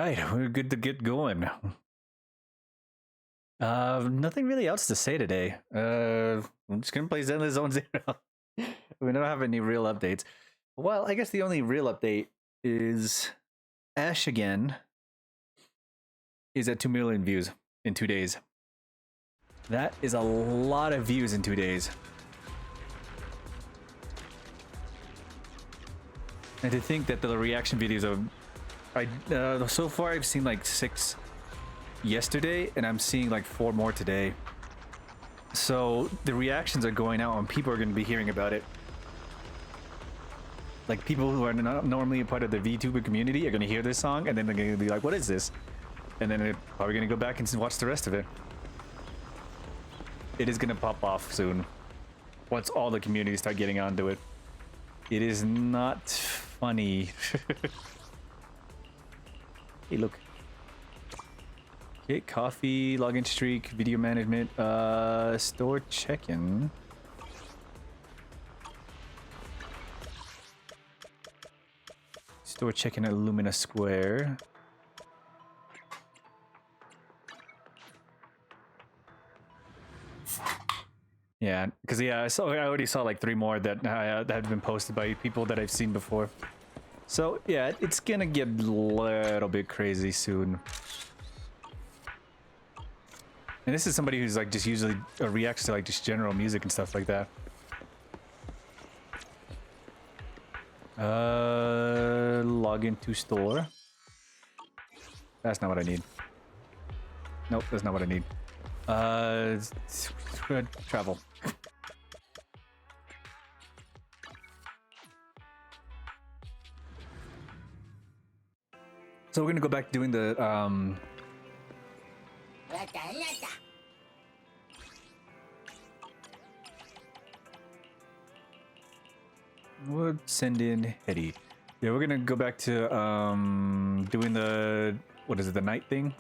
right, we're good to get going. Nothing really else to say today. I'm just gonna play Zenless Zone Zero. We don't have any real updates. Well, I guess the only real update is Ash again is at 2 million views in 2 days. That is a lot of views in 2 days. And to think that the reaction videos are, so far I've seen like 6 yesterday, and I'm seeing like 4 more today. So the reactions are going out, and people are going to be hearing about it. Like people who are not normally a part of the VTuber community are going to hear this song, and then they're going to be like, "What is this?" And then they're probably going to go back and watch the rest of it. It is going to pop off soon once all the communities start getting onto it. It is not funny. Hey, look. Okay, coffee, login streak, video management, store check-in. Store check-in at Lumina Square. Yeah, because I already saw like 3 more that that had been posted by people that I've seen before. So yeah, it's gonna get a little bit crazy soon. And this is somebody who's like just usually reacts to like just general music and stuff like that. Log into store. That's not what I need. Nope, that's not what I need. Travel. So we're gonna go back to doing the we'll send in Hetty. Yeah, we're gonna go back to doing the, what is it, the night thing?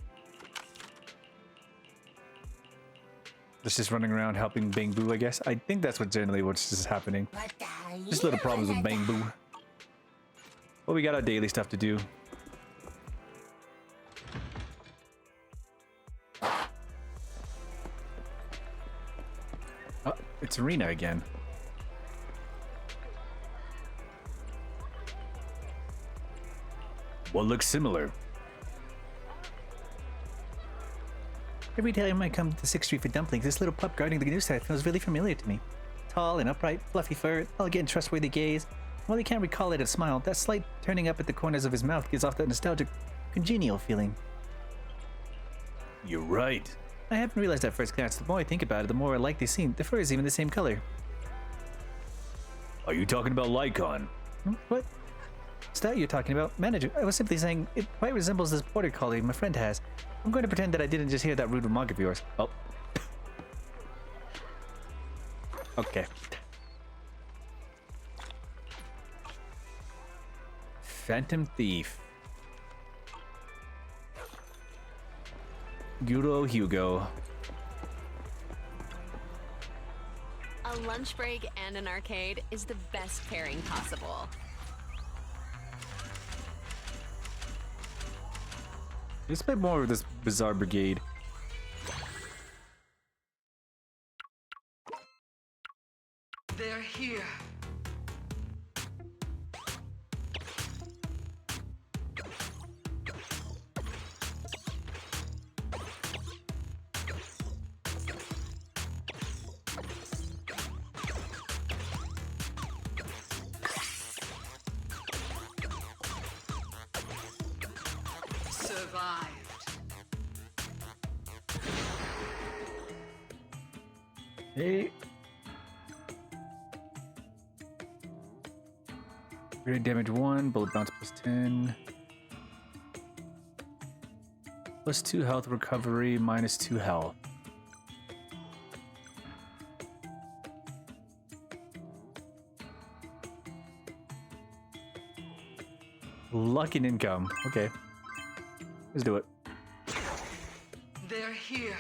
It's just running around helping Bang Boo, I guess. I think that's what's just happening. Just little problems with Bang Boo. But we got our daily stuff to do. Oh, it's Arena again. What looks similar? Every time I come to 6th Street for dumplings, this little pup guarding the newsstand feels really familiar to me. Tall and upright, fluffy fur, elegant and trustworthy gaze. While he can't recall it a smile, that slight turning up at the corners of his mouth gives off that nostalgic, congenial feeling. You're right. I haven't realized at first glance. The more I think about it, the more I like the scene. The fur is even the same color. Are you talking about Lycon? What? What's that you're talking about? Manager, I was simply saying it quite resembles this border collie my friend has. I'm going to pretend that I didn't just hear that rude remark of yours. Oh. Okay. Phantom Thief. Guro Hugo. A lunch break and an arcade is the best pairing possible. Let's play more of this Bizarre Brigade. They're here. Survived. Hey. Grenade damage 1, bullet bounce plus 10. Plus 2 health recovery, minus 2 health. Luck and income. Okay. Let's do it. They're here.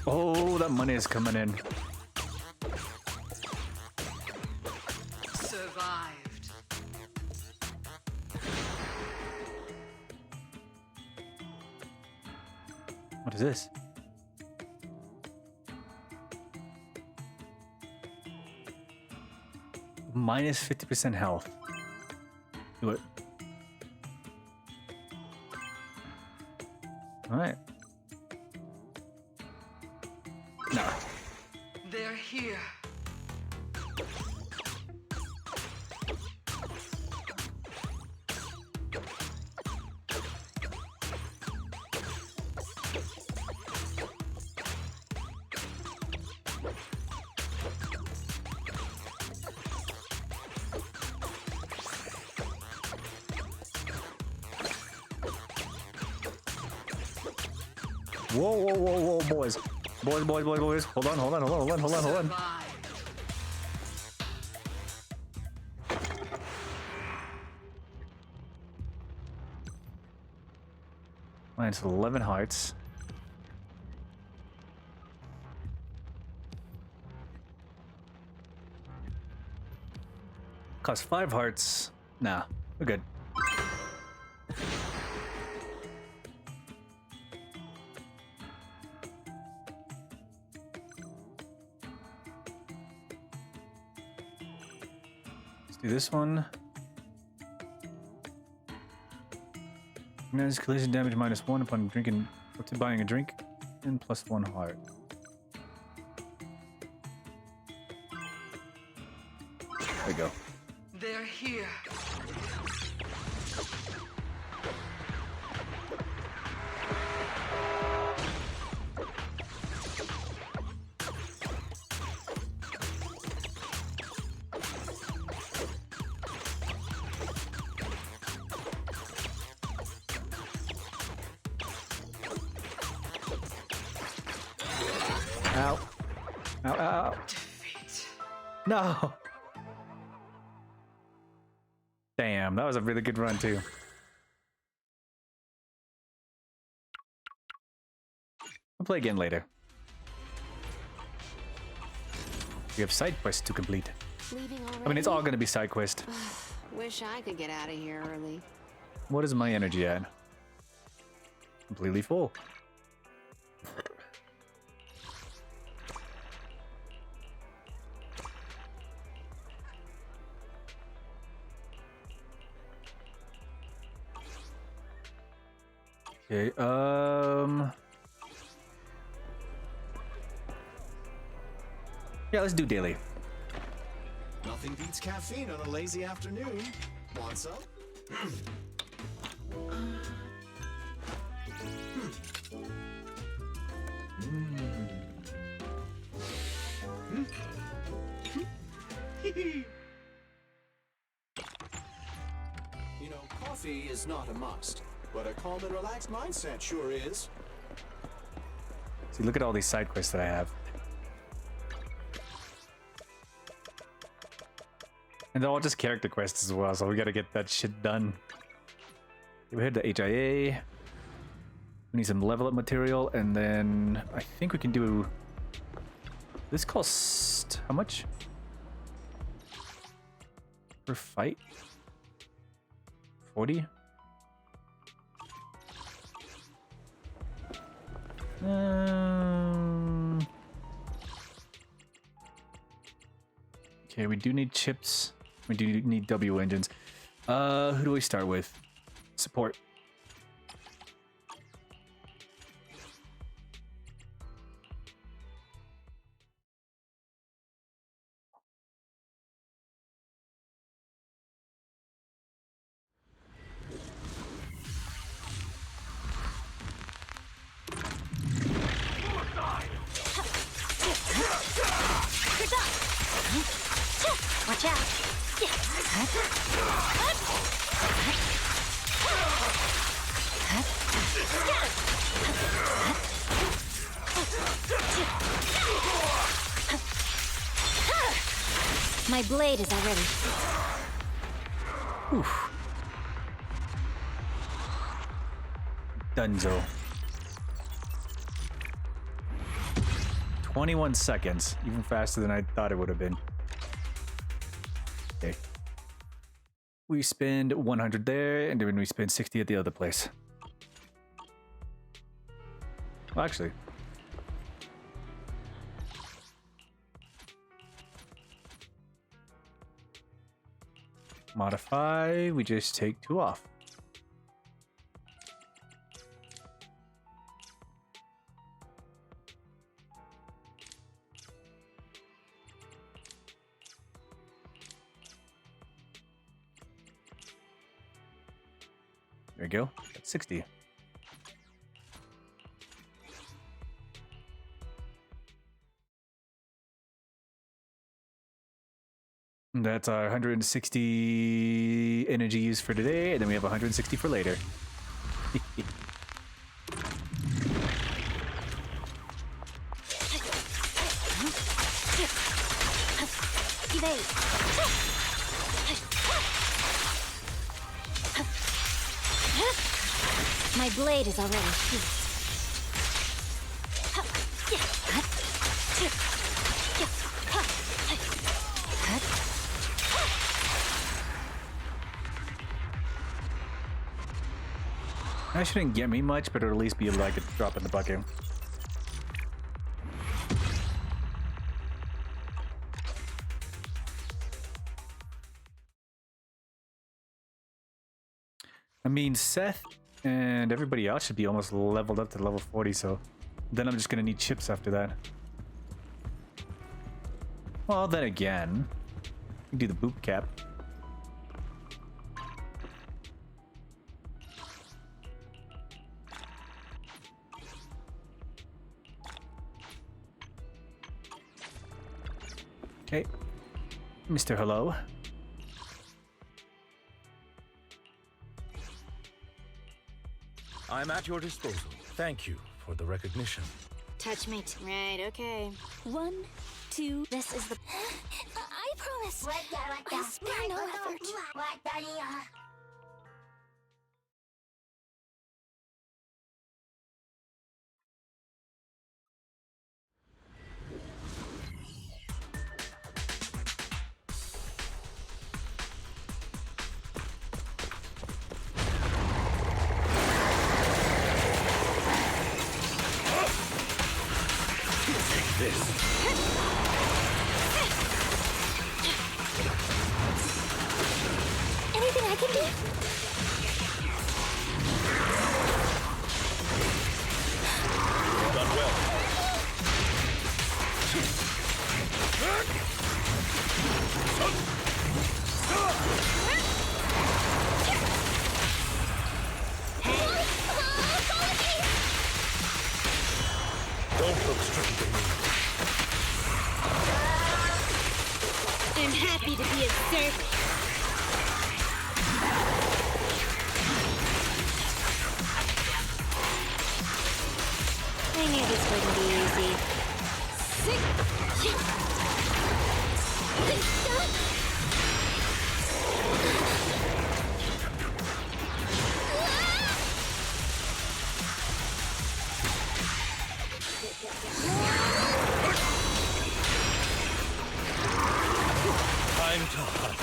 Oh, that money is coming in. Survived. What is this? Minus 50% health. Do it. Alright. Nah. They're here. Whoa, whoa, whoa, whoa, boys. Boys. Hold on. Survived. Minus 11 hearts. Cost 5 hearts. Nah, we're good. Let's do this one. Minus collision damage -1 upon drinking or to buying a drink, and +1 heart. There we go. They're here. Ow. Ow, ow, ow. Defeat. No! Damn, that was a really good run too. We'll play again later. We have side quests to complete. Leaving already? I mean, it's all gonna be side quest. Wish I could get out of here early. What is my energy at? Completely full. Okay, yeah, let's do daily. Nothing beats caffeine on a lazy afternoon. Want some? You know, coffee is not a must, but a calm and relaxed mindset sure is. See, look at all these side quests that I have. And they're all just character quests as well, so we gotta get that shit done. We had the HIA. We need some level up material, and then I think we can do... This costs... how much? Per fight? 40? Okay, we do need chips. We do need W engines. Who do we start with? Support. Watch out. My blade is already. Oof. Dunzo. 21 seconds. Even faster than I thought it would have been. Okay. We spend 100 there, and then we spend 60 at the other place. Well, actually. Modify, we just take 2 off. There we go. That's 60. That's our 160 energy used for today, and then we have 160 for later. Evade. My blade is already sheathed. That shouldn't get me much, but it'll at least be like a drop in the bucket. I mean, Seth and everybody else should be almost leveled up to level 40, so then I'm just gonna need chips after that. Well, then again, we can do the boot cap. Okay, Mr. Hello. I'm at your disposal. Thank you for the recognition. Touch me. Right, okay. 1, 2. This is the. I promise. I spare no effort. Anything I can do? Done well. Don't look straight at me. I'm happy to be of service. I knew this wouldn't be easy. Time to hunt.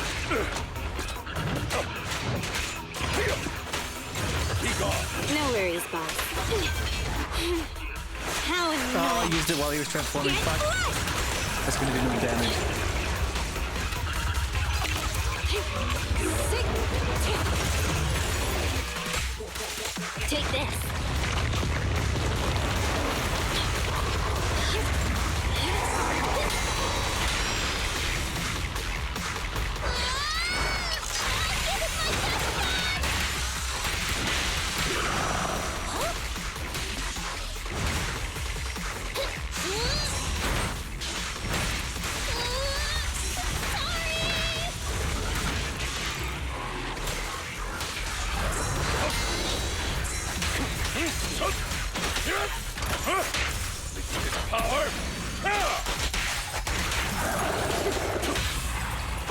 Be gone. No worries, boss. How Oh, I annoying. used it while he was transforming. Fuck. That's gonna do no damage. Take this. Power.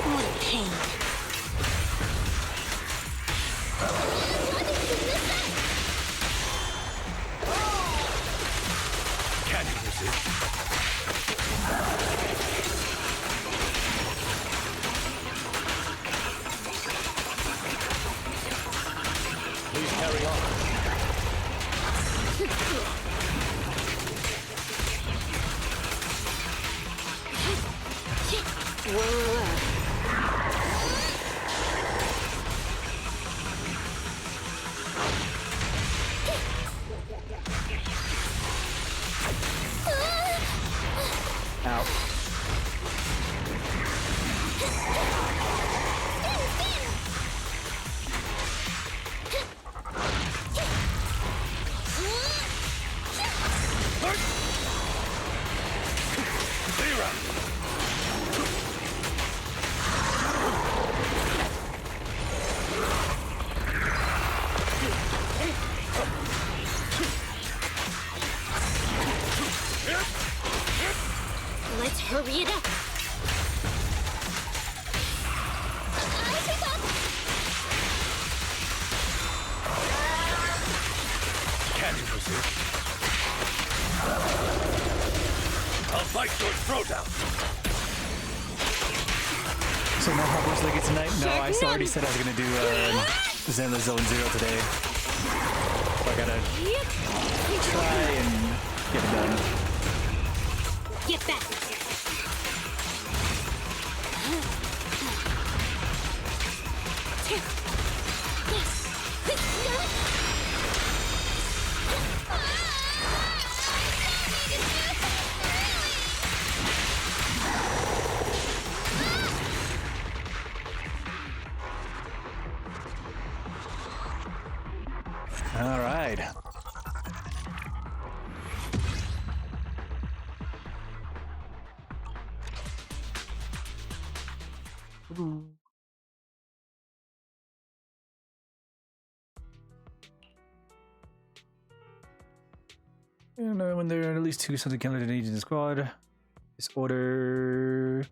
What a pain. Can you resist? carry on. Ow. Let's hurry it up. Can you resist? I'll bite your throat out. So no Hogwarts Legacy tonight? No, I already said I was gonna do Zelda Zone Zero today. So I gotta try and get it done. Get back. All right. And when there are at least two something candidates in the squad, disorder.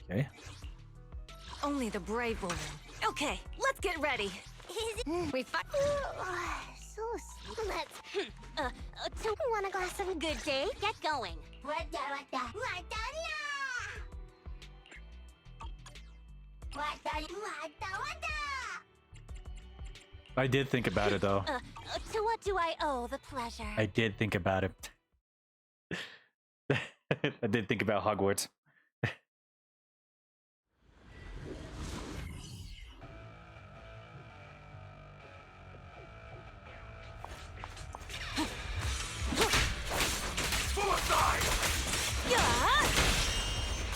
Okay. Only the brave will win. Okay, let's get ready. We fight. So sweet. Let's. So want a glass of good day? Get going. I did think about it though. To what do I owe the pleasure? I did think about it. I did think about Hogwarts.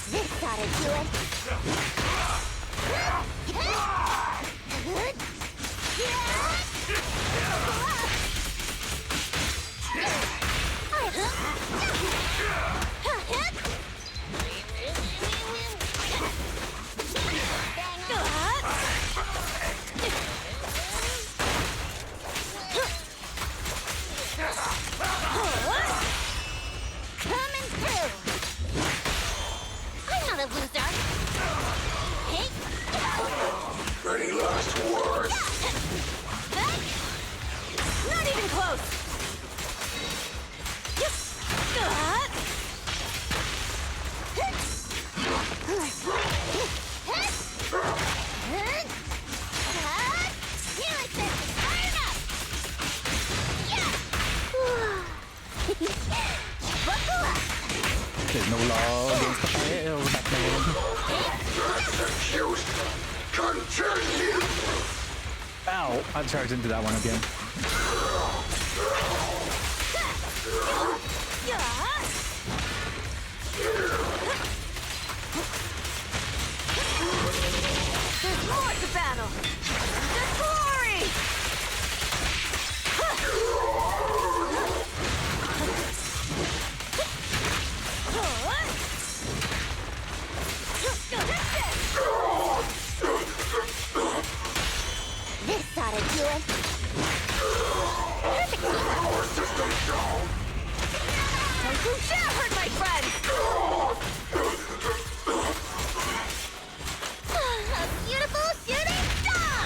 This ought to do it. Coming through. I'm not a loser. Hey. Any last words? Not even close. There's no law against the fire, Batman. Execute. Continue. Ow! I charged into that one again. There's more to battle. The glory. This ought to do it. Perfect. Power system down. Don't you dare hurt my friend. A beautiful shooting star.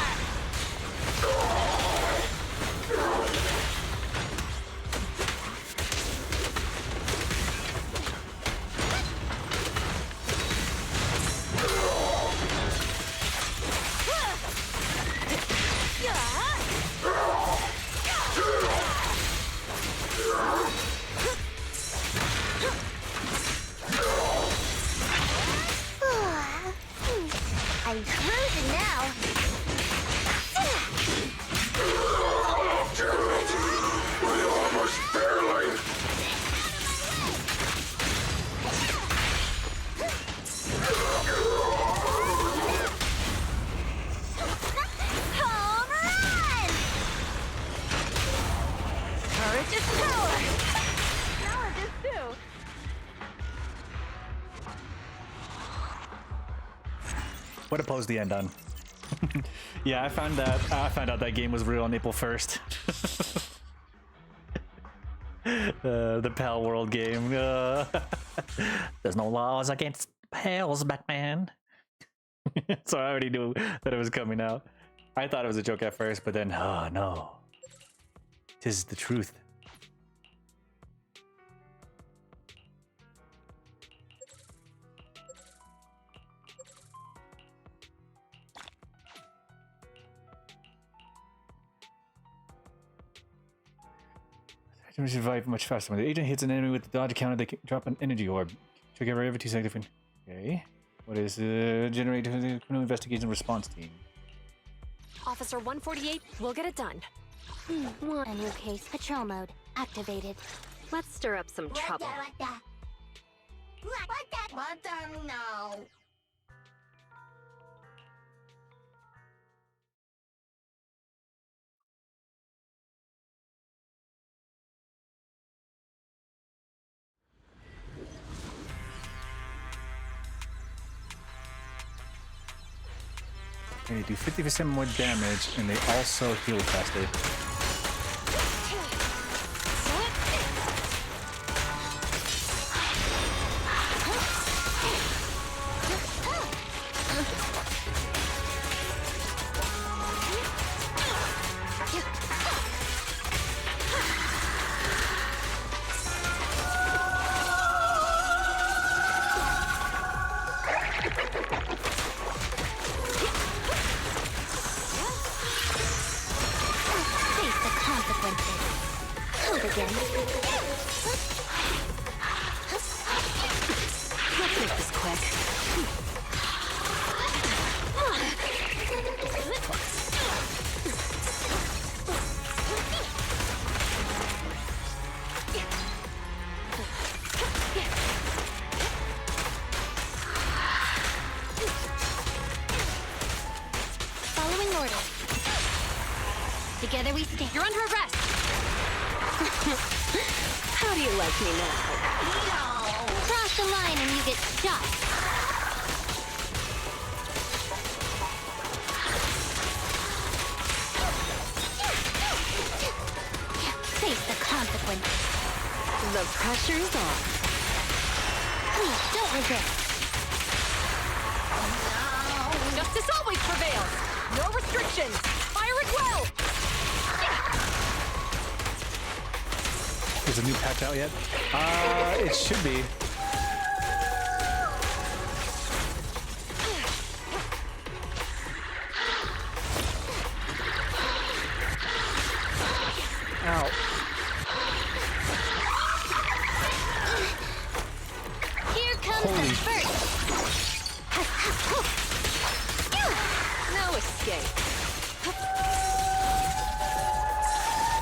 I'm frozen now. Damn it! We almost barely. Home run! Courage is power! Knowledge is too. What a pose to end on. Yeah, I found out that game was real on April 1st. The Pal World game. There's no laws against pals, Batman. So I already knew that it was coming out. I thought it was a joke at first, but then, oh no. 'Tis the truth. Don't survive much faster. When the agent hits an enemy with the dodge counter, they can drop an energy orb. Check every 2 seconds. Okay. What is generate criminal investigation response team? Officer 148, we'll get it done. A new case. Patrol mode activated. Let's stir up some trouble. No. They do 50% more damage, and they also heal faster. Face the consequences. Hold again. Let's make this quick. Following orders. Together we stand. You're under arrest! How do you like me now? Cross the line and you get shot. Face the consequences. The pressure's on. Please don't resist. Justice always prevails! No restrictions! Fire at will! Is a new patch out yet? It should be. Ow. Here comes Holy. the first. No escape.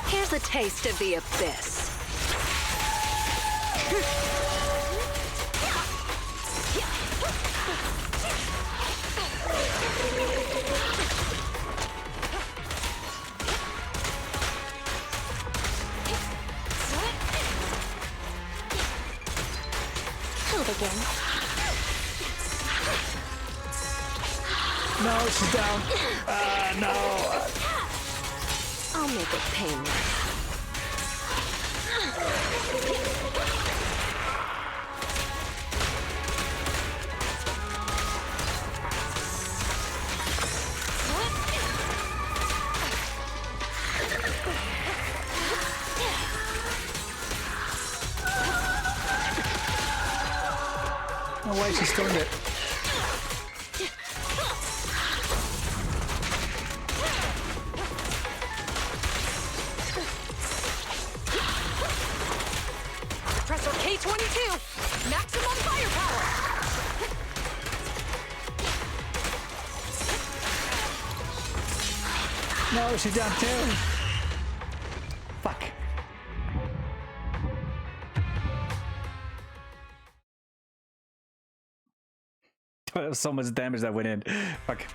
Here's a taste of the abyss. Hold again. No, she's down. No. I'll make it painless. Oh, why she stoned it? Compressor K-22! Maximum firepower! No, she's down too. Fuck. So much damage that went in. Fuck.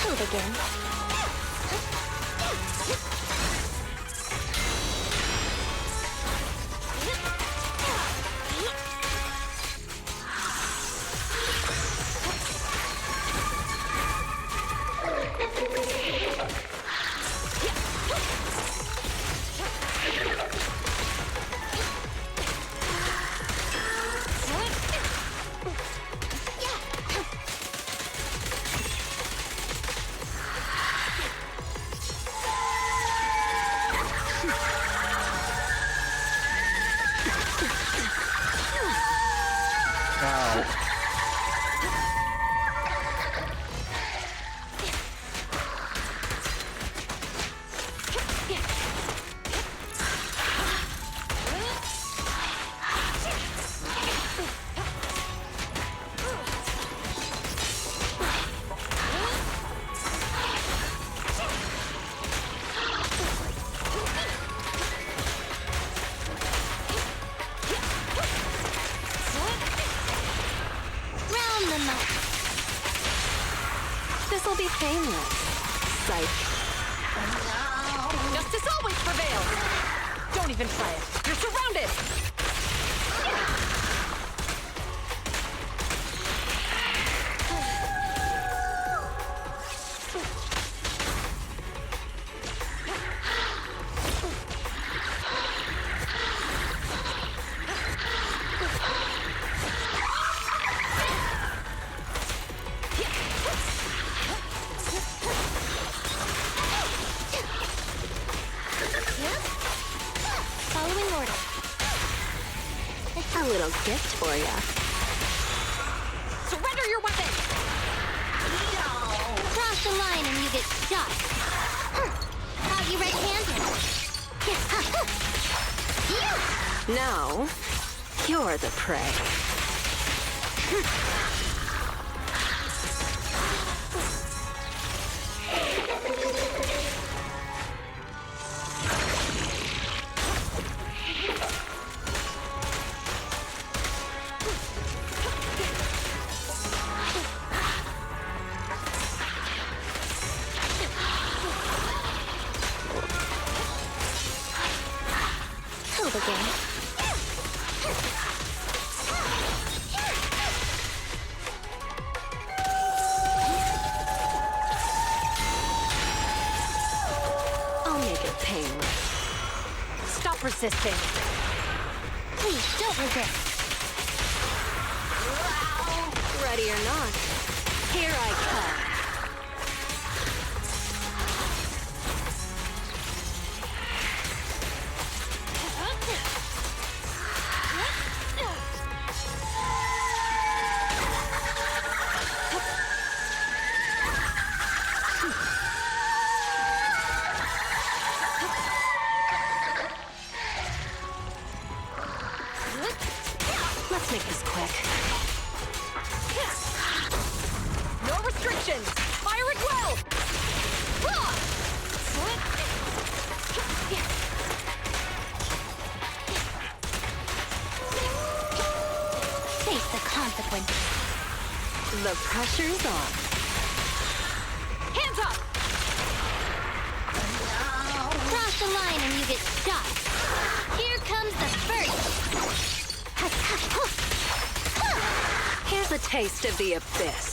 Hold again. This'll be painless. Psych. Justice always prevails. Don't even try it. You're surrounded. Following order. A little gift for ya. Surrender your weapon. Cross the line and you get shot. Caught you red-handed. Now, you're the prey. Hold again. I'll make it painless. Stop resisting. Please, don't resist. Ready or not, here I come. Let's make this quick. No restrictions! Fire at will! Face the consequences. The pressure's on. Hands up! Cross the line and you get shot. Here comes the first. Here's a taste of the abyss.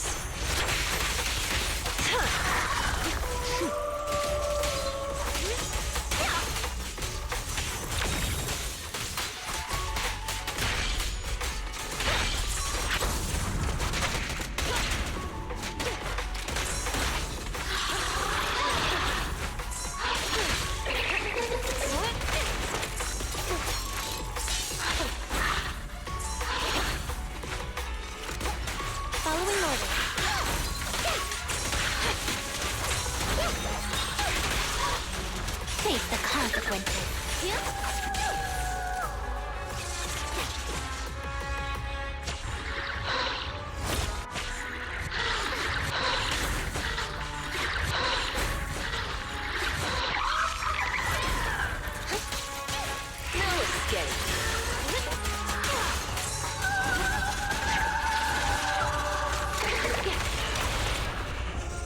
Following order. consequences. No escape.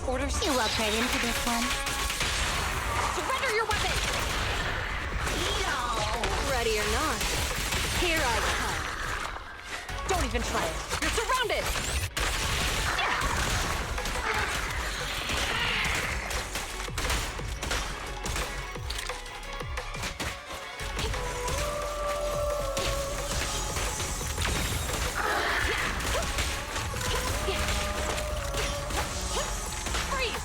Orders. You walked right into this one. Surrender your weapon! Ready or not, here I come. Don't even try it. You're surrounded! Freeze!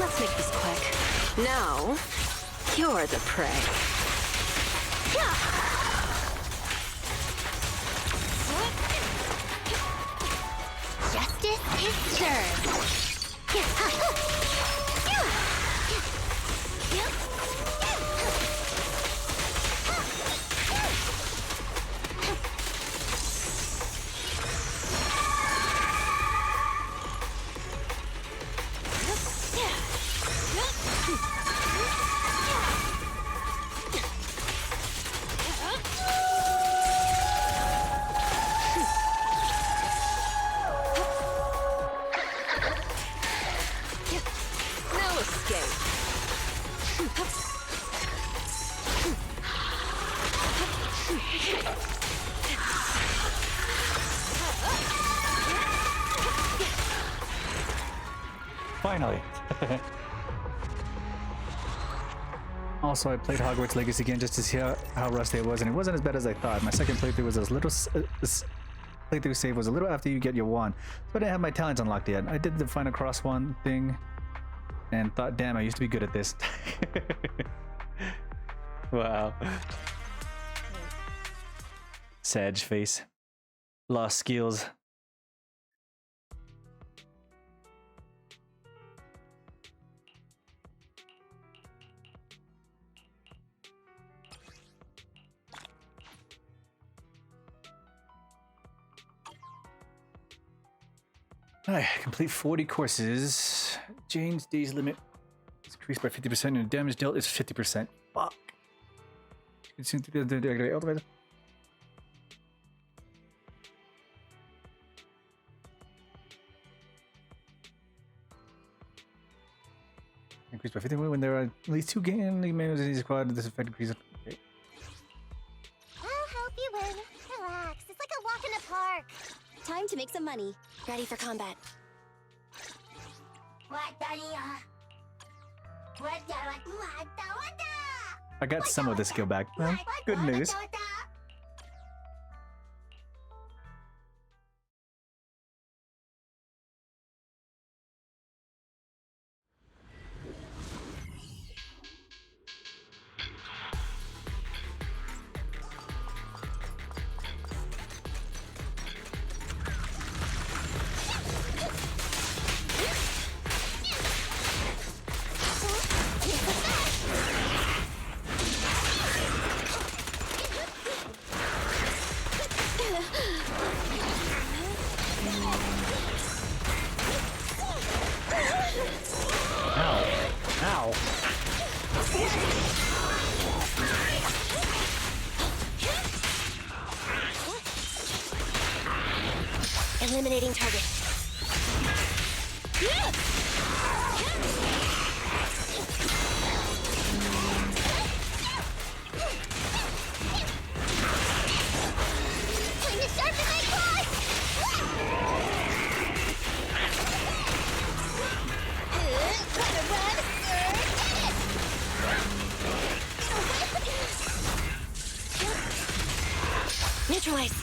Let's make this quick. Now, you're the prey. Justice is served. No escape. Finally. Also, I played Hogwarts Legacy again just to see how rusty it was, and it wasn't as bad as I thought. My second playthrough was playthrough save was a little after you get your wand, so I didn't have my talents unlocked yet. I did the Final Cross wand thing, and thought, damn, I used to be good at this. Wow. Sag face. Lost skills. Alright, complete 40 courses. Jane's days limit is increased by 50% and the damage dealt is 50%. Fuck. Increased by 50% when there are at least 2 gaming members in each squad. This effect increases. Okay. I'll help you win. Relax. It's like a walk in the park. Time to make some money. Ready for combat. I got some of the skill back. Well, good news. Eliminating target. Time to sharpen my claws! Wanna run? Neutralize.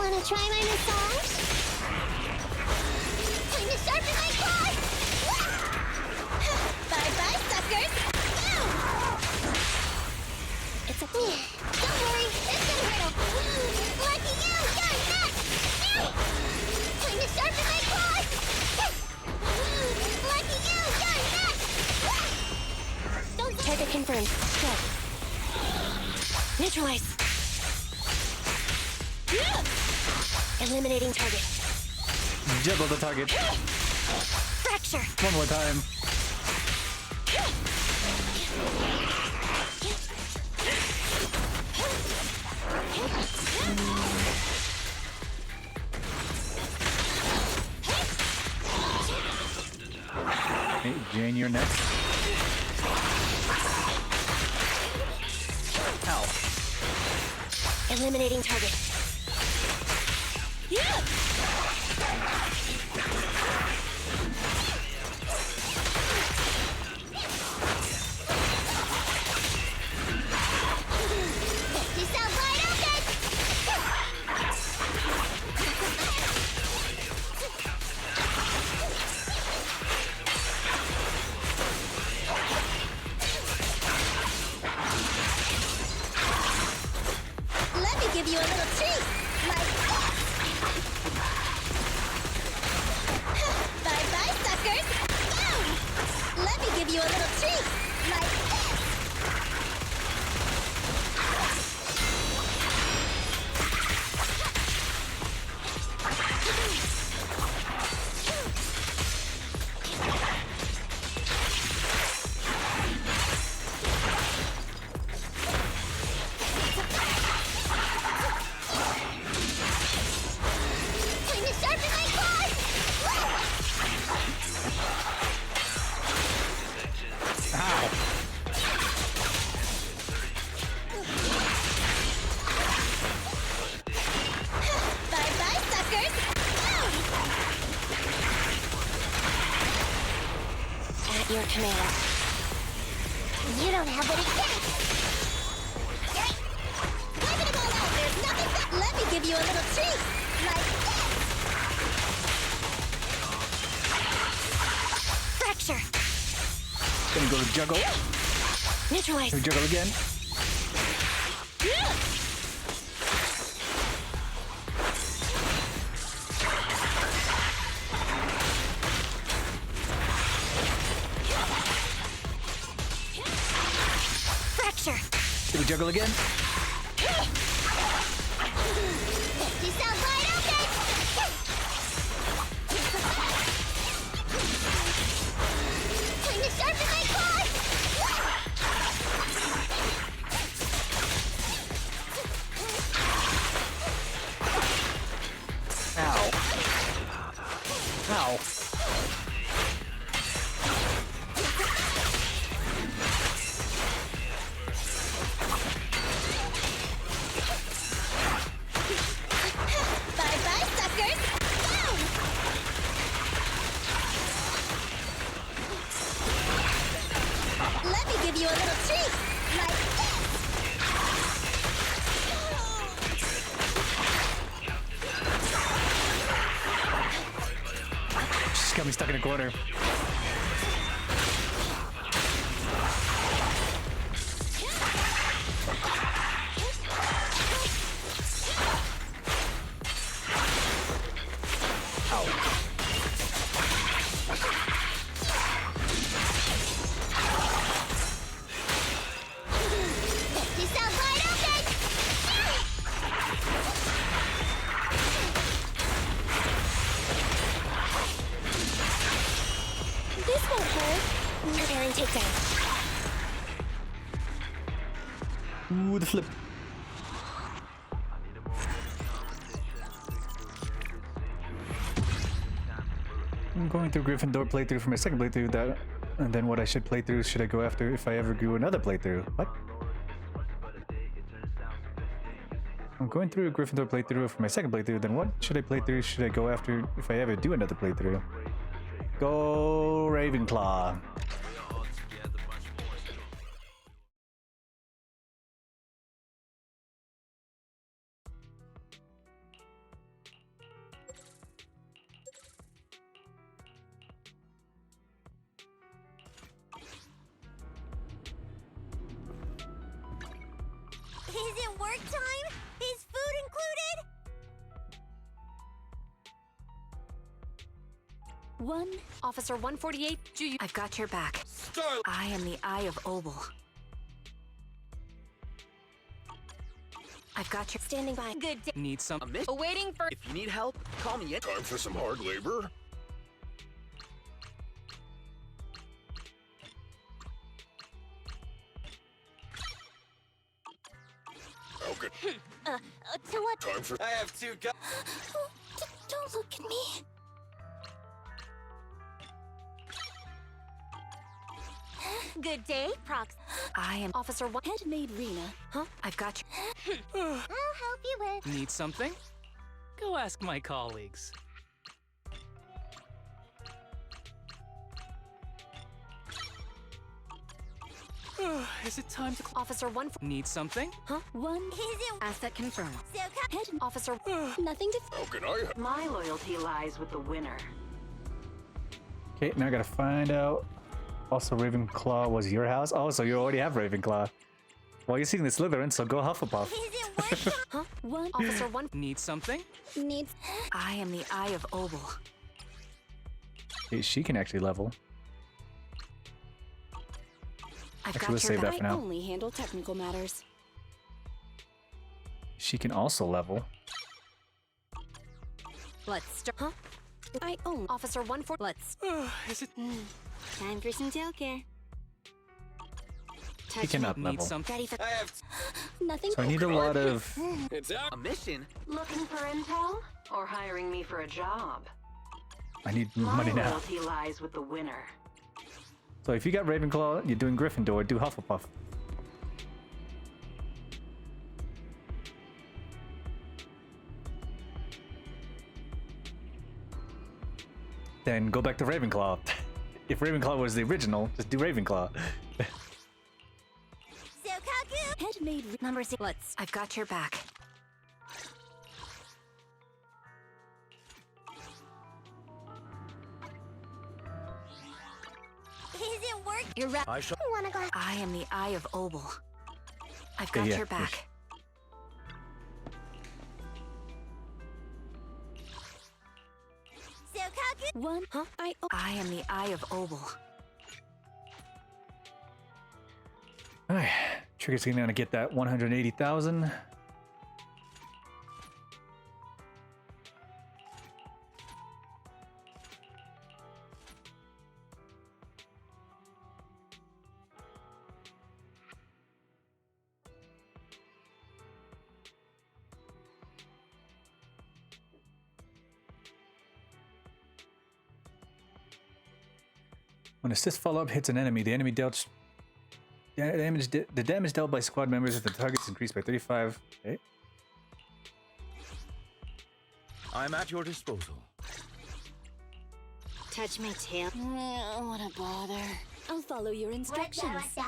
Wanna try my massage? Time to sharpen my claws! Bye-bye, suckers! Boom! It's a... Don't worry, it's gonna hurt a... Lucky you! You're next! Time to sharpen my claws! Lucky you! You're next! Don't... Target confirmed. Go. Neutralize. Eliminating target. Juggle the target. Fracture. One more time. Hey, Jane, you're next. Ow. Eliminating target. You sound wide open! Let me give you a little treat, like this! Bye-bye, suckers! Boom! Let me give you a little treat, like this! Time to sharpen my claws! Ow. Bye-bye, suckers! Boom! At your command. You don't have what it takes! Wiping it all out, there's nothing but... Let me give you a little treat, like this! Fracture! Gonna go to juggle. Neutralize! Can we juggle again? Fracture! Can we juggle again? You sound wide open! Time to sharpen my claws! Ow. Ow. Bye-bye, suckers! Boom! Let me give you a little treat, like this! She's got me stuck in a corner. You sound wide open! This won't hurt. Aaron, takedown. Ooh, the flip. I'm going through Gryffindor playthrough for my second playthrough. And then what I should play through should I go after if I ever do another playthrough? What? I'm going through a Gryffindor playthrough for my second playthrough. Then what should I play through should I go after if I ever do another playthrough? Go Ravenclaw. Is it work time? Is food included? One. Officer 148, do you? I've got your back. Star. I am the Eye of Obel. I've got your standing by. Good day. Need some. Awaiting for. If you need help, call me. Time for some hard labor? Okay. To what? Time for. I have two guys. Don't look at me. Good day, Prox. I am Officer 1. Head maid Rena. Huh? I've got you. I'll help you with. Need something? Go ask my colleagues. Is it time to Officer 1. need something? Huh? One. Is it Asset confirmed. so Head Officer. Nothing to. How can I help? My loyalty lies with the winner. Okay, now I gotta find out. Also, Ravenclaw was your house. Oh, so you already have Ravenclaw. Well, you're seeing the Slytherin, so go Hufflepuff. Is it work time? Huh? One. Officer 1. Need something? Needs. I am the Eye of Obel. Okay, she can actually level. I've Actually, got let's your save that back. for now. Only handle technical matters. She can also level. Let's start. Huh? I own Officer 1 for. Let's. Is it Time for some tailcare. She cannot need level. something? Ready for. I have. Nothing. So I need a lot of. It's a mission. Looking for intel? Or hiring me for a job? I need My money now. loyalty lies with the winner. So if you got Ravenclaw, you're doing Gryffindor, do Hufflepuff. Then go back to Ravenclaw. If Ravenclaw was the original, just do Ravenclaw. Sokaku. Head maid number 6. Let's. I've got your back. Is it work? You're right. I shall. Wanna go? I am the Eye of Obel. I've got yeah, your back. Sokaku. One. Huh? I am the Eye of Obel. Alright, Trigger's gonna get that 180,000. When assist follow-up hits an enemy, the enemy dealt the damage dealt by squad members if the target's increased by 35. Okay. I'm at your disposal. Touch my tail. What a bother. I'll follow your instructions.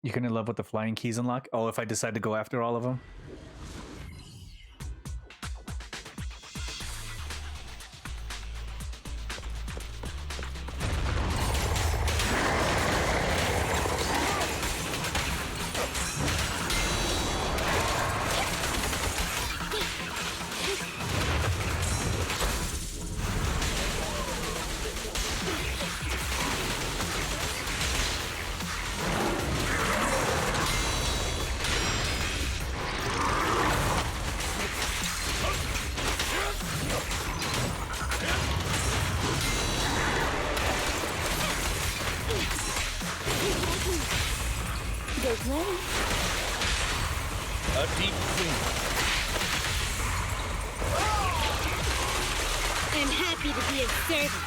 You gonna love what the flying keys unlock? Oh, if I decide to go after all of them? Go play. A deep clean. I'm happy to be of service.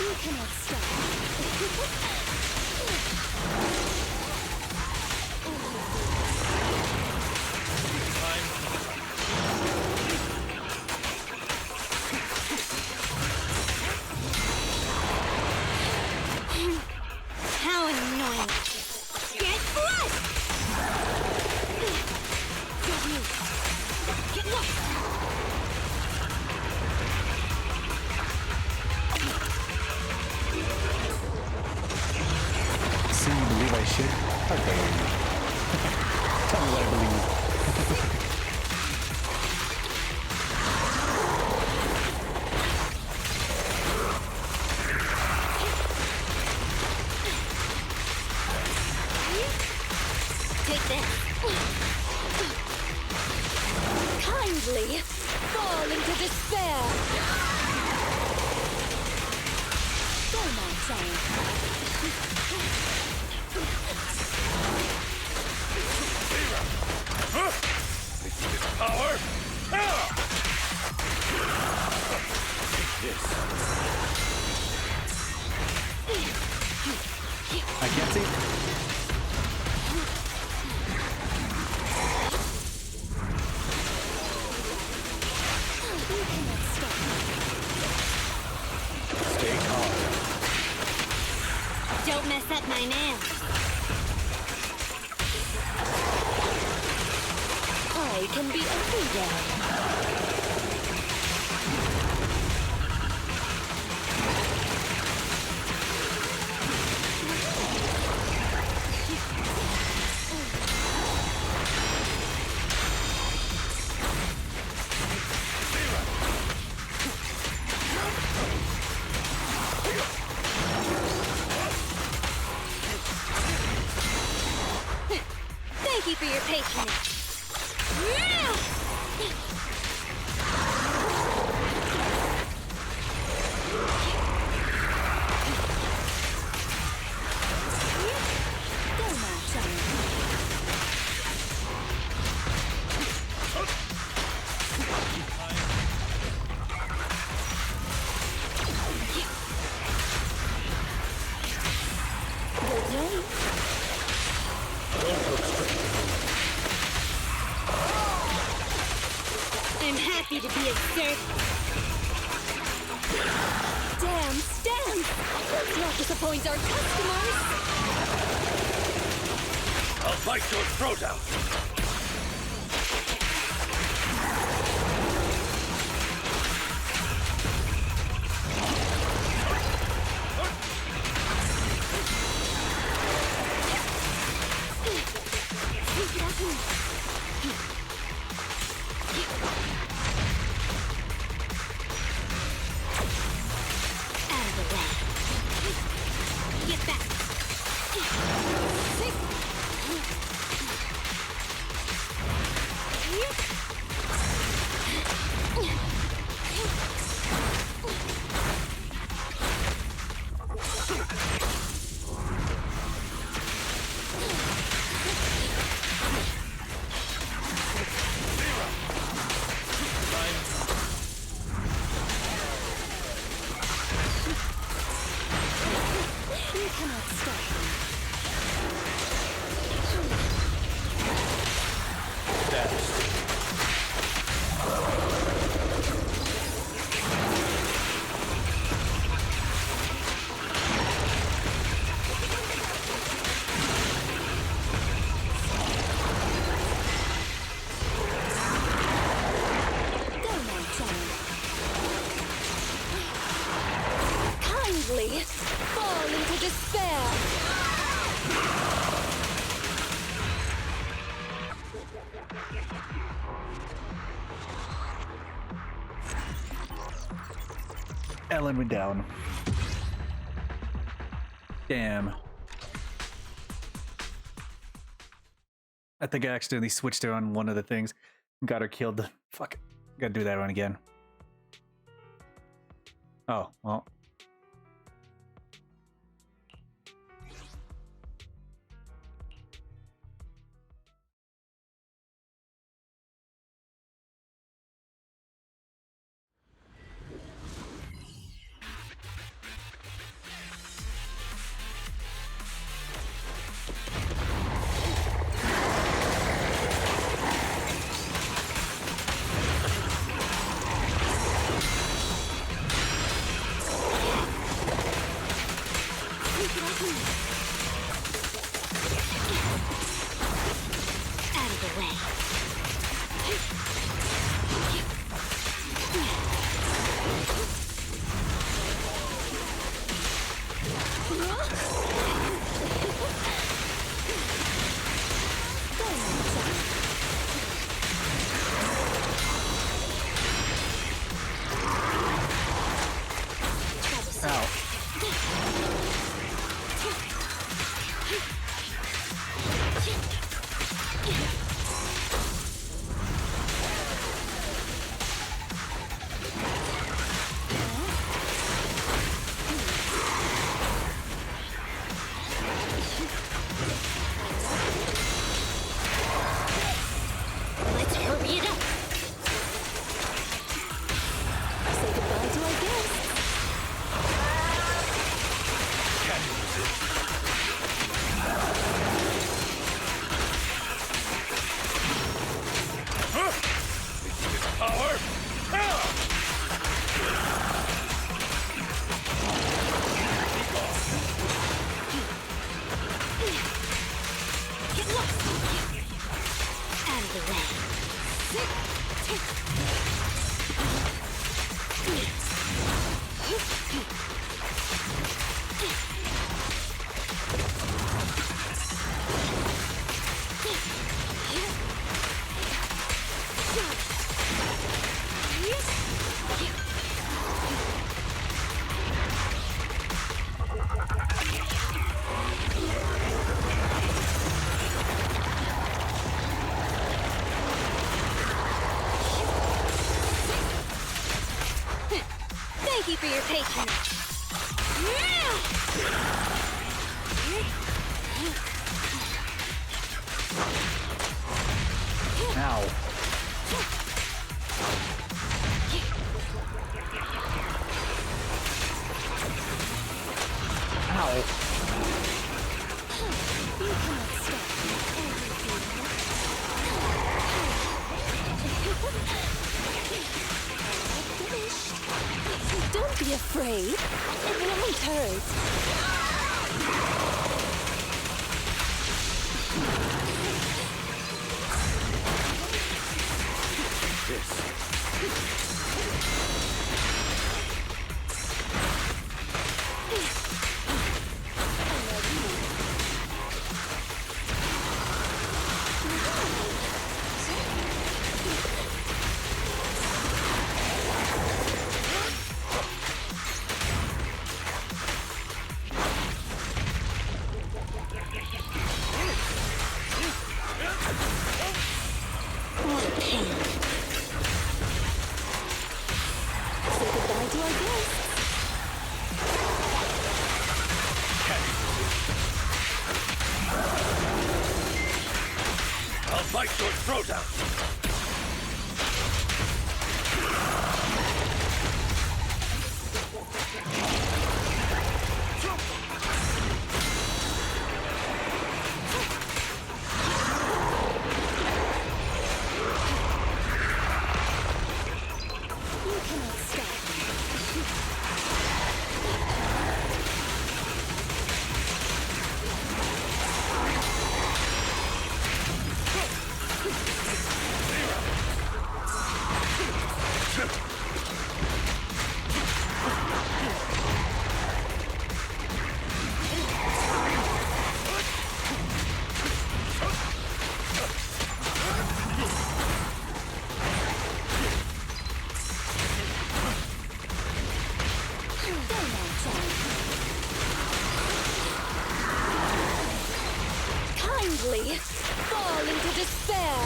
You cannot stop. How into despair. Don't mind saying. Power! I can't see. Stay calm. Don't mess up my nails. I can be everywhere. Thank you for your patronage. Don't mind saying. Good night. I'm happy to be of service. Damn stamps! Let's not disappoint our customers! I'll bite your throat out. Out of the way. Get back. You cannot stop me. Don't mind trying. Kindly fall into despair. Ellen went down. Damn. I think I accidentally switched her on one of the things. Got her killed. Fuck. Gotta do that one again. Oh, well. Out of the way. Thank you for your patronage. Ow. Ow. Don't be afraid. It won't hurt. What a pain. Say goodbye to our guests. I'll bite your throat out. You cannot stop me. Kindly fall into despair.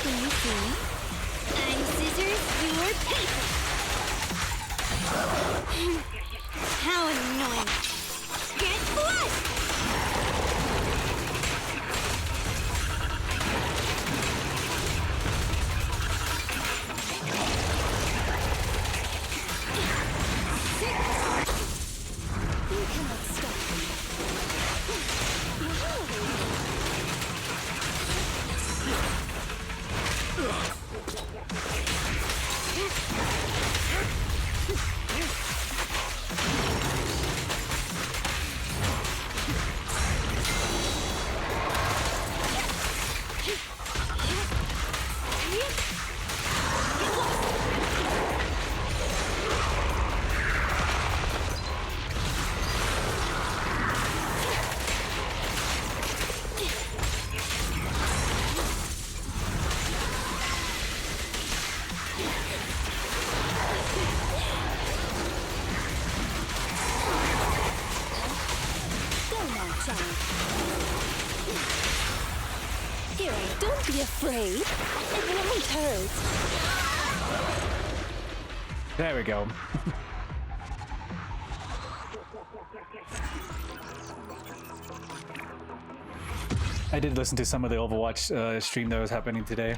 Can you see me? I'm scissors, you're paper. How annoying. Get blood! You cannot stop me. Here, don't be afraid. It won't hurt. There we go. I did listen to some of the Overwatch stream that was happening today.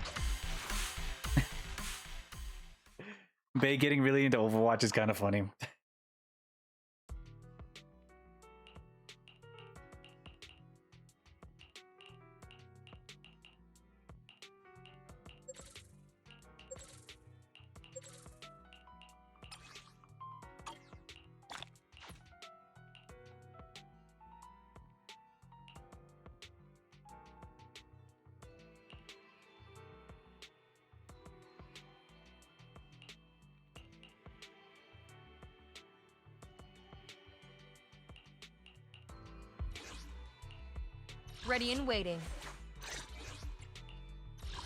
Bay getting really into Overwatch is kind of funny. Ready and waiting.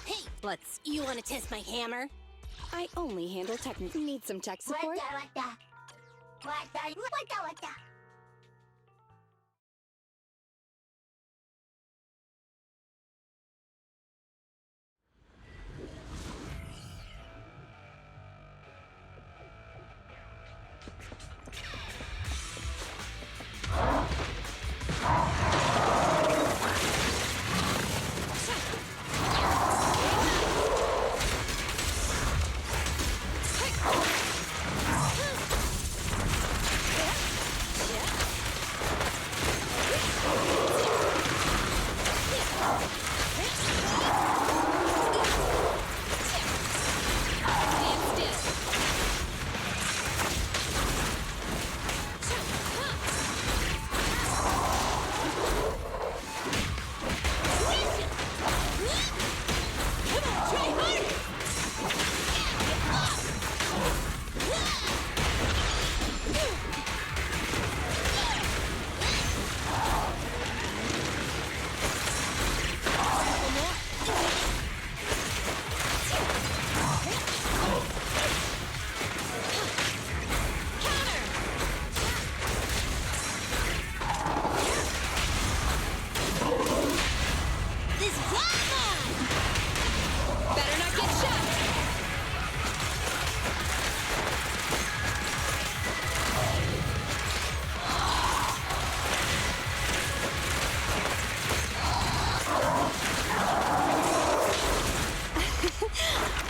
Hey, you want to test my hammer? I only handle technical. Need some tech support?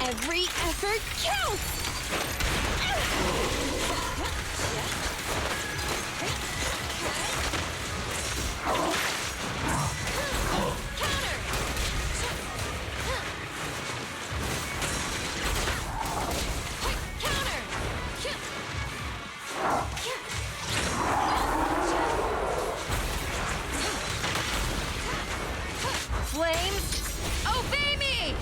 Every effort counts! Flames, obey me!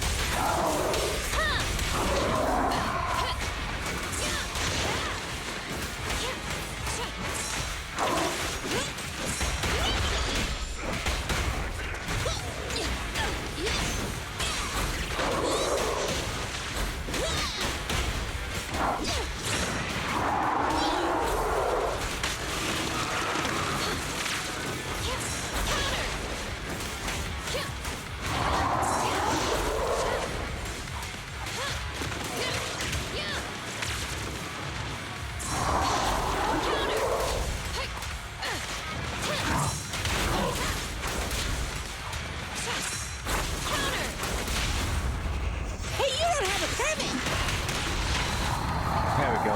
Hey, you don't have a permit! There we go.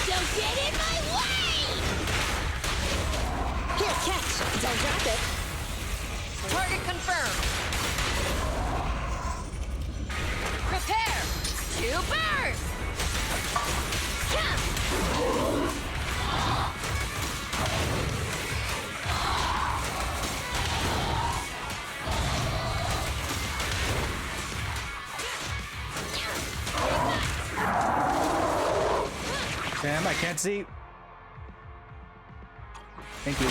Don't get in my way! Here, catch! Don't drop it! Target confirmed. Prepare to burn! Damn, I can't see. Thank you.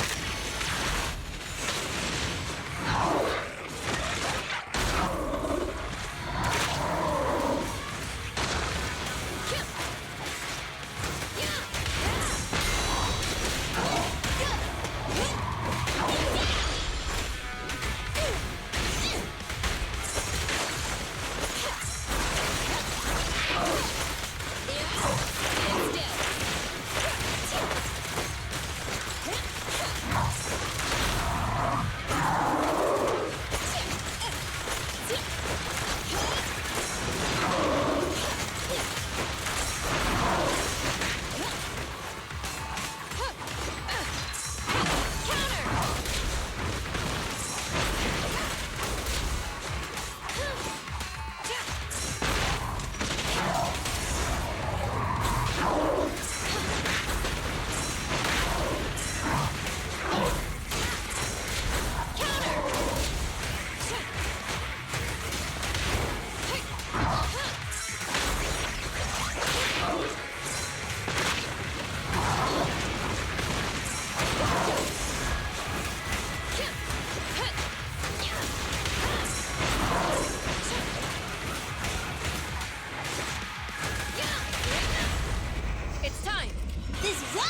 This is on!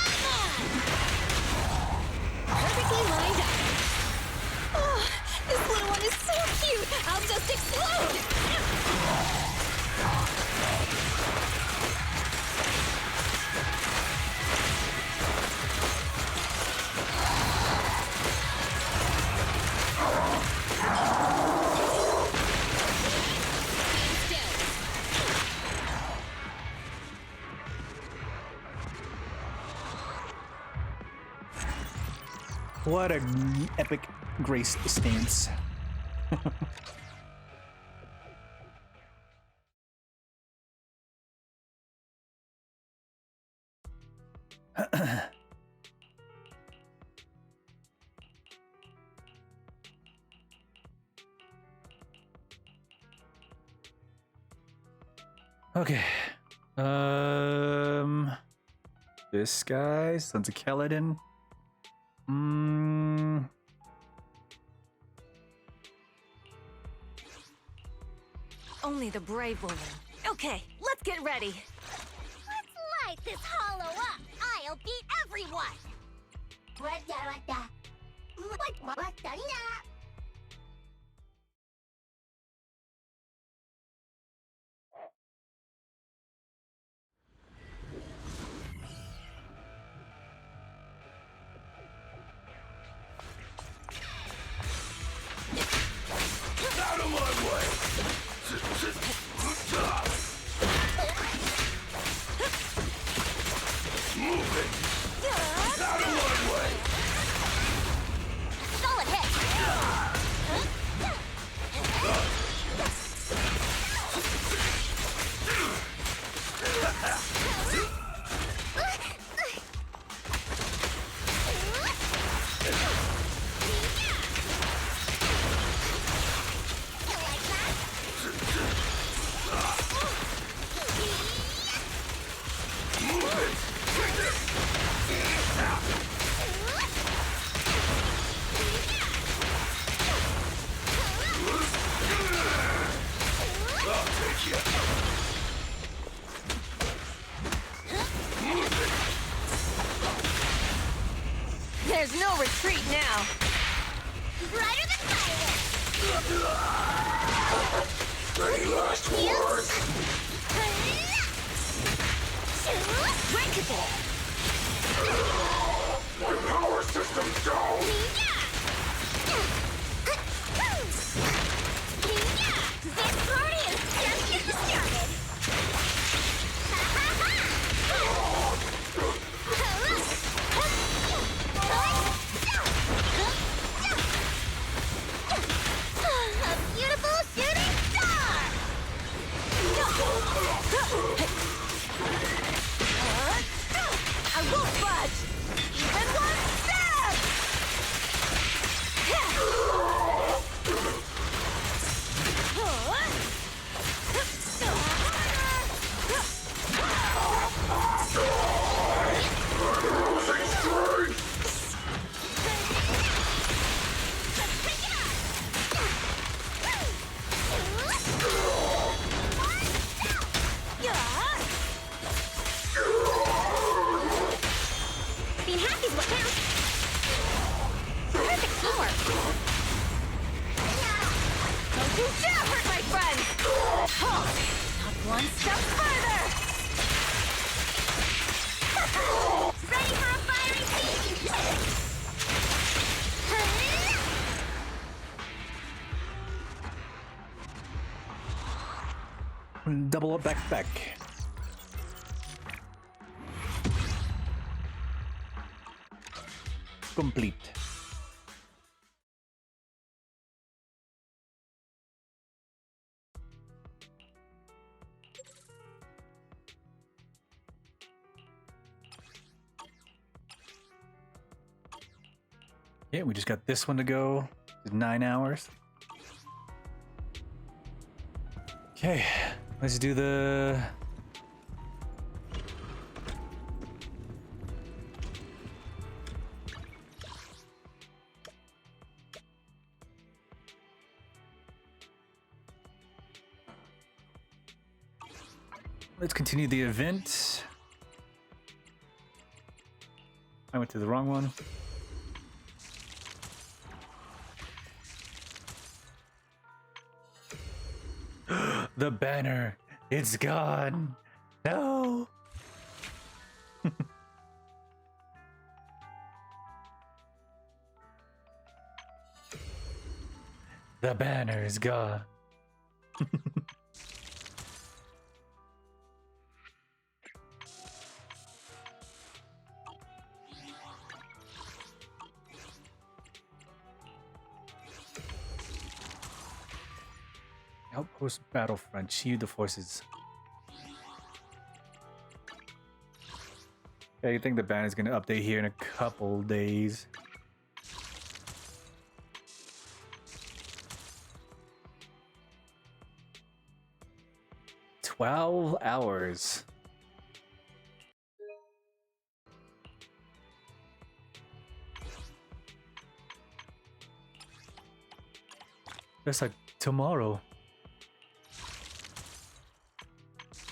Perfectly lined up. Oh, this little one is so cute! I'll just explode! What a epic grace stance. Okay. This guy, Sons of Kaladin. Only the brave will win. Okay, let's get ready. Let's light this hollow up. I'll beat everyone. Out of my way! Move it! Out of my way! Solid hit. I'll take you! There's no retreat now. Brighter than fireworks. Any last words? Breakable. My power system's down! This party is just getting started. A beautiful shooting star. I won't budge! Even one step! Losing strength! Being happy is what counts. Perfect teamwork. Don't you dare hurt my friend! Huh. Not one step further! Ready for a fiery Double up, back. Complete. Yeah, we just got this one to go. 9 hours. Okay, let's do the... Let's continue the event. I went to the wrong one. The banner! It's gone! No! The banner is gone. Outpost Battlefront. Shield the forces. Yeah, you think the banner is gonna update here in a couple days? "12 hours. That's like tomorrow.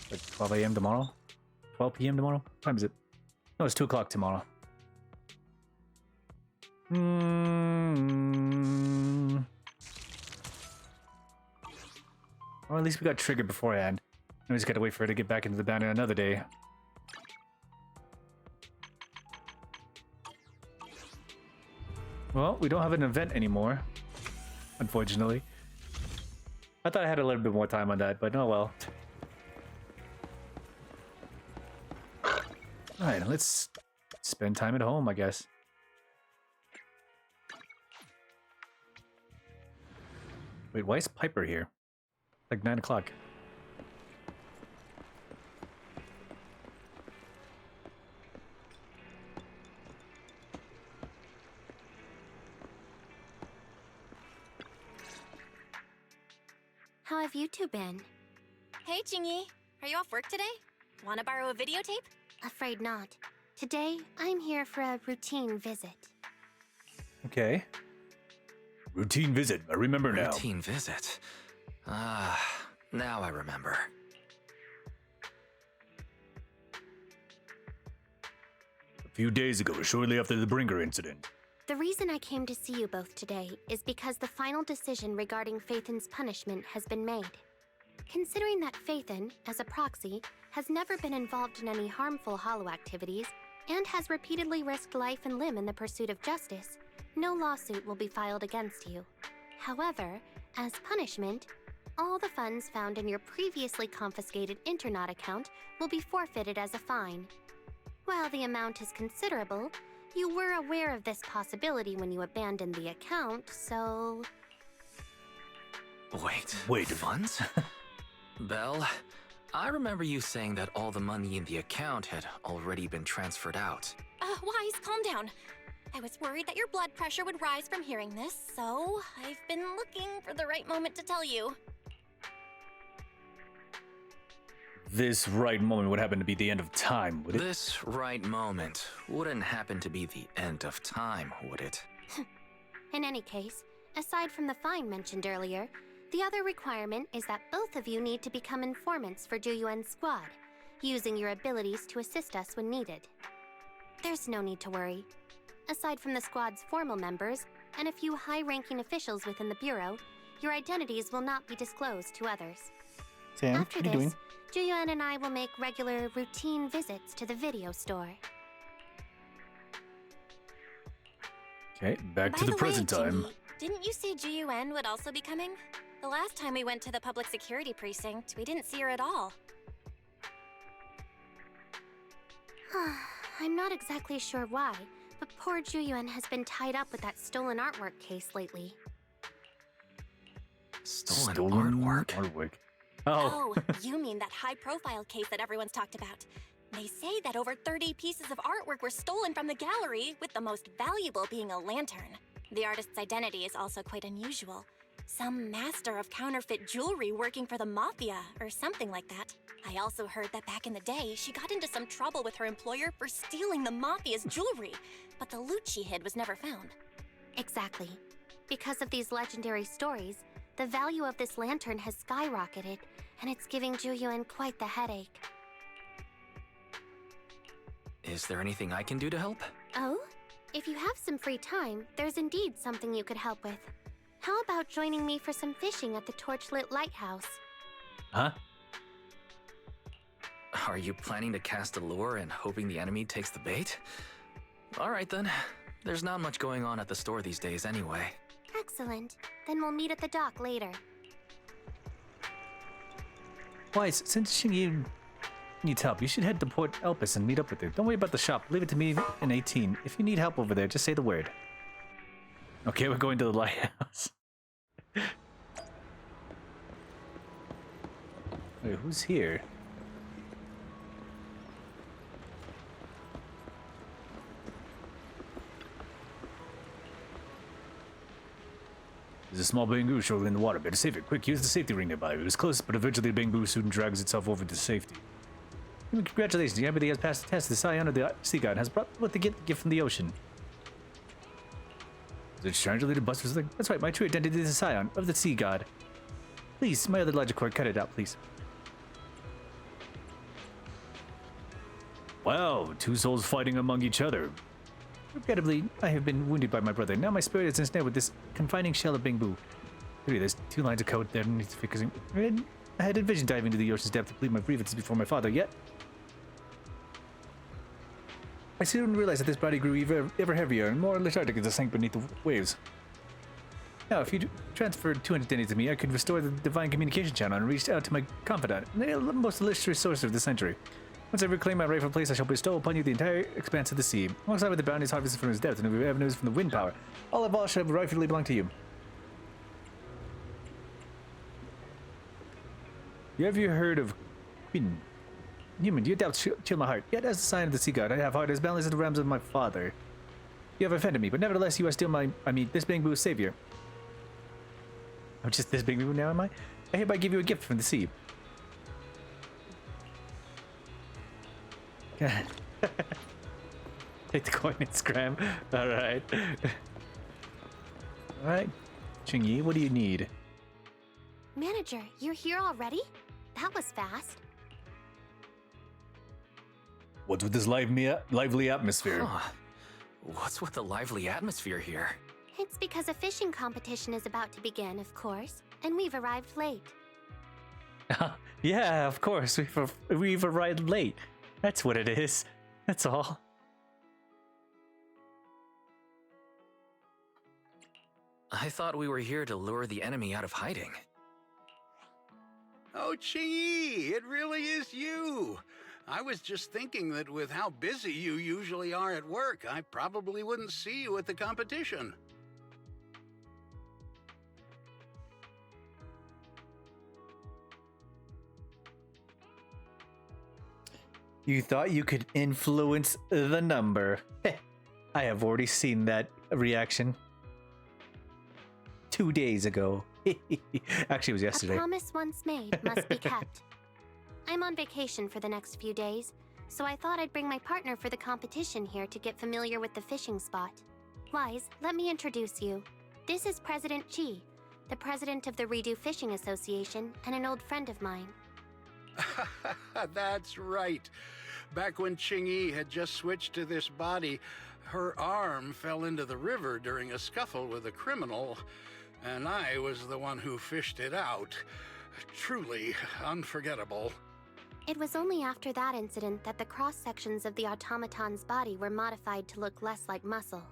Like 12 a.m. tomorrow? 12 p.m. tomorrow? What time is it? No, it's 2 o'clock tomorrow. Well, at least we got triggered beforehand. We just gotta wait for her to get back into the banner another day. Well, we don't have an event anymore, unfortunately. I thought I had a little bit more time on that, but oh well. Alright, let's spend time at home, I guess. Wait, why is Piper here? Like 9 o'clock. How have you two been? Hey, Jingyi. Are you off work today? Want to borrow a videotape? Afraid not. Today, I'm here for a routine visit. Okay. Routine visit. I remember now. Routine visit. Ah, now I remember. A few days ago, shortly after the Brinker incident. The reason I came to see you both today is because the final decision regarding Phaethon's punishment has been made. Considering that Phaethon, as a proxy, has never been involved in any harmful hollow activities and has repeatedly risked life and limb in the pursuit of justice, no lawsuit will be filed against you. However, as punishment, all the funds found in your previously confiscated Internaut account will be forfeited as a fine. While the amount is considerable, you were aware of this possibility when you abandoned the account, so... Wait, funds? Belle, I remember you saying that all the money in the account had already been transferred out. Wise, calm down. I was worried that your blood pressure would rise from hearing this, so I've been looking for the right moment to tell you. This right moment would happen to be the end of time, would it? This right moment wouldn't happen to be the end of time, would it? In any case, aside from the fine mentioned earlier, the other requirement is that both of you need to become informants for Juyuan's squad, using your abilities to assist us when needed. There's no need to worry. Aside from the squad's formal members and a few high-ranking officials within the Bureau, your identities will not be disclosed to others. Sam, After what are you this, doing? Juyuan and I will make regular, routine visits to the video store. Okay, back to By the way, present time. Jingyi, didn't you say Juyuan would also be coming? The last time we went to the public security precinct, we didn't see her at all. I'm not exactly sure why, but poor Juyuan has been tied up with that stolen artwork case lately. Stolen artwork? Oh. You mean that high-profile case that everyone's talked about. They say that over 30 pieces of artwork were stolen from the gallery, with the most valuable being a lantern. The artist's identity is also quite unusual. Some master of counterfeit jewelry working for the Mafia, or something like that. I also heard that back in the day, she got into some trouble with her employer for stealing the Mafia's jewelry, but the loot she hid was never found. Exactly. Because of these legendary stories, the value of this lantern has skyrocketed, and it's giving Juyuan quite the headache. Is there anything I can do to help? Oh? If you have some free time, there's indeed something you could help with. How about joining me for some fishing at the Torchlit Lighthouse? Huh? Are you planning to cast a lure and hoping the enemy takes the bait? All right then. There's not much going on at the store these days anyway. Excellent. Then we'll meet at the dock later. Wise, since Xingyi needs help, you should head to Port Elpis and meet up with her. Don't worry about the shop. Leave it to me in 18. If you need help over there, just say the word. Okay, we're going to the lighthouse. Wait, who's here? There's a small bamboo shoaling in the water. Better save it. Quick, use the safety ring nearby. It was close, but eventually the bamboo soon drags itself over to safety. Congratulations, everybody has passed the test. The Scion of the Sea God has brought what the gift from the ocean. Is it strange-related busters? That's right, my true identity is the Scion of the Sea God. Please, my other logic cord, cut it out, please. Wow, two souls fighting among each other. Regrettably, I have been wounded by my brother. Now my spirit is ensnared with this confining shell of bamboo. Really, there's 2 lines of code there underneath fixing. I had envisioned diving into the ocean's depth to plead my grievances before my father, yet I soon realized that this body grew ever heavier and more lethargic as it sank beneath the waves. Now, if you transferred 2 identities to me, I could restore the divine communication channel and reach out to my confidant, the most illustrious sorcerer of the century. Once I reclaim my rightful place, I shall bestow upon you the entire expanse of the sea, alongside with the bounties harvested from its depth and the revenues from the wind power. All of all shall rightfully belong to you. Have you heard of Quinn? Human, your doubts chill my heart. Yet, as a sign of the sea god, I have heart as balanced as the realms of my father. You have offended me, but nevertheless, you are still this bamboo's savior. Oh, just this bamboo now, am I? I hereby give you a gift from the sea. Take the coin and scram. Alright. Alright. Xingyi, what do you need? Manager, you're here already? That was fast. What's with this lively atmosphere? Huh. What's with the lively atmosphere here? It's because a fishing competition is about to begin, of course, and we've arrived late. Yeah, of course. We've arrived late. That's what it is. That's all. I thought we were here to lure the enemy out of hiding. Oh, Qingyi, it really is you. I was just thinking that with how busy you usually are at work, I probably wouldn't see you at the competition. You thought you could influence the number. I have already seen that reaction 2 days ago. Actually, it was yesterday. A promise once made must be kept. I'm on vacation for the next few days, so I thought I'd bring my partner for the competition here to get familiar with the fishing spot. Wise, let me introduce you. This is President Chi, the president of the Redo Fishing Association and an old friend of mine. That's right. Back when Qingyi had just switched to this body, her arm fell into the river during a scuffle with a criminal, and I was the one who fished it out. Truly unforgettable. It was only after that incident that the cross-sections of the automaton's body were modified to look less like muscle.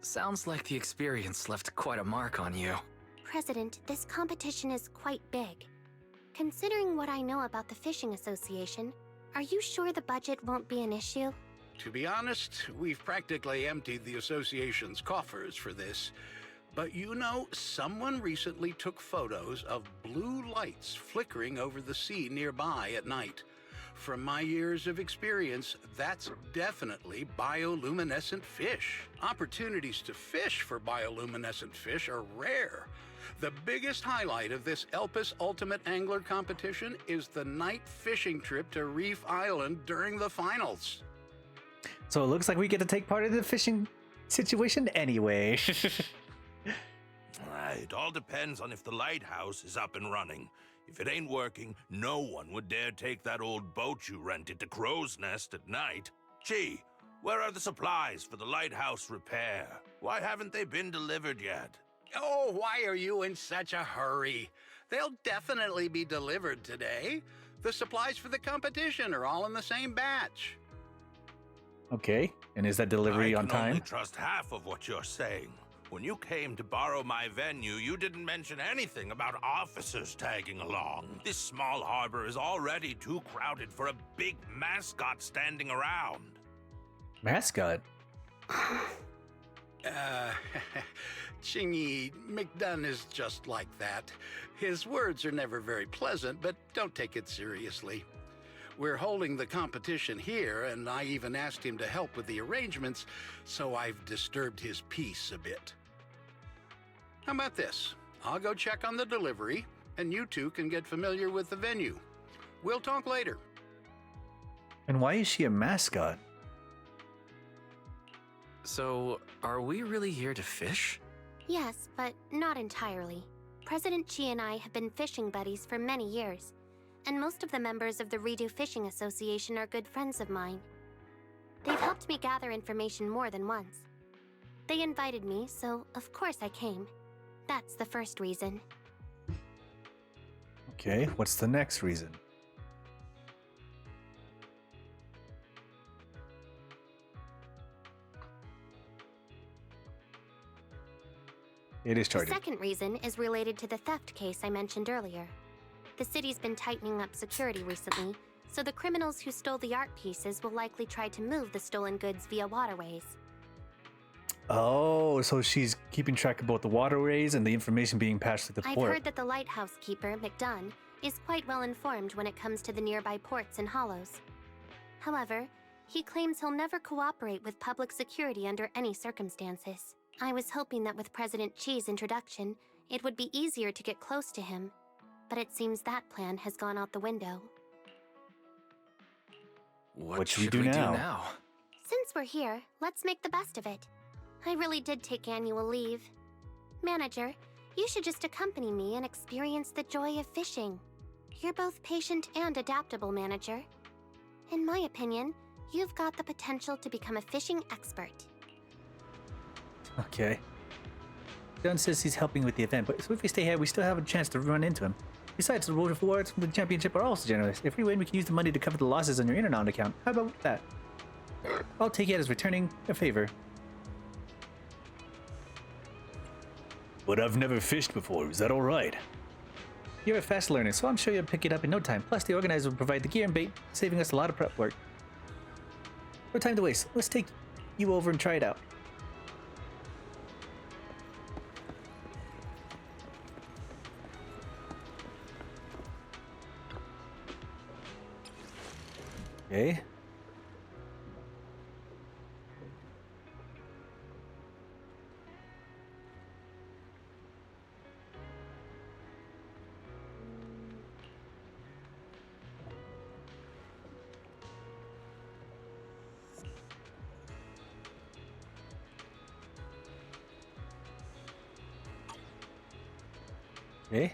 Sounds like the experience left quite a mark on you. President, this competition is quite big. Considering what I know about the Fishing Association, are you sure the budget won't be an issue? To be honest, we've practically emptied the association's coffers for this. But you know, someone recently took photos of blue lights flickering over the sea nearby at night. From my years of experience, that's definitely bioluminescent fish. Opportunities to fish for bioluminescent fish are rare. The biggest highlight of this Elpis Ultimate Angler competition is the night fishing trip to Reef Island during the finals. So it looks like we get to take part in the fishing situation anyway. It all depends on if the lighthouse is up and running. If it ain't working, no one would dare take that old boat you rented to Crow's Nest at night. Gee, where are the supplies for the lighthouse repair? Why haven't they been delivered yet? Oh, why are you in such a hurry? They'll definitely be delivered today. The supplies for the competition are all in the same batch. Okay, and is that delivery on I can only time? trust half of what you're saying. When you came to borrow my venue, you didn't mention anything about officers tagging along. This small harbor is already too crowded for a big mascot standing around. Mascot? Chingy, McDunn is just like that. His words are never very pleasant, but don't take it seriously. We're holding the competition here, and I even asked him to help with the arrangements, so I've disturbed his peace a bit. How about this? I'll go check on the delivery, and you two can get familiar with the venue. We'll talk later. And why is she a mascot? So, are we really here to fish? Yes, but not entirely. President Chi and I have been fishing buddies for many years, and most of the members of the Redo Fishing Association are good friends of mine. They've helped me gather information more than once. They invited me, so of course I came. That's the first reason. Okay, what's the next reason? It is The charging. second reason is related to the theft case I mentioned earlier. The city's been tightening up security recently, so the criminals who stole the art pieces will likely try to move the stolen goods via waterways. Oh, so she's keeping track of both the waterways and the information being passed to the I've port. heard that the lighthouse keeper, McDunn, is quite well informed when it comes to the nearby ports and hollows. However, he claims he'll never cooperate with public security under any circumstances. I was hoping that with President Chi's introduction, it would be easier to get close to him, but it seems that plan has gone out the window. What should we should do we now? do now? Since we're here, let's make the best of it. I really did take annual leave. Manager, you should just accompany me and experience the joy of fishing. You're both patient and adaptable, Manager. In my opinion, you've got the potential to become a fishing expert. Okay. Dunn says he's helping with the event, but so if we stay here, we still have a chance to run into him. Besides, the rewards from the championship are also generous. If we win, we can use the money to cover the losses on your Internown account. How about that? I'll take it as returning a favor. But I've never fished before. Is that all right? You're a fast learner, so I'm sure you'll pick it up in no time. Plus, the organizer will provide the gear and bait, saving us a lot of prep work. No time to waste. Let's take you over and try it out. Okay. Okay.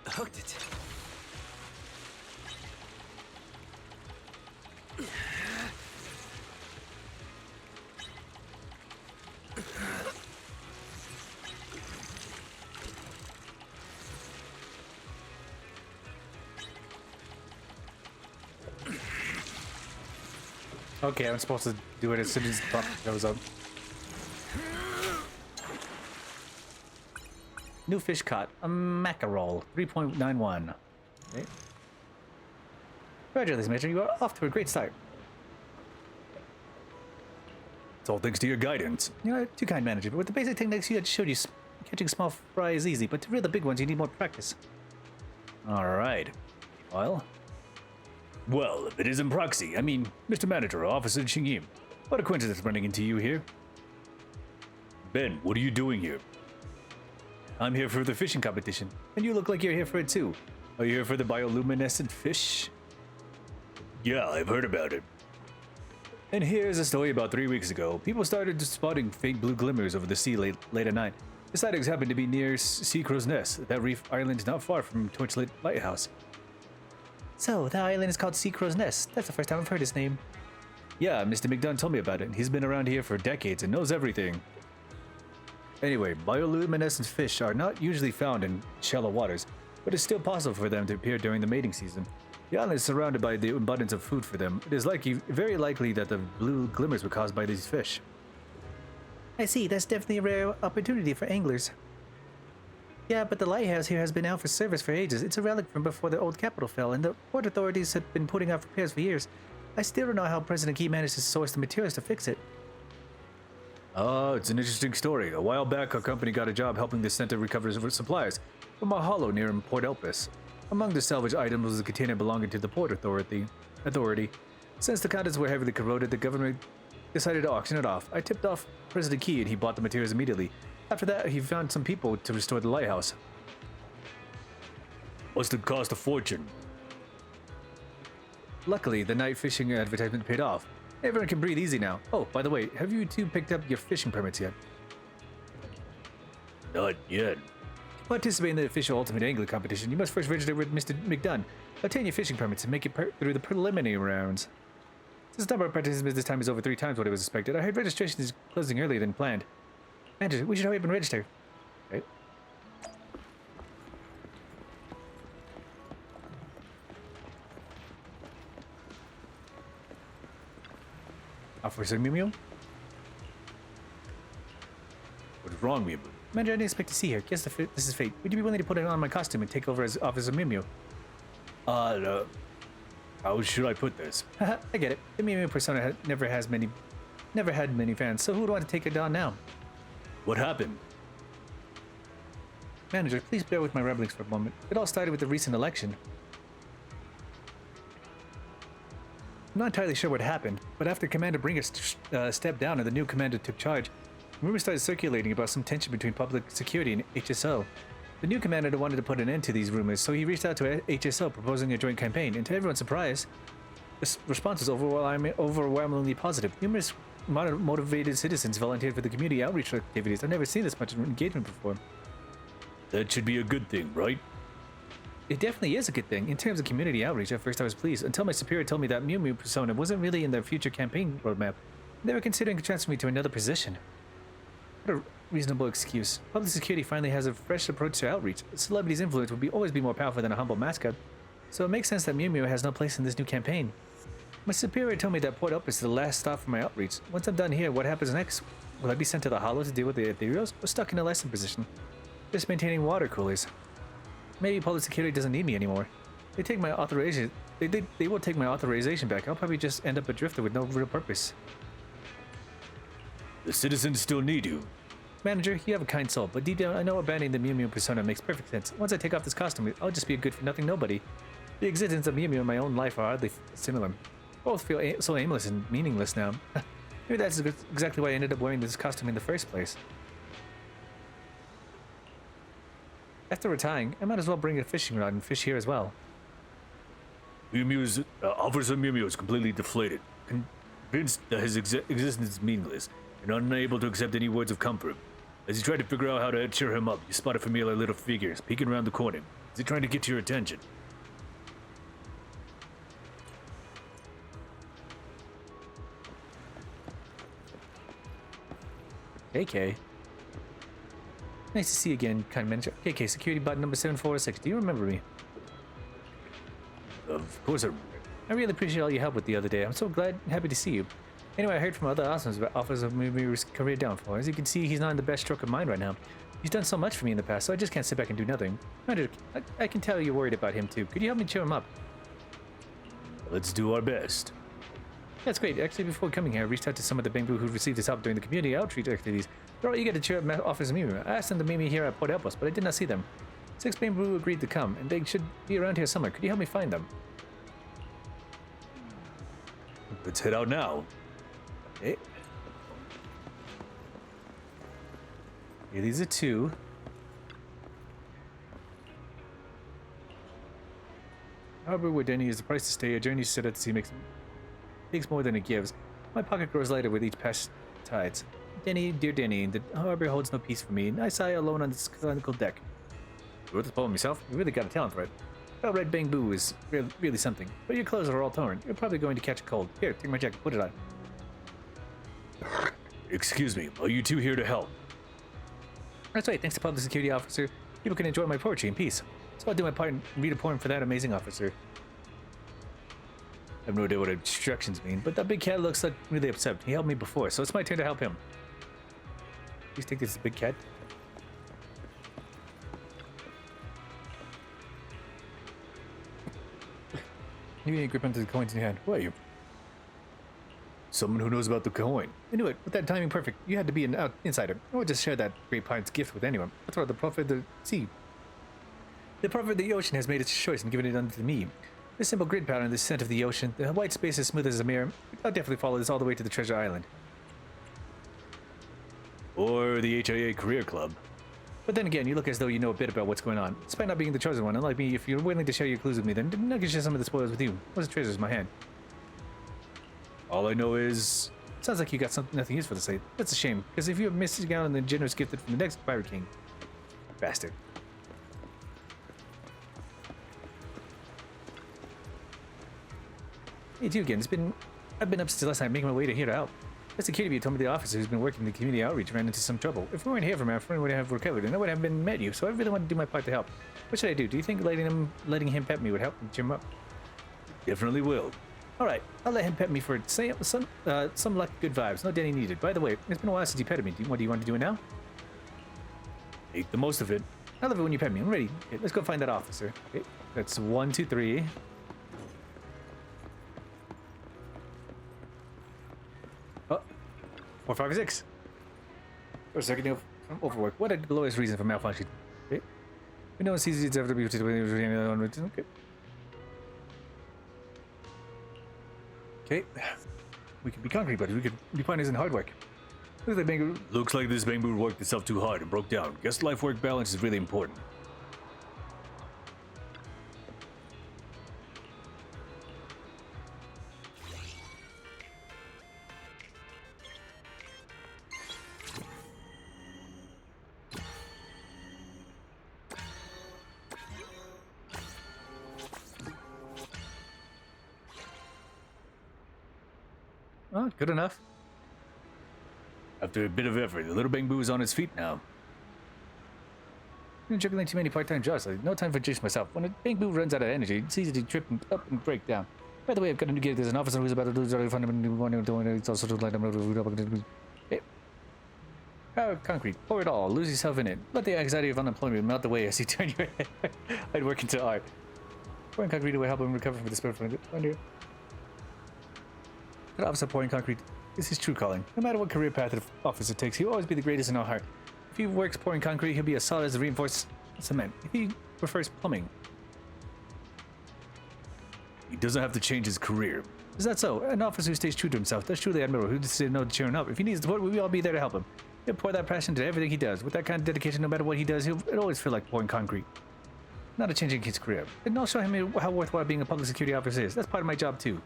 Hooked it. Okay, I'm supposed to do it as soon as the pump goes up. New fish caught, a mackerel, 3.91. Okay. Congratulations, Major. You are off to a great start. It's all thanks to your guidance. You're too kind, Manager, but with the basic techniques you had showed you, catching small fry is easy, but to reel the big ones, you need more practice. Alright. Well, if it isn't Proxy, I mean, Mr. Manager, Officer Ching-Yim. What a coincidence running into you here. Ben, what are you doing here? I'm here for the fishing competition, and you look like you're here for it too. Are you here for the bioluminescent fish? Yeah, I've heard about it. And here's a story about 3 weeks ago. People started spotting faint blue glimmers over the sea late at night. The sightings happened to be near Sea Crow's Nest, that reef island not far from Torchlit Lighthouse. So, the island is called Sea Crow's Nest. That's the first time I've heard his name. Yeah, Mr. McDunn told me about it. He's been around here for decades and knows everything. Anyway, bioluminescent fish are not usually found in shallow waters, but it's still possible for them to appear during the mating season. The island is surrounded by the abundance of food for them. It is very likely that the blue glimmers were caused by these fish. I see, that's definitely a rare opportunity for anglers. Yeah, but the lighthouse here has been out for service for ages. It's a relic from before the old capital fell, and the port authorities have been putting off repairs for years. I still don't know how President Key managed to source the materials to fix it. Oh, it's an interesting story. A while back, our company got a job helping the center recover supplies from a hollow near Port Elpis. Among the salvaged items was a container belonging to the Port Authority. Since the contents were heavily corroded, the government decided to auction it off. I tipped off President Key and he bought the materials immediately. After that, he found some people to restore the lighthouse. Must have cost a fortune. Luckily, the night fishing advertisement paid off. Everyone can breathe easy now. Oh, by the way, have you two picked up your fishing permits yet? Not yet. To participate in the official Ultimate Angler competition, you must first register with Mr. McDunn, obtain your fishing permits, and make it through the preliminary rounds. Since the number of participants this time is over 3 times what it was expected, I heard registration is closing earlier than planned. Manager, we should hurry up and register. Okay. Officer Mew Mew? What is wrong, Mew Mew? Manager, I didn't expect to see her. Guess this is fate. Would you be willing to put on my costume and take over as Officer Mew Mew? How should I put this? Haha, I get it. The Mew Mew persona never had many fans, so who would want to take it on now? What happened? Manager, please bear with my ramblings for a moment. It all started with the recent election. I'm not entirely sure what happened, but after Commander Bringer stepped down and the new commander took charge, rumors started circulating about some tension between public security and HSO. The new commander wanted to put an end to these rumors, so he reached out to HSO proposing a joint campaign, and to everyone's surprise, the response was overwhelmingly positive. Numerous motivated citizens volunteered for the community outreach activities. I've never seen this much engagement before. That should be a good thing, right? It definitely is a good thing. In terms of community outreach, at first I was pleased, until my superior told me that Mew Mew persona wasn't really in their future campaign roadmap. They were considering transferring me to another position. What a reasonable excuse. Public security finally has a fresh approach to outreach. A celebrity's influence would always be more powerful than a humble mascot, so it makes sense that Mew Mew has no place in this new campaign. My superior told me that Port Elpis is the last stop for my outreach. Once I'm done here, what happens next? Will I be sent to the Hollow to deal with the ethereals, or stuck in a lesson position? Just maintaining water coolers. Maybe public security doesn't need me anymore. They take my authorization. They will take my authorization back. I'll probably just end up a drifter with no real purpose. The citizens still need you. Manager, you have a kind soul, but deep down I know abandoning the Mew Mew persona makes perfect sense. Once I take off this costume, I'll just be a good-for-nothing nobody. The existence of Mew Mew in my own life are oddly similar. Both feel so aimless and meaningless now. Maybe that's exactly why I ended up wearing this costume in the first place. After retiring, I might as well bring a fishing rod and fish here as well. Officer Mew Mew is completely deflated, convinced that his existence is meaningless, and unable to accept any words of comfort. As you try to figure out how to cheer him up, you spot a familiar little figure peeking around the corner. Is he trying to get your attention? KK. Nice to see you again, kind manager. KK, security bot number 746. Do you remember me? Of course I remember. I really appreciate all your help with the other day. I'm so glad and happy to see you. Anyway, I heard from other awesomes about Officer Mew Mew's career downfall. As you can see, he's not in the best stroke of mind right now. He's done so much for me in the past, so I just can't sit back and do nothing. Manager, I can tell you're worried about him too. Could you help me cheer him up? Let's do our best. That's great. Actually, before coming here, I reached out to some of the Bamboo who received his help during the community outreach activities. They're all eager to cheer up Officer Mew Mew. I asked them to meet me here at Port Elpis, but I did not see them. 6 Bamboo agreed to come, and they should be around here somewhere. Could you help me find them? Let's head out now. Okay. Okay, these are 2. However, where Denny is the price to stay, a journey set out to sea takes more than it gives. My pocket grows lighter with each past tides. Denny, dear Denny, the harbor holds no peace for me, and I sigh alone on this conical deck. I wrote this poem myself. You really got a talent for it. Red Bang Boo is really something. But your clothes are all torn. You're probably going to catch a cold. Here, take my jacket. Put it on. Excuse me, are you two here to help? That's right. Thanks to Public Security Officer, people can enjoy my poetry in peace. So I'll do my part and read a poem for that amazing officer. I have no idea what instructions mean, but that big cat looks like really upset. He helped me before, so it's my turn to help him. Please take this big cat. You need to grip onto the coins in your hand. Who are you? Someone who knows about the coin. I knew it. With that timing perfect, you had to be an insider. I would just share that Great Pine's gift with anyone. That's what the prophet of the sea. The prophet of the ocean has made its choice and given it unto me. This simple grid pattern, the scent of the ocean, the white space as smooth as a mirror. I'll definitely follow this all the way to the treasure island. Or the HIA Career Club. But then again, you look as though you know a bit about what's going on. Despite not being the chosen one, unlike me, if you're willing to share your clues with me, then I can share some of the spoils with you. What's the treasures in my hand? All I know is... Sounds like you got nothing useful to say. That's a shame, because if you're missing out on the generous gifted from the next Pirate King... Bastard. Hey, it's you again. I've been up since last night making my way to here to help. The security told me the officer who's been working in the community outreach ran into some trouble. If we weren't here from our friend would have recovered, and I would have been met you, so I really want to do my part to help. What should I do? Do you think letting him pet me would help cheer him up? Definitely will. Alright, I'll let him pet me for some luck, good vibes. No Danny needed. By the way, it's been a while since he petted me. What do you want to do it now? Make the most of it. I love it when you pet me. I'm ready. Okay, let's go find that officer. Okay, that's 1, 2, 3. Oh, 4, 5, 6. For a second, from overwork. What a glorious reason for malfunction. Okay. We know it's easy to have to be okay. Okay. We could be concrete buddies. We could be partners in hard work. Looks like this Bamboo worked itself too hard and broke down. Guess life-work balance is really important. Oh, good enough. After a bit of effort, the little Bamboo is on his feet now. I'm juggling too many part-time jobs. Like, no time for juice myself. When a Bamboo runs out of energy, it's easy to trip up and break down. By the way, I've got a new gig. There's an officer who's about to lose all fundamental. It's also to light him. Power concrete. Pour it all. Lose yourself in it. Let the anxiety of unemployment melt away as you turn your head. I'd work into art. Pouring concrete will help him recover from the spirit from it. That officer pouring concrete is his true calling. No matter what career path the officer takes, he'll always be the greatest in our heart. If he works pouring concrete, he'll be as solid as reinforced cement. If he prefers plumbing, he doesn't have to change his career. Is that so? An officer who stays true to himself, that's truly admirable. Who just said no to cheering up. If he needs support, we'll all be there to help him. He'll pour that passion into everything he does. With that kind of dedication, no matter what he does, it'll always feel like pouring concrete. Not a changing his career. And I'll show him how worthwhile being a public security officer is. That's part of my job too.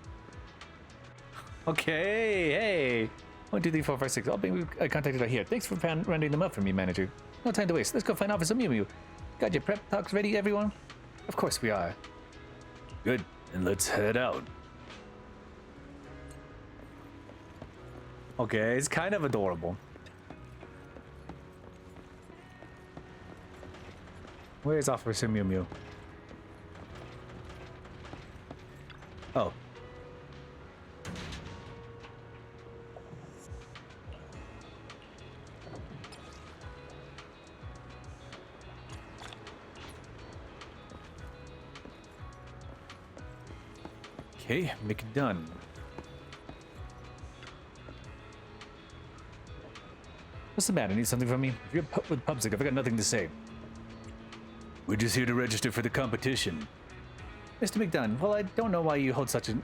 Okay, hey. 1, 2, 3, 4, 5, 6. All being contacted are here. Thanks for rounding them up for me, manager. No time to waste. Let's go find Officer Mew Mew. Got your prep talks ready, everyone? Of course we are. Good. And let's head out. Okay, it's kind of adorable. Where's Officer Mew Mew? Oh. Okay, make it done. What's the matter? Need something from me? If you're with PubSec, I've got nothing to say. We're just here to register for the competition. Mr. McDunn, well, I don't know why you hold such a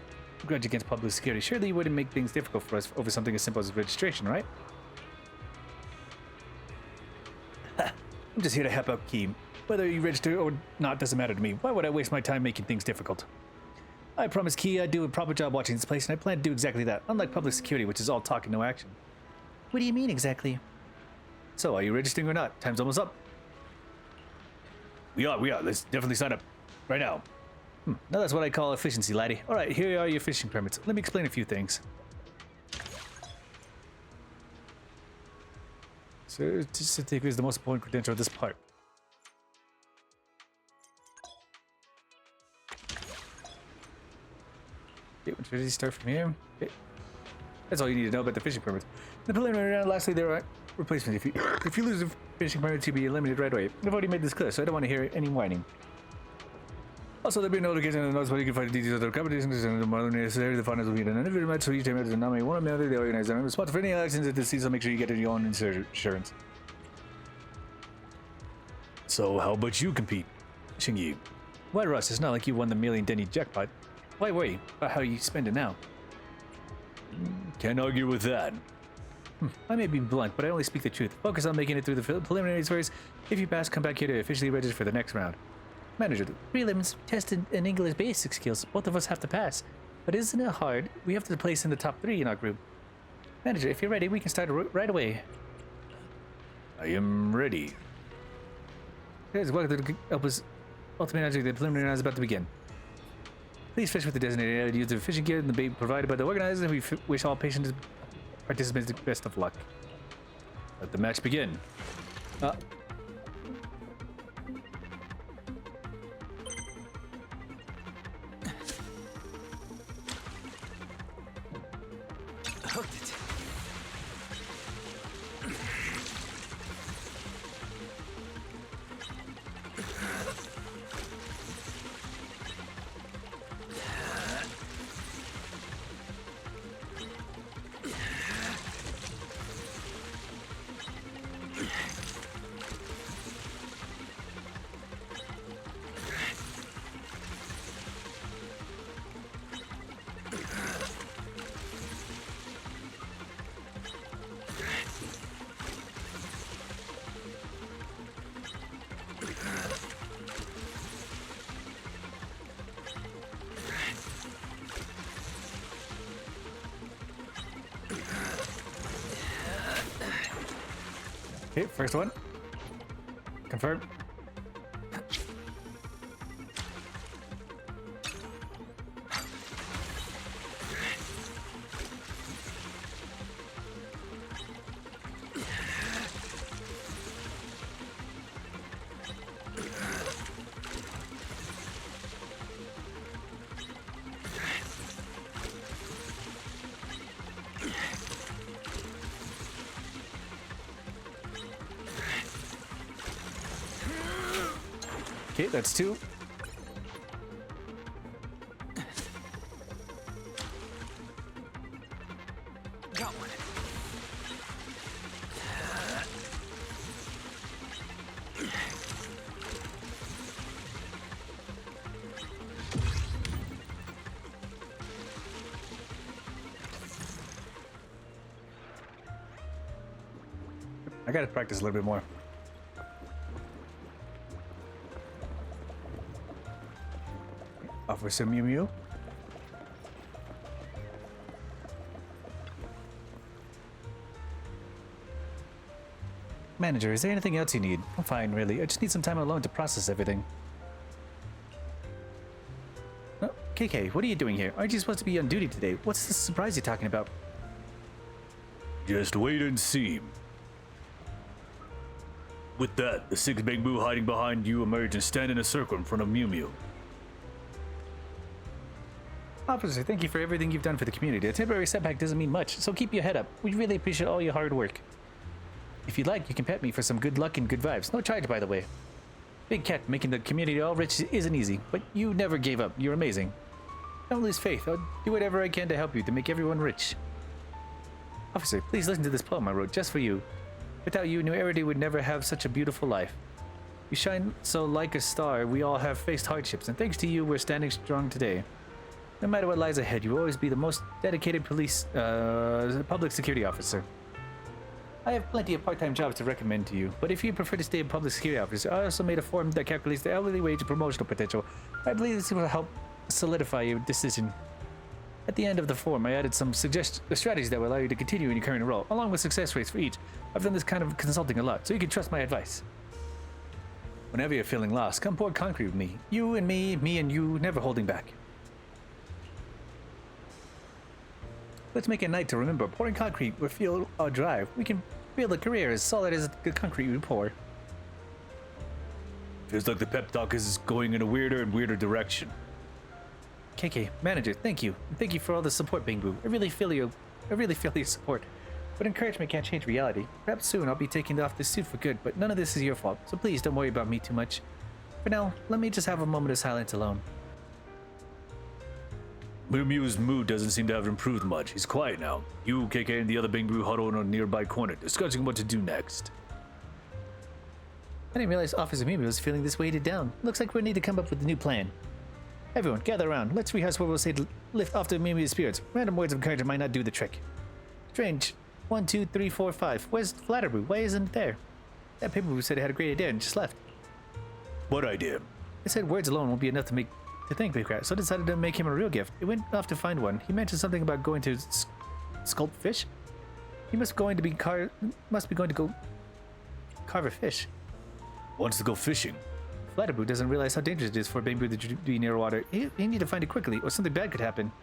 grudge against public security. Surely you wouldn't make things difficult for us over something as simple as registration, right? I'm just here to help out Key. Whether you register or not doesn't matter to me. Why would I waste my time making things difficult? I promised Key I'd do a proper job watching this place, and I plan to do exactly that, unlike public security, which is all talk and no action. What do you mean, exactly? So, are you registering or not? Time's almost up. We are. Let's definitely sign up. Right now. Now that's what I call efficiency, laddie. Alright, here are your fishing permits. Let me explain a few things. Certificate is the most important credential of this part. Okay, when does he start from here? Okay. That's all you need to know about the fishing permits. In the preliminary round, lastly, there are replacements. If you lose the fishing permit, you'll be eliminated right away. I've already made this clear, so I don't want to hear any whining. Also, there'll be no notification on the notes where you can find the details of the competitions and the more necessary. The finals will be an individual match, so each team has to nominate one member. They organize them. Responsible for any actions at the season, so make sure you get your own insurance. So, how about you compete, Xingyi? Why, Russ? It's not like you won the million Denny jackpot. Why worry about how you spend it now? Can't argue with that. I may be blunt, but I only speak the truth. Focus on making it through the preliminaries first. If you pass, come back here to officially register for the next round. Manager, the prelims tested in English basic skills. Both of us have to pass. But isn't it hard? We have to place in the top 3 in our group. Manager, if you're ready, we can start right away. I am ready. Here's welcome to the Ultimate Manager. The preliminary round is about to begin. Please fish with the designated area. Use the fishing gear and the bait provided by the organizers. We wish all participants the best of luck. Let the match begin. Hooked it. Okay, first one. Confirm. Okay, that's 2. Got one. I gotta practice a little bit more. Officer Mew Mew. Manager, is there anything else you need? I'm fine, really. I just need some time alone to process everything. Oh, KK, what are you doing here? Aren't you supposed to be on duty today? What's the surprise you're talking about? Just wait and see. With that, the 6 Bangbu hiding behind you emerge and stand in a circle in front of Mew Mew. Officer, thank you for everything you've done for the community. A temporary setback doesn't mean much, so keep your head up. We really appreciate all your hard work. If you'd like, you can pet me for some good luck and good vibes. No charge, by the way. Big Cat, making the community all rich isn't easy, but you never gave up. You're amazing. Don't lose faith. I'll do whatever I can to help you to make everyone rich. Officer, please listen to this poem I wrote just for you. Without you, New Arity would never have such a beautiful life. You shine so like a star. We all have faced hardships, and thanks to you, we're standing strong today. No matter what lies ahead, you will always be the most dedicated public security officer. I have plenty of part-time jobs to recommend to you, but if you prefer to stay a public security officer, I also made a form that calculates the hourly wage and promotional potential. I believe this will help solidify your decision. At the end of the form, I added some strategies that will allow you to continue in your current role, along with success rates for each. I've done this kind of consulting a lot, so you can trust my advice. Whenever you're feeling lost, come pour concrete with me. You and me and you, never holding back. Let's make a night to remember. Pouring concrete will fuel our drive. We can build a career as solid as the concrete we pour. Feels like the pep talk is going in a weirder and weirder direction. KK, manager, thank you. And thank you for all the support, Bangbu. I really feel your support. But encouragement can't change reality. Perhaps soon I'll be taking off this suit for good, but none of this is your fault, so please don't worry about me too much. For now, let me just have a moment of silence alone. Miu Miu's mood doesn't seem to have improved much. He's quiet now. You, KK, and the other Bangbu huddle in a nearby corner, discussing what to do next. I didn't realize Officer Miu Miu was feeling this weighted down. Looks like we need to come up with a new plan. Everyone, gather around. Let's rehearse what we'll say to lift off the Miu Miu's spirits. Random words of encouragement might not do the trick. Strange. 1, 2, 3, 4, 5. Where's Flatterboo? Why isn't it there? That paper said it had a great idea and just left. What idea? It said words alone won't be enough to thank Bigrat, so I decided to make him a real gift. It went off to find one. He mentioned something about going to sculpt fish. He must be going to go carve a fish. Wants to go fishing. Flatterboo doesn't realize how dangerous it is for Bangbu to be near water. He need to find it quickly, or something bad could happen.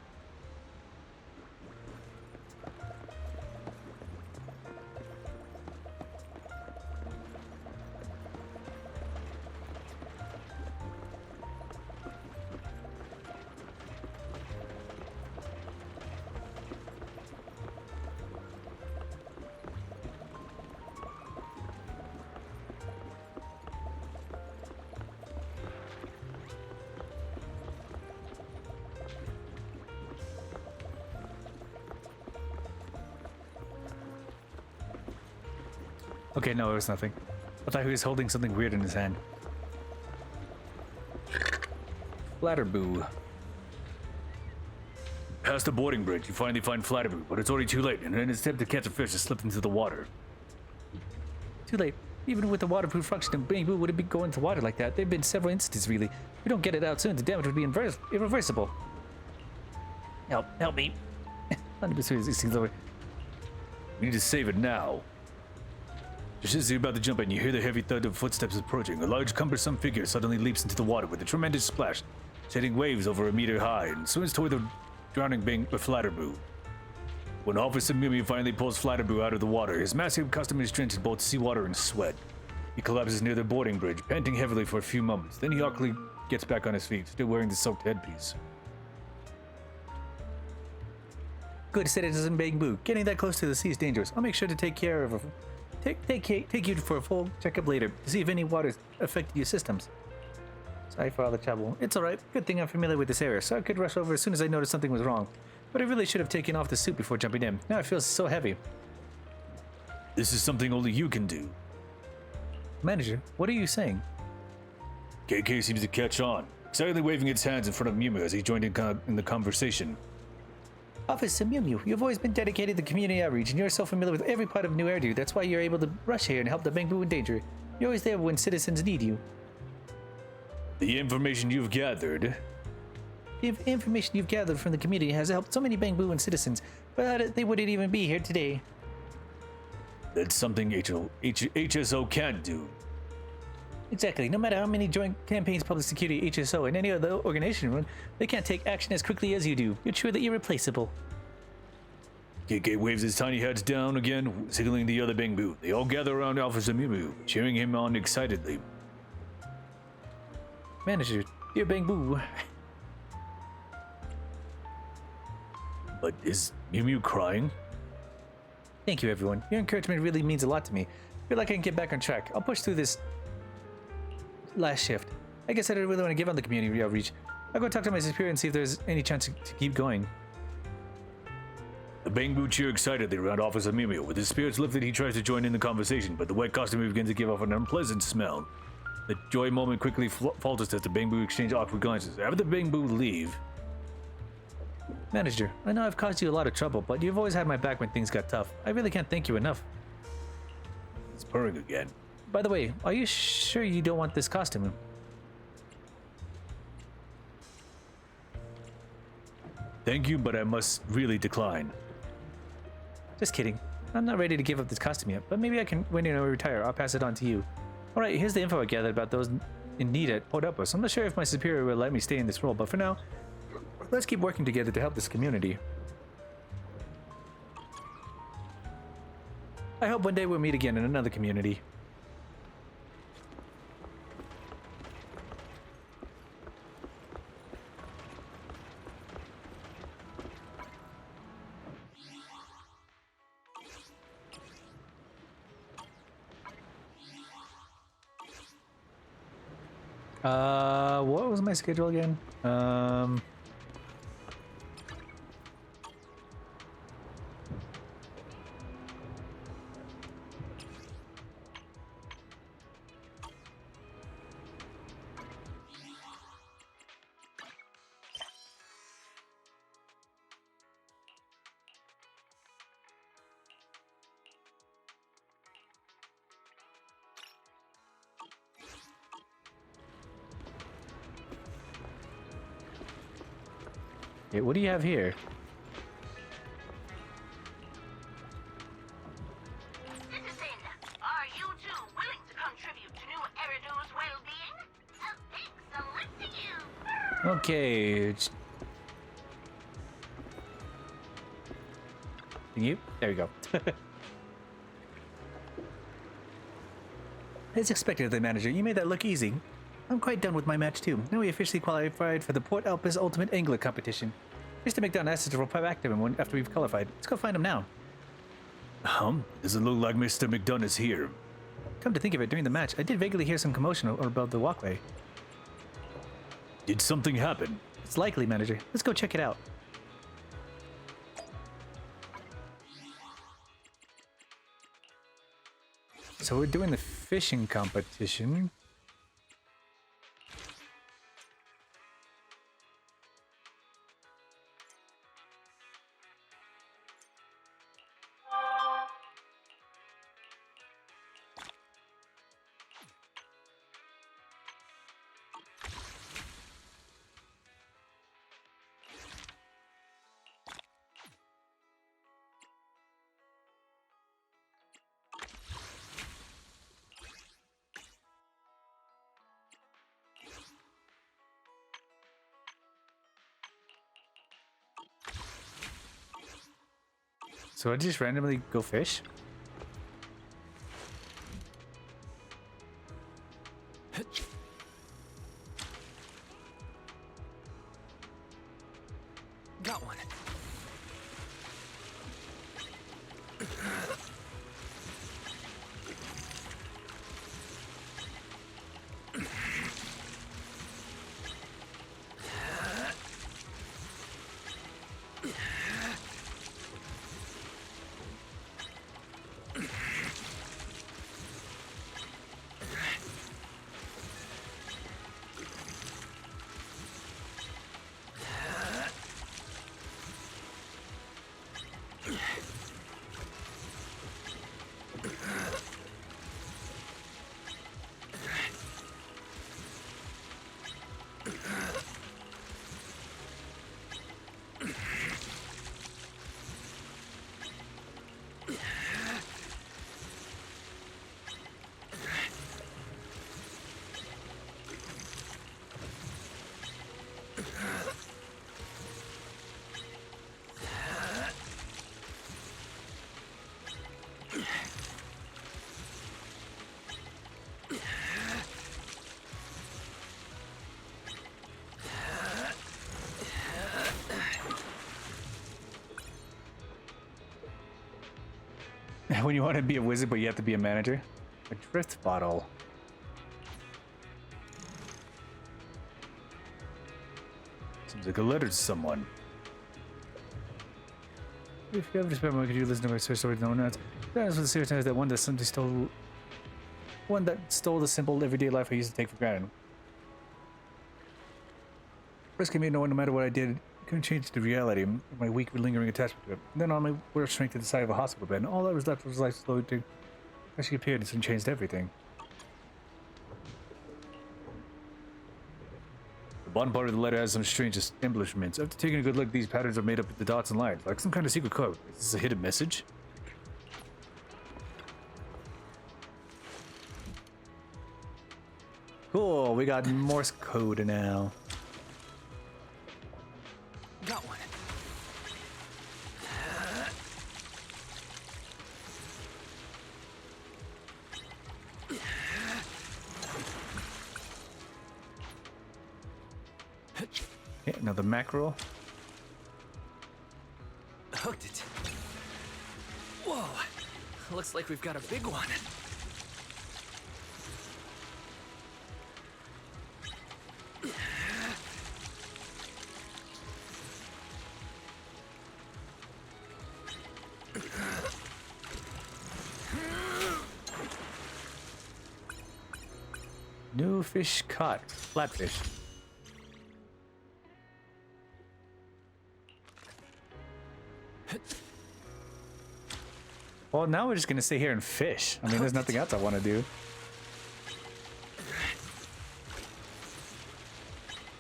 Okay, no, it was nothing. I thought he was holding something weird in his hand. Flatterboo. Past the boarding bridge, you finally find Flatterboo, but it's already too late, and in his attempt to catch a fish, it slipped into the water. Too late. Even with the waterproof function, Bangbu wouldn't be going to water like that. There have been several instances, really. If we don't get it out soon, the damage would be irreversible. Help me. Let me just these things over. We need to save it now. Just as you're about to jump in, you hear the heavy thud of footsteps approaching. A large, cumbersome figure suddenly leaps into the water with a tremendous splash, setting waves over a meter high, and swims toward the drowning Flatterboo. When Officer Miu Miu finally pulls Flatterboo out of the water, his massive costume is drenched in both seawater and sweat. He collapses near the boarding bridge, panting heavily for a few moments. Then he awkwardly gets back on his feet, still wearing the soaked headpiece. Good citizen Bangbu. Getting that close to the sea is dangerous. I'll make sure to take care of take you for a full checkup later to see if any water affected your systems. Sorry for all the trouble. It's alright. Good thing I'm familiar with this area, so I could rush over as soon as I noticed something was wrong. But I really should have taken off the suit before jumping in. Now it feels so heavy. This is something only you can do. Manager, what are you saying? KK seems to catch on, excitedly waving its hands in front of Miu Miu as he joined in the conversation. Officer Miu Miu, you've always been dedicated to community outreach, and you're so familiar with every part of New Erdu. That's why you're able to rush here and help the Bangbu in danger. You're always there when citizens need you. The information you've gathered... The information you've gathered from the community has helped so many Bangbu and citizens, but they wouldn't even be here today. That's something HSO can't do. Exactly. No matter how many joint campaigns Public Security, HSO, and any other organization run, they can't take action as quickly as you do. You're truly irreplaceable. KK waves his tiny heads down again, signaling the other Bangbu. They all gather around Officer Miu Miu, cheering him on excitedly. Manager, dear Bangbu. But is Miu Miu crying? Thank you, everyone. Your encouragement really means a lot to me. I feel like I can get back on track. I'll push through this last shift. I guess I don't really want to give on the community outreach. I'll go talk to my superior and see if there's any chance to keep going. The Bangbu cheer excitedly around Officer Miu Miu. With his spirits lifted, he tries to join in the conversation, but the wet costume begins to give off an unpleasant smell. The joy moment quickly falters as the Bangbu exchange awkward glances. After the Bangbu leave... Manager, I know I've caused you a lot of trouble, but you've always had my back when things got tough. I really can't thank you enough. It's purring again. By the way, are you sure you don't want this costume? Thank you, but I must really decline. Just kidding. I'm not ready to give up this costume yet, but maybe I can, when I retire, I'll pass it on to you. Alright, here's the info I gathered about those in need at Port Elpis. I'm not sure if my superior will let me stay in this role, but for now, let's keep working together to help this community. I hope one day we'll meet again in another community. What was my schedule again? Yeah, what do you have here? Citizen, are you two willing to contribute to New Eridu's well-being? A big salute to you! Okay. Can you? There we go. As expected of the manager, you made that look easy. I'm quite done with my match too. Now we officially qualified for the Port Elpis Ultimate Angler Competition. Mr. McDonough asked us to reply back to him after we've qualified. Let's go find him now. Doesn't look like Mr. McDonough's here. Come to think of it, during the match, I did vaguely hear some commotion about the walkway. Did something happen? It's likely, manager. Let's go check it out. So we're doing the fishing competition. So I just randomly go fish? Got one. When you want to be a wizard, but you have to be a manager. A drift bottle. Seems like a letter to someone. If you ever spend more, could you listen to my story? No one else. That was the seriousness that one that simply stole. One that stole the simple everyday life I used to take for granted. Risk me no matter what I did. Couldn't change the reality of my weak lingering attachment to it. And then on my worst strength to the side of a hospital bed, and all that was left was life slowly to as she appeared and changed everything. The bottom part of the letter has some strange embellishments. After taking a good look, these patterns are made up of the dots and lines, like some kind of secret code. Is this a hidden message? Cool, we got Morse code now. Got one. Okay, another mackerel. Hooked it. Whoa. Looks like we've got a big one. New fish caught. Flatfish. Well, now we're just gonna stay here and fish. I mean, there's nothing else I want to do.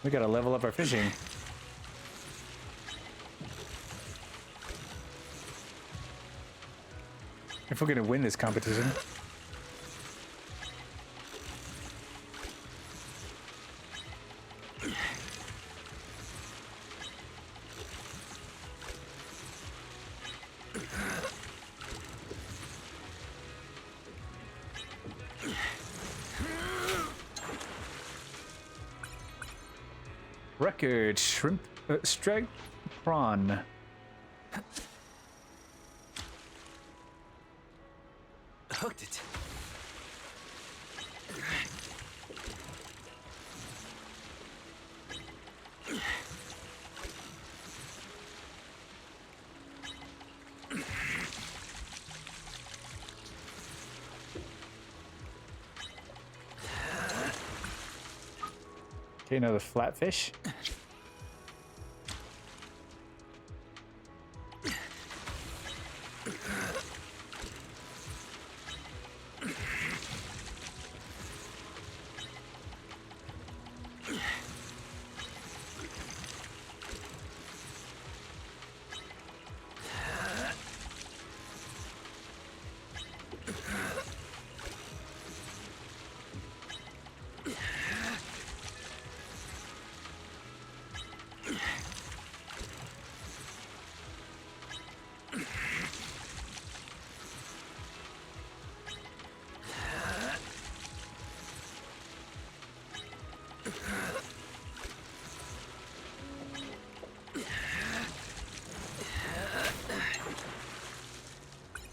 We gotta level up our fishing. If we're gonna win this competition. Record shrimp strike prawn. Hooked it. Okay, another flatfish.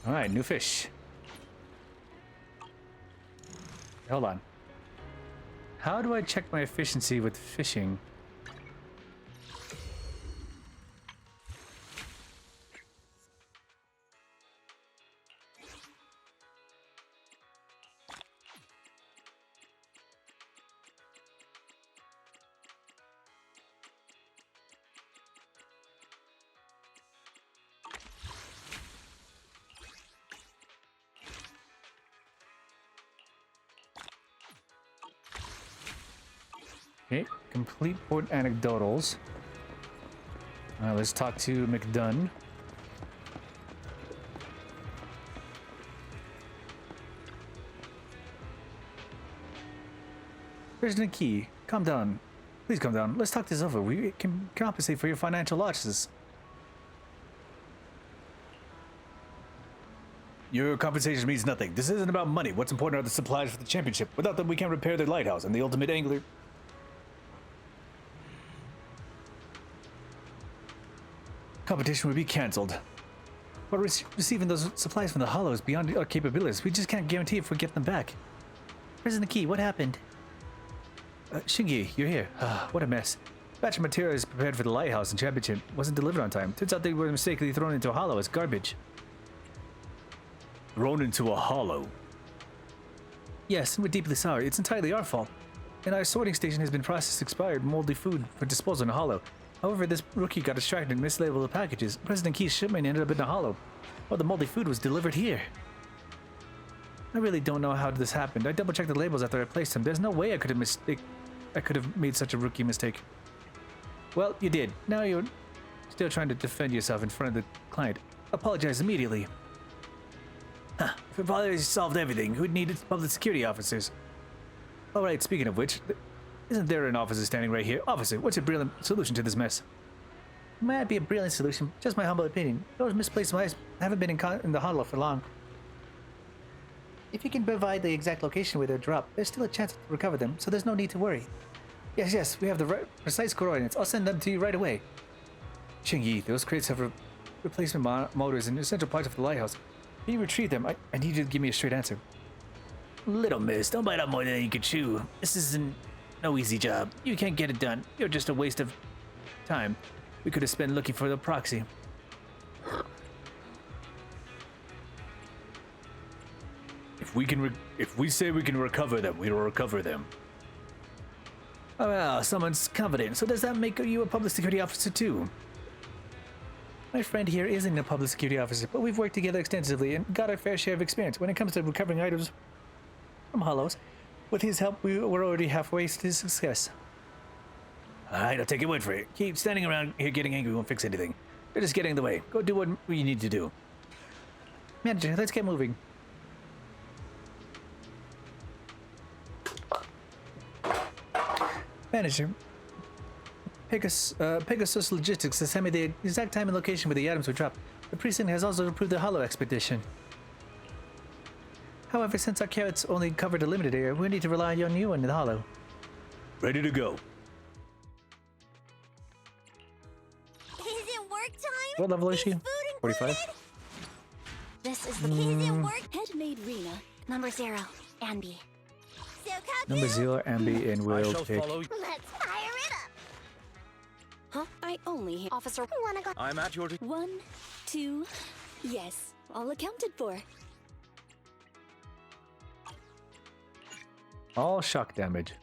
All right, new fish. Hold on. How do I check my efficiency with fishing? Okay, complete port anecdotals. Let's talk to McDunn. President Key, calm down. Please calm down. Let's talk this over. We can compensate for your financial losses. Your compensation means nothing. This isn't about money. What's important are the supplies for the championship. Without them, we can't repair the lighthouse and the ultimate angler. Competition would be cancelled. But receiving those supplies from the Hollow is beyond our capabilities. We just can't guarantee if we get them back. President Key, what happened? Shingi, you're here. What a mess. Batch of materials prepared for the lighthouse and championship wasn't delivered on time. Turns out they were mistakenly thrown into a hollow as garbage. Thrown into a hollow? Yes, we're deeply sorry. It's entirely our fault. And our sorting station has been processed expired moldy food for disposal in a hollow. However, this rookie got distracted and mislabeled the packages. President Key's shipment ended up in a hollow. Well, the moldy food was delivered here. I really don't know how this happened. I double-checked the labels after I placed them. There's no way I could have made such a rookie mistake. Well, you did. Now you're still trying to defend yourself in front of the client. Apologize immediately. If we already solved everything, who'd need public security officers? Alright, speaking of which, isn't there an officer standing right here? Officer, what's your brilliant solution to this mess? Might be a brilliant solution, just my humble opinion. Those misplaced mice haven't been in the hollow for long. If you can provide the exact location where they're dropped, there's still a chance to recover them, so there's no need to worry. Yes, we have the precise coordinates. I'll send them to you right away. Qingyi, those crates have replacement motors in essential parts of the lighthouse. Can you retrieve them? I need you to give me a straight answer. Little miss, don't bite off more than you can chew. This isn't no easy job. You can't get it done. You're just a waste of time. We could have spent looking for the proxy. If we say we can recover them, we will recover them. Oh, well, someone's confident. So does that make you a public security officer too? My friend here isn't a public security officer, but we've worked together extensively and got our fair share of experience when it comes to recovering items from hollows. With his help, we're already halfway to success. Alright, I'll take your word for it. Keep standing around here getting angry won't fix anything. You're just getting in the way. Go do what you need to do. Manager, let's get moving. Manager, Pegasus Logistics has sent me the exact time and location where the items were dropped. The precinct has also approved the Hollow expedition. However, since our carrots only covered a limited area, we need to rely on you and the Hollow. Ready to go. Is it work time? What level is she? 45? This is the work. Headmaid Rena. Number 0, Ambi. Number 0, Ambi, and we'll pick. Let's fire it up. Huh? I only hear Officer. Wanna go? I'm at your 1, 2, yes, all accounted for. All shock damage.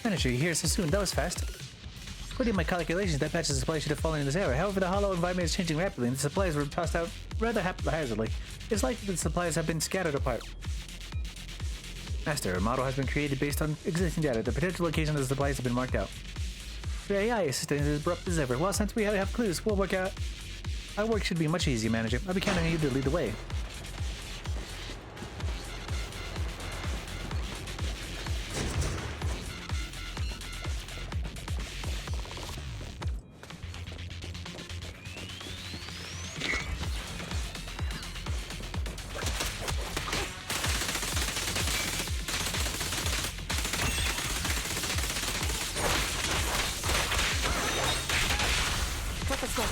Manager, you're here so soon. That was fast. According to my calculations, that batch of supplies should have fallen in this area. However, the hollow environment is changing rapidly, and the supplies were tossed out rather haphazardly. It's likely that the supplies have been scattered apart. Master, a model has been created based on existing data. The potential location of the supplies have been marked out. The AI assistant is as abrupt as ever. Well, since we have clues, we'll work out. Our work should be much easier, Manager. I'll be counting on you to lead the way. Let's go.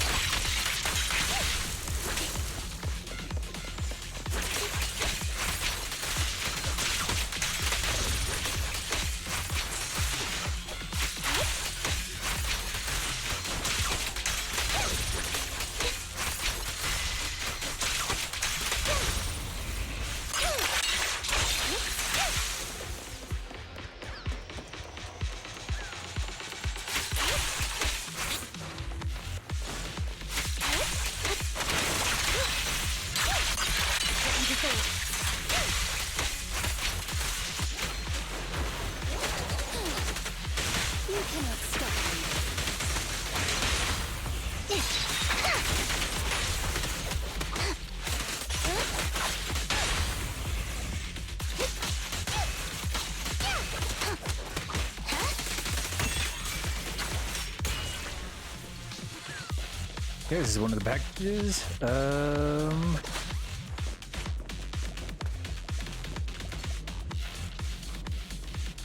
Okay, this is one of the packages.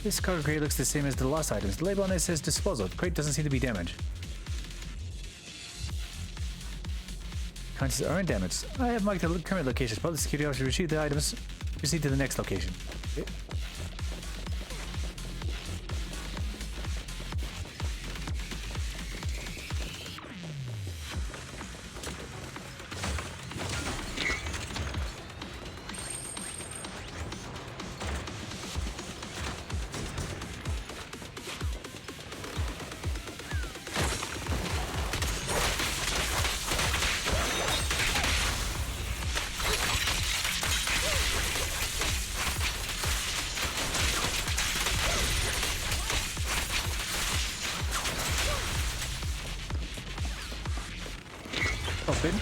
This cargo crate looks the same as the lost items. The label on it says disposal. The crate doesn't seem to be damaged. Contents aren't damaged. I have marked the current location. Public security officer retrieve the items. Proceed to the next location. Okay. Open.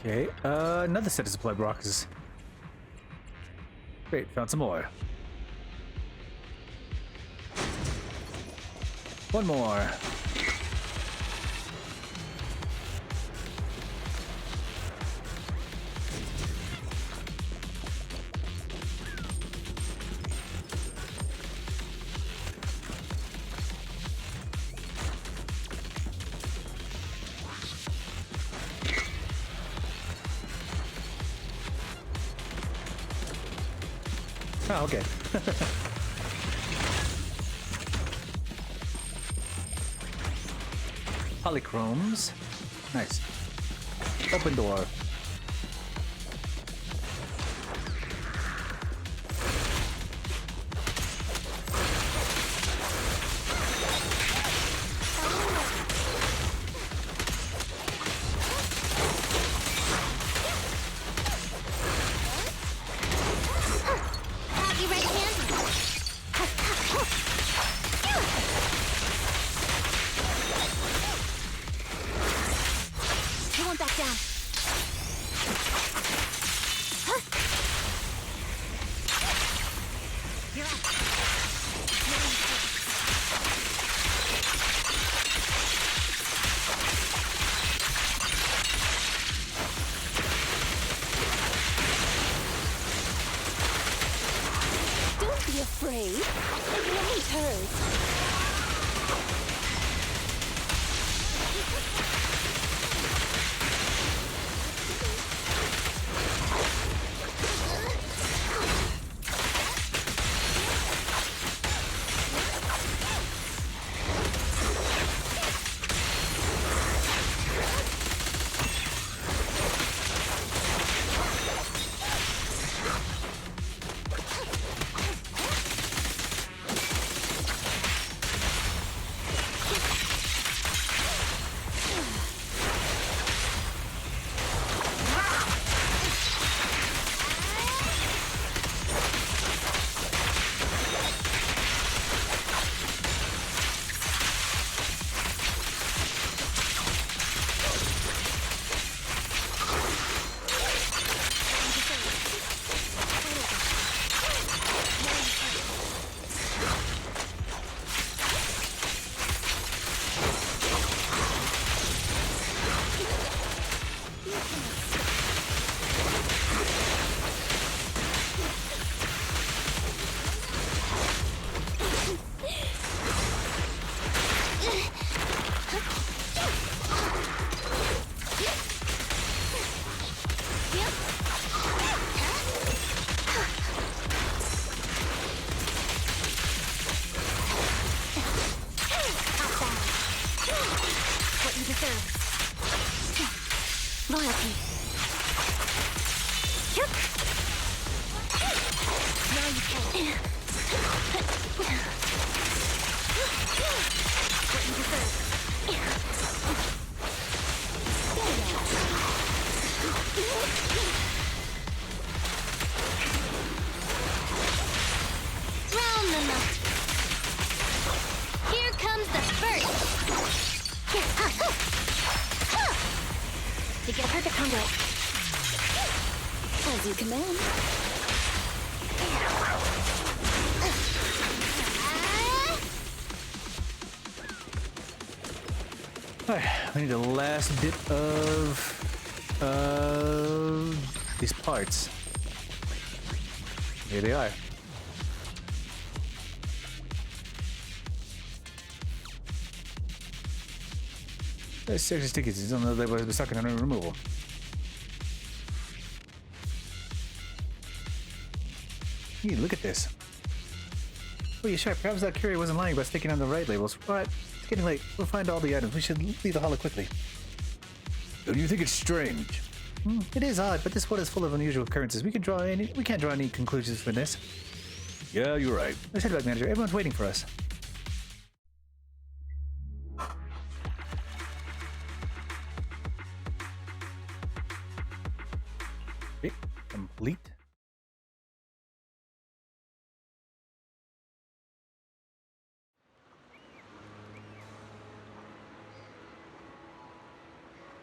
Okay, another set of supply boxes. Great, found some more. One more. Oh, okay. Polychromes. Nice. Open door. Afraid? It won't hurt. Loyalty. Yep. Now you can. What you deserve. Round the knot. Here comes the first. To get her to combo. As you command. Alright, we need the last bit of these parts. Here they are. This extra tickets is on the label has been stuck on removal. Hey, look at this. Oh, you're sharp. Perhaps that courier wasn't lying about sticking on the right labels. Alright, it's getting late. We'll find all the items. We should leave the hollow quickly. Don't you think it's strange? It is odd, but this world is full of unusual occurrences. We can't draw any conclusions from this. Yeah, you're right. Let's head back, manager. Everyone's waiting for us. Okay, complete.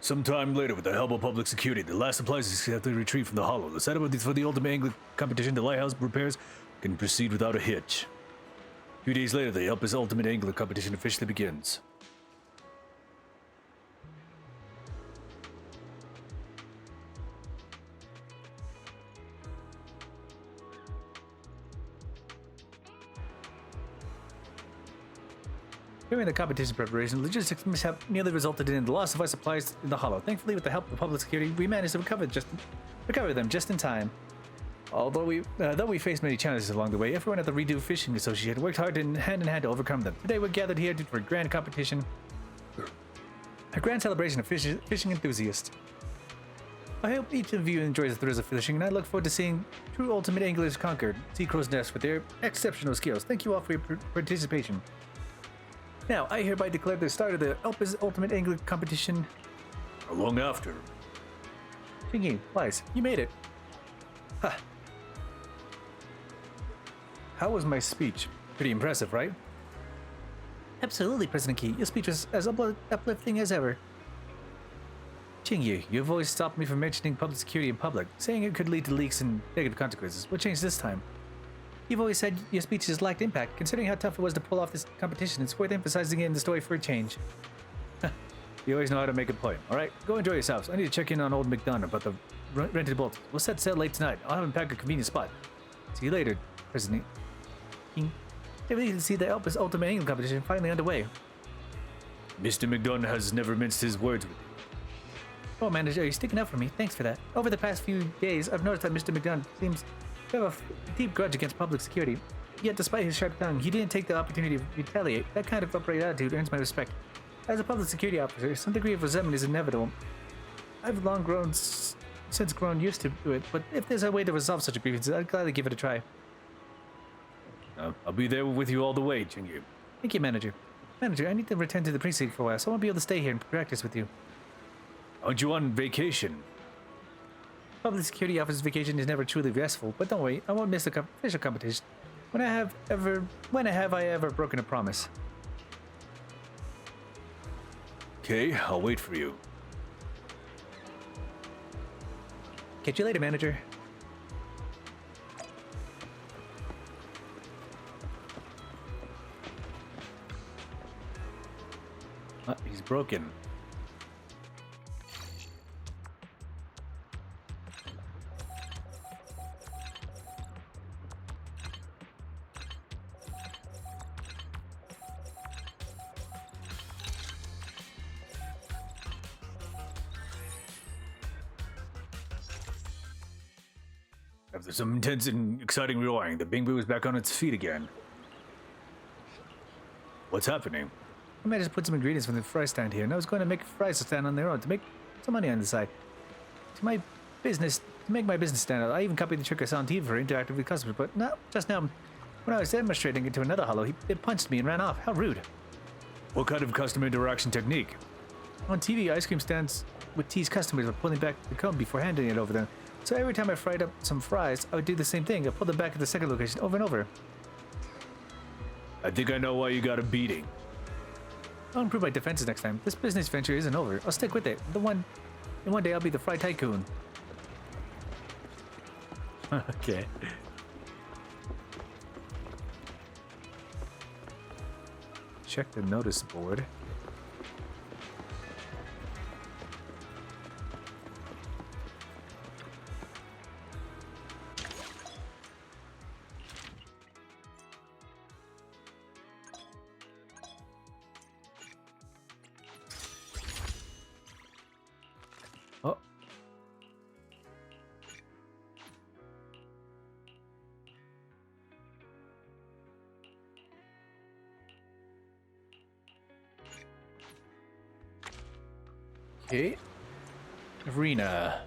Sometime later, with the help of public security, the last supplies is successfully retrieved from the hollow. The setup for the ultimate angling competition, the lighthouse repairs, can proceed without a hitch. A few days later, the Elpis Ultimate Angler competition officially begins. During the competition preparation, logistics mishap nearly resulted in the loss of our supplies in the hollow. Thankfully, with the help of public security, we managed to recover them just in time. Although we faced many challenges along the way, everyone at the Redo Fishing Association worked hard hand in hand to overcome them. Today, we're gathered here for a grand competition, a grand celebration of fishing enthusiasts. I hope each of you enjoys the thrills of fishing, and I look forward to seeing true ultimate anglers conquer Sea Crow's Nest with their exceptional skills. Thank you all for your participation. Now, I hereby declare the start of the Elpis Ultimate Angler competition. Long after. Chingy, Wise, you made it. Ha. How was my speech? Pretty impressive, right? Absolutely, President Key. Your speech was as uplifting as ever. Chingy, your voice stopped me from mentioning public security in public, saying it could lead to leaks and negative consequences. What changed this time? You've always said your speeches lacked impact. Considering how tough it was to pull off this competition, it's worth emphasizing it in the story for a change. You always know how to make a point. Alright, go enjoy yourselves. I need to check in on old McDonough about the rented bolts. We'll set sail late tonight. I'll have him pack a convenient spot. See you later, President King. Everything to see the Elpis Ultimate Angling competition finally underway. Mr. McDonough has never minced his words with you. Oh, manager, you're sticking up for me. Thanks for that. Over the past few days, I've noticed that Mr. McDonough seems to have a deep grudge against public security. Yet, despite his sharp tongue, he didn't take the opportunity to retaliate. That kind of upright attitude earns my respect. As a public security officer, some degree of resentment is inevitable. I've long since grown used to it, but if there's a way to resolve such a grievance, I'd gladly give it a try. I'll be there with you all the way, Chingy. Thank you, Manager. Manager, I need to return to the precinct for a while, so I won't be able to stay here and practice with you. Aren't you on vacation? Public security officer's vacation is never truly restful, but don't worry, I won't miss the official competition. When have I ever broken a promise? Okay, I'll wait for you. Catch you later, Manager. He's broken. After some intense and exciting rewiring, the Bing Boo is back on its feet again. What's happening? I might just put some ingredients from the fry stand here, and I was going to make fries to stand on their own to make some money on the side. To make my business stand out, I even copied the trick I saw on TV for interacting with customers, but not just now. When I was demonstrating it to another hollow, it punched me and ran off. How rude. What kind of customer interaction technique? On TV, ice cream stands would tease customers by pulling back the cone before handing it over them. So every time I fried up some fries, I would do the same thing. I pulled them back at the second location over and over. I think I know why you got a beating. I'll improve my defenses next time. This business venture isn't over. I'll stick with it. One day I'll be the fry tycoon. Okay. Check the notice board. Okay. Rena.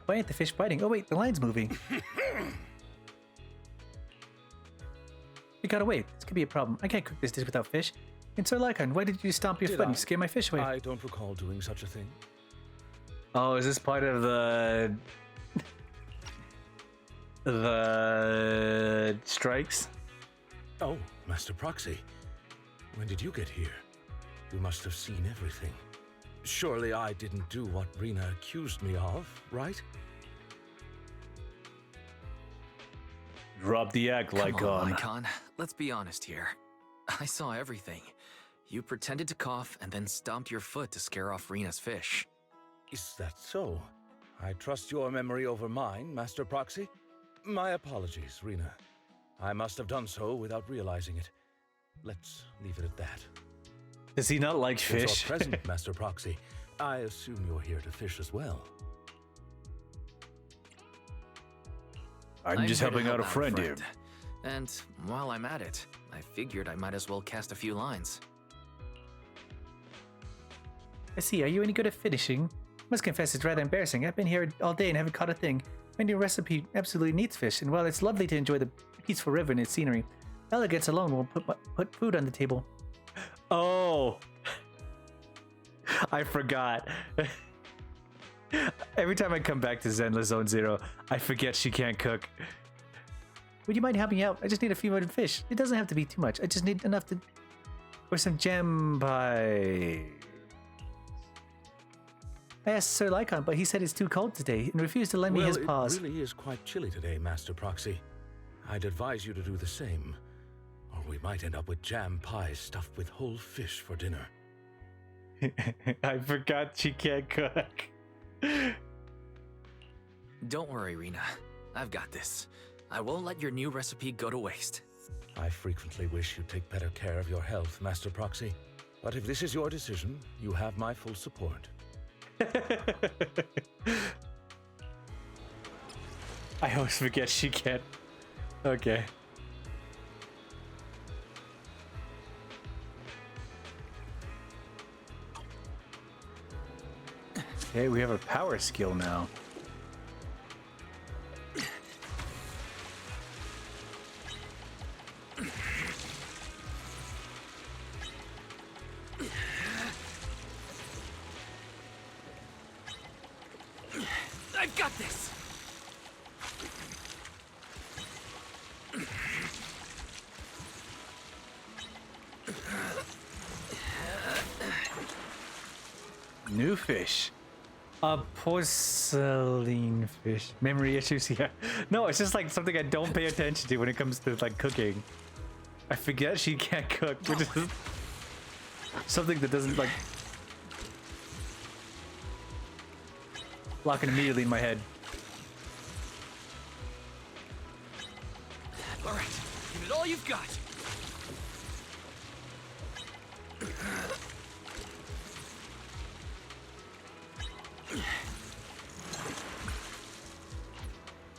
Why ain't the fish biting? Oh wait, the line's moving. We gotta wait. This could be a problem. I can't cook this dish without fish. And Sir Lycan, why did you stomp your foot and scare my fish away? I don't recall doing such a thing. Oh, is this part of the strikes? Oh, Master Proxy. When did you get here? You must have seen everything. Surely I didn't do what Rena accused me of, right? Drop the act, Come on, Lycan. Lycan. Let's be honest here. I saw everything. You pretended to cough and then stomped your foot to scare off Rena's fish. Is that so? I trust your memory over mine, Master Proxy. My apologies, Rena. I must have done so without realizing it. Let's leave it at that. Does he not like Since fish? you're present, Master Proxy, I assume you're here to fish as well. I'm just here to helping out help a friend here. And while I'm at it, I figured I might as well cast a few lines. I see. Are you any good at finishing? Must confess, it's rather embarrassing. I've been here all day and haven't caught a thing. My new recipe absolutely needs fish, and while it's lovely to enjoy the peaceful river and its scenery, elegance alone will put food on the table. Oh, I forgot. Every time I come back to Zenless Zone Zero, I forget she can't cook. Would you mind helping me out? I just need a few more fish. It doesn't have to be too much. I just need enough to... Or some jam pie. I asked Sir Lycan, but he said it's too cold today and refused to lend me his paws. It really is quite chilly today, Master Proxy. I'd advise you to do the same, or we might end up with jam pies stuffed with whole fish for dinner. I forgot she can't cook. Don't worry, Rena. I've got this. I won't let your new recipe go to waste. I frequently wish you'd take better care of your health, Master Proxy. But if this is your decision, you have my full support. I always forget she can't. Okay. Okay, we have a power skill now. I've got this! New fish. A porcelain fish. Memory issues here. No, it's just like something I don't pay attention to when it comes to like cooking. I forget she can't cook, which is something that doesn't like lock in immediately in my head. All right, give it all you've got.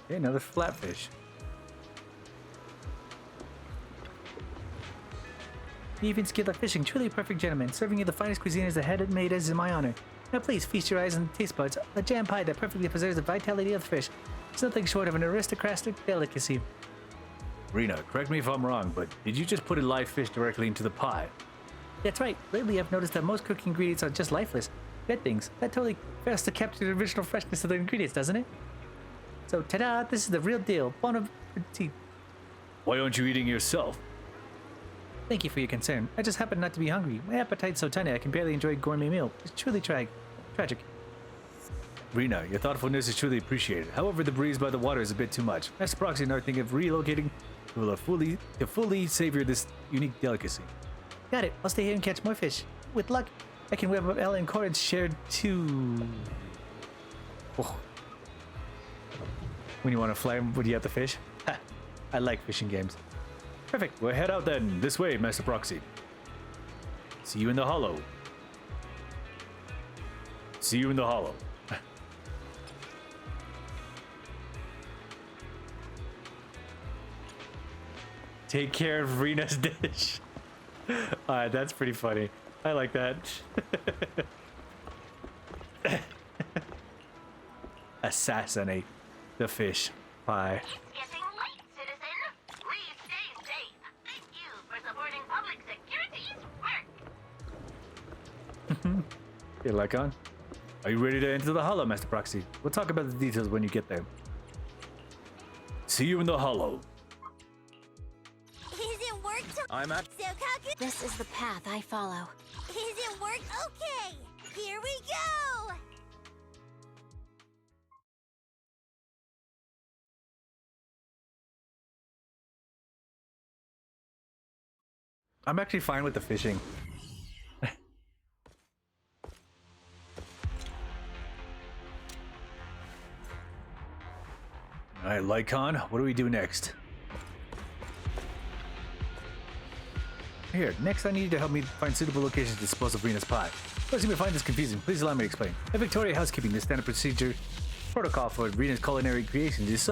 Okay, another flatfish. You even skilled at fishing, truly a perfect gentleman. Serving you the finest cuisine as the head made is in my honor. Now please feast your eyes and taste buds. A jam pie that perfectly preserves the vitality of the fish. It's nothing short of an aristocratic delicacy. Rena, correct me if I'm wrong, but did you just put a live fish directly into the pie? That's right. Lately I've noticed that most cooking ingredients are just lifeless. Dead things. That totally fails to capture the original freshness of the ingredients, doesn't it? So, ta-da! This is the real deal. Bon appetit. Why aren't you eating yourself? Thank you for your concern. I just happen not to be hungry. My appetite's so tiny I can barely enjoy a gourmet meal. It's truly tragic. Rena, your thoughtfulness is truly appreciated. However, the breeze by the water is a bit too much. Master Proxy and I are thinking of relocating to fully savor this unique delicacy. Got it. I'll stay here and catch more fish. With luck, I can web up Ella and Cord's shared too. Oh. When you want to fly, would you have to fish? Ha! I like fishing games. Perfect. We'll head out then. This way, Master Proxy. See you in the hollow. See you in the hollow. Take care of Rena's dish. Alright, that's pretty funny. I like that. Assassinate the fish pie. It's getting late, citizen. Please stay safe. Thank you for supporting public security's work. Hey, Lycon. Are you ready to enter the Hollow, Master Proxy? We'll talk about the details when you get there. See you in the Hollow. Is it work to— I'm at— Sokaku? This is the path I follow. Is it work? Okay, here we go! I'm actually fine with the fishing. Alright, Lycon, what do we do next? Here, next I need you to help me find suitable locations to dispose of Rena's pie. Those you may find this confusing, please allow me to explain. At Victoria Housekeeping, the standard procedure protocol for Rena's culinary creations is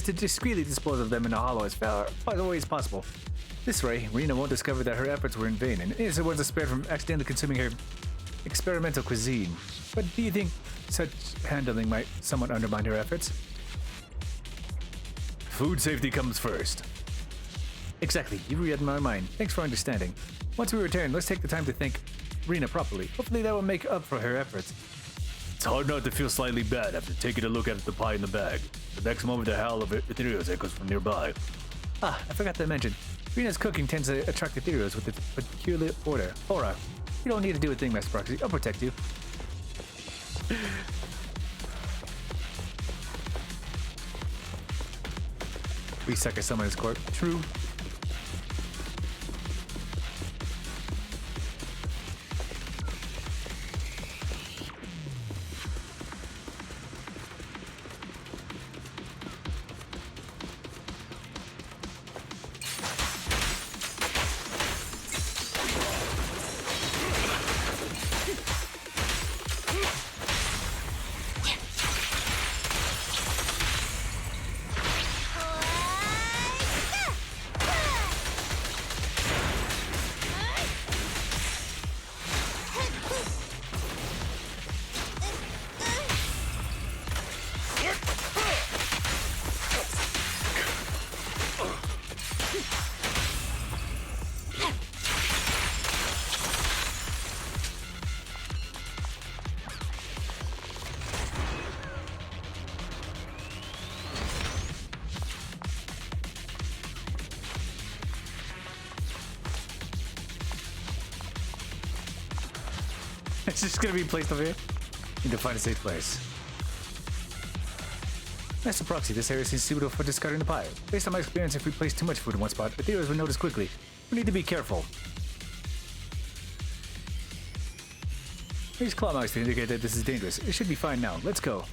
to discreetly dispose of them in a hollow as far away as possible. This way, Rena won't discover that her efforts were in vain, and innocent ones are spared from accidentally consuming her experimental cuisine. But do you think such handling might somewhat undermine her efforts? Food safety comes first. Exactly, you read my mind. Thanks for understanding. Once we return, let's take the time to thank Rena properly. Hopefully that will make up for her efforts. It's hard not to feel slightly bad after taking a look at the pie in the bag. The next moment, the howl of Ethereos echoes from nearby. Ah, I forgot to mention. Rena's cooking tends to attract Ethereos with its peculiar aura. You don't need to do a thing, Master Proxy. I'll protect you. We suck at Summoner's Court. True. It's just gonna be placed over here. Need to find a safe place. Master Proxy, this area seems suitable for discarding the pie. Based on my experience, if we place too much food in one spot, the Ethereos will notice quickly. We need to be careful. These claw marks to indicate that this is dangerous. It should be fine now. Let's go.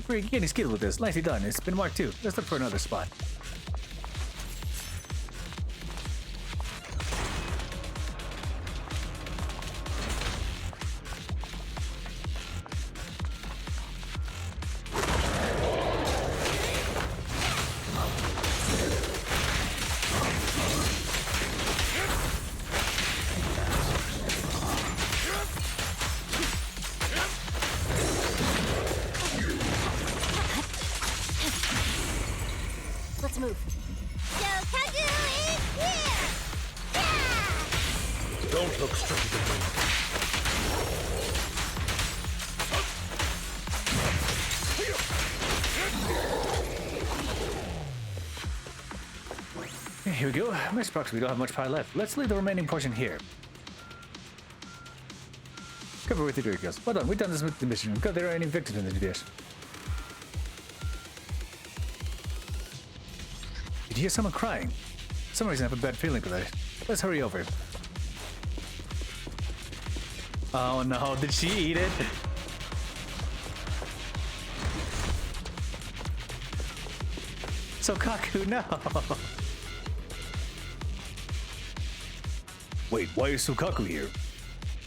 Great getting skilled with this. Nicely done. It's been marked too. Let's look for another spot. Let's move. Sokaku is here! Yeah! Don't look straight at me. Here we go. Master Proxy, we don't have much pie left. Let's leave the remaining portion here. Cover with the Ethereos. Well done. We've done this with the mission. God, there are any victims in the dish. Did you hear someone crying? For some reason I have a bad feeling about it. Let's hurry over. Oh no, did she eat it? Sokaku, no! Wait, why is Sukaku here?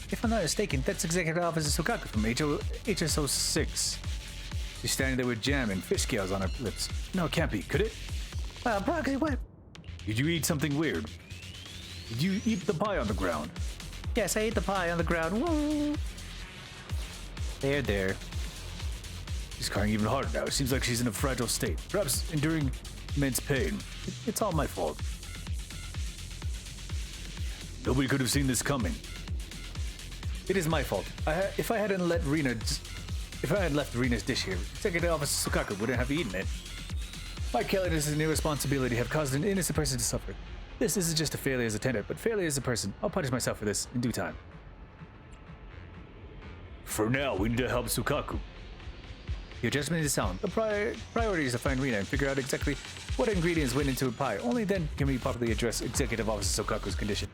If I'm not mistaken, that's Executive Officer Sokaku from HSO 6. She's standing there with jam and fish scales on her lips. No, it can't be, could it? Proxy, what? Did you eat something weird? Did you eat the pie on the ground? Yes, I ate the pie on the ground. Woo. There. She's crying even harder now. It seems like she's in a fragile state, perhaps enduring immense pain. It's all my fault. Nobody could have seen this coming. It is my fault. If I had left Rena's dish here, Executive Officer Sukaku wouldn't have eaten it. My carelessness and irresponsibility have caused an innocent person to suffer. This isn't just a failure as a tenant, but failure as a person. I'll punish myself for this in due time. For now, we need to help Sukaku. Your judgment is sound. The priority is to find Rina and figure out exactly what ingredients went into a pie. Only then can we properly address Executive Officer Sukaku's condition.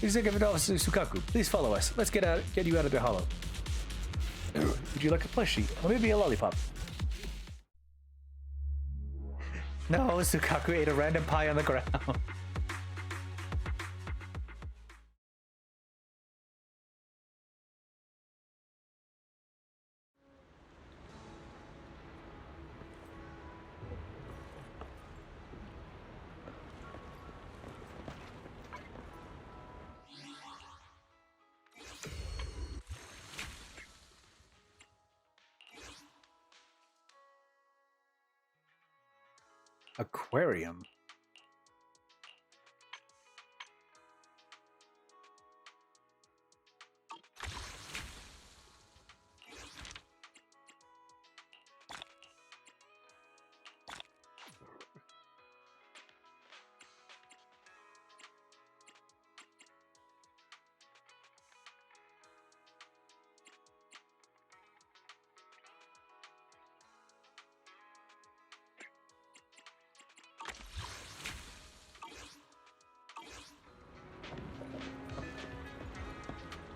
Executive Officer Sukaku, please follow us. Let's get you out of the hollow. Would you like a plushie? Or maybe a lollipop? No, Sukaku ate a random pie on the ground. Aquarium.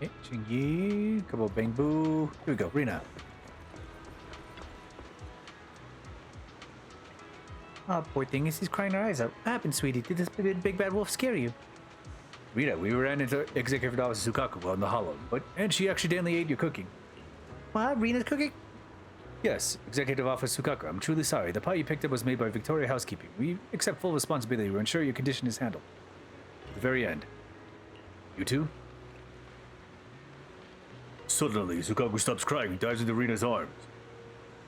Okay, Chingy, couple bang boo. Here we go, Rina. Oh, poor thing, she's crying her eyes out. What happened, sweetie? Did this big bad wolf scare you? Rita, we ran into Executive Officer Sukaku on the hollow, and she accidentally ate your cooking. What? Rina's cooking? Yes, Executive Officer Sukaku, I'm truly sorry. The pie you picked up was made by Victoria Housekeeping. We accept full responsibility to ensure your condition is handled. To the very end. You too? Suddenly, Sukaku stops crying and dives into Rina's arms.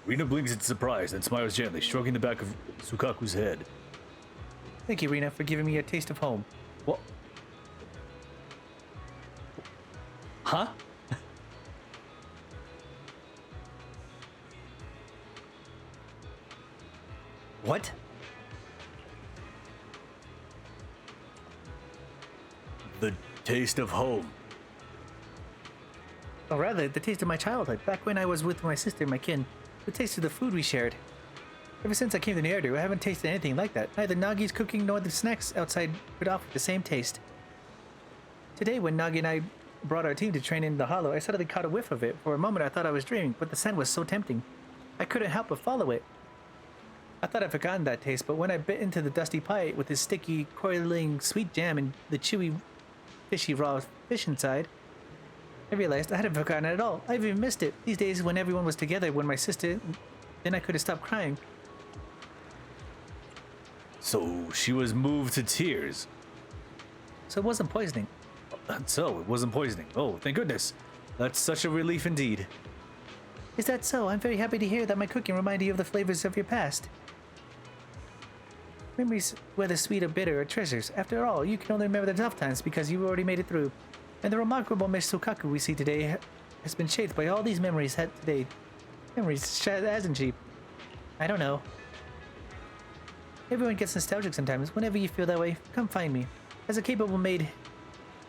Rina blinks in surprise and smiles gently, stroking the back of Sukaku's head. Thank you, Rina, for giving me a taste of home. What? Huh? What? The taste of home. Or rather, the taste of my childhood, back when I was with my sister and my kin. The taste of the food we shared. Ever since I came to Neardo, I haven't tasted anything like that. Neither Nagi's cooking nor the snacks outside could offer the same taste. Today, when Nagi and I brought our team to train in the hollow, I suddenly caught a whiff of it. For a moment, I thought I was dreaming, but the scent was so tempting. I couldn't help but follow it. I thought I'd forgotten that taste, but when I bit into the dusty pie with its sticky, coiling sweet jam and the chewy, fishy raw fish inside, I realized I hadn't forgotten it at all. I even missed it. These days, when everyone was together, when my sister, then I could have stopped crying. So she was moved to tears. So it wasn't poisoning. So it wasn't poisoning. Oh, thank goodness. That's such a relief indeed. Is that so? I'm very happy to hear that my cooking reminded you of the flavors of your past. Memories, whether sweet or bitter, are treasures. After all, you can only remember the tough times because you already made it through. And the remarkable Miss Sukaku we see today has been shaped by all these memories had today. Memories, hasn't she? I don't know. Everyone gets nostalgic sometimes. Whenever you feel that way, come find me. As a capable maid,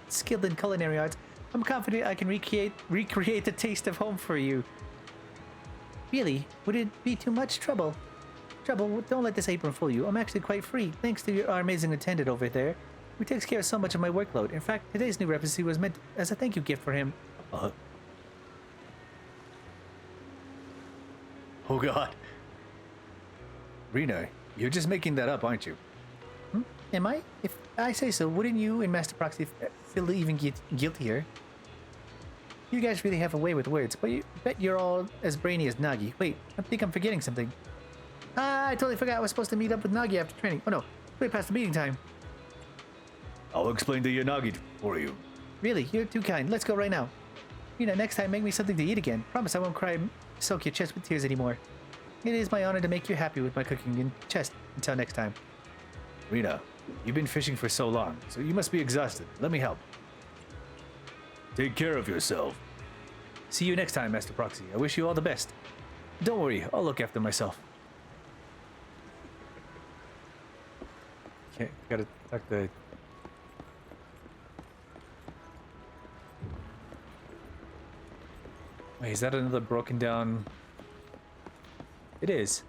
skilled in culinary arts, I'm confident I can recreate the taste of home for you. Really? Would it be too much trouble? Don't let this apron fool you. I'm actually quite free, thanks to our amazing attendant over there, who takes care of so much of my workload. In fact, today's new recipe was meant as a thank you gift for him. Oh god. Rena, you're just making that up, aren't you? Am I? If I say so, wouldn't you and Master Proxy feel even guiltier? You guys really have a way with words, but you bet you're all as brainy as Nagi. Wait, I think I'm forgetting something. Ah, I totally forgot I was supposed to meet up with Nagi after training. Oh no, way past the meeting time. I'll explain the Yanagi for you. Really, you're too kind. Let's go right now. Next time make me something to eat again. Promise I won't cry and soak your chest with tears anymore. It is my honor to make you happy with my cooking and chest. Until next time. Rena, you've been fishing for so long, so you must be exhausted. Let me help. Take care of yourself. See you next time, Master Proxy. I wish you all the best. Don't worry, I'll look after myself. Okay, gotta tuck the... Wait, is that another broken down... It is.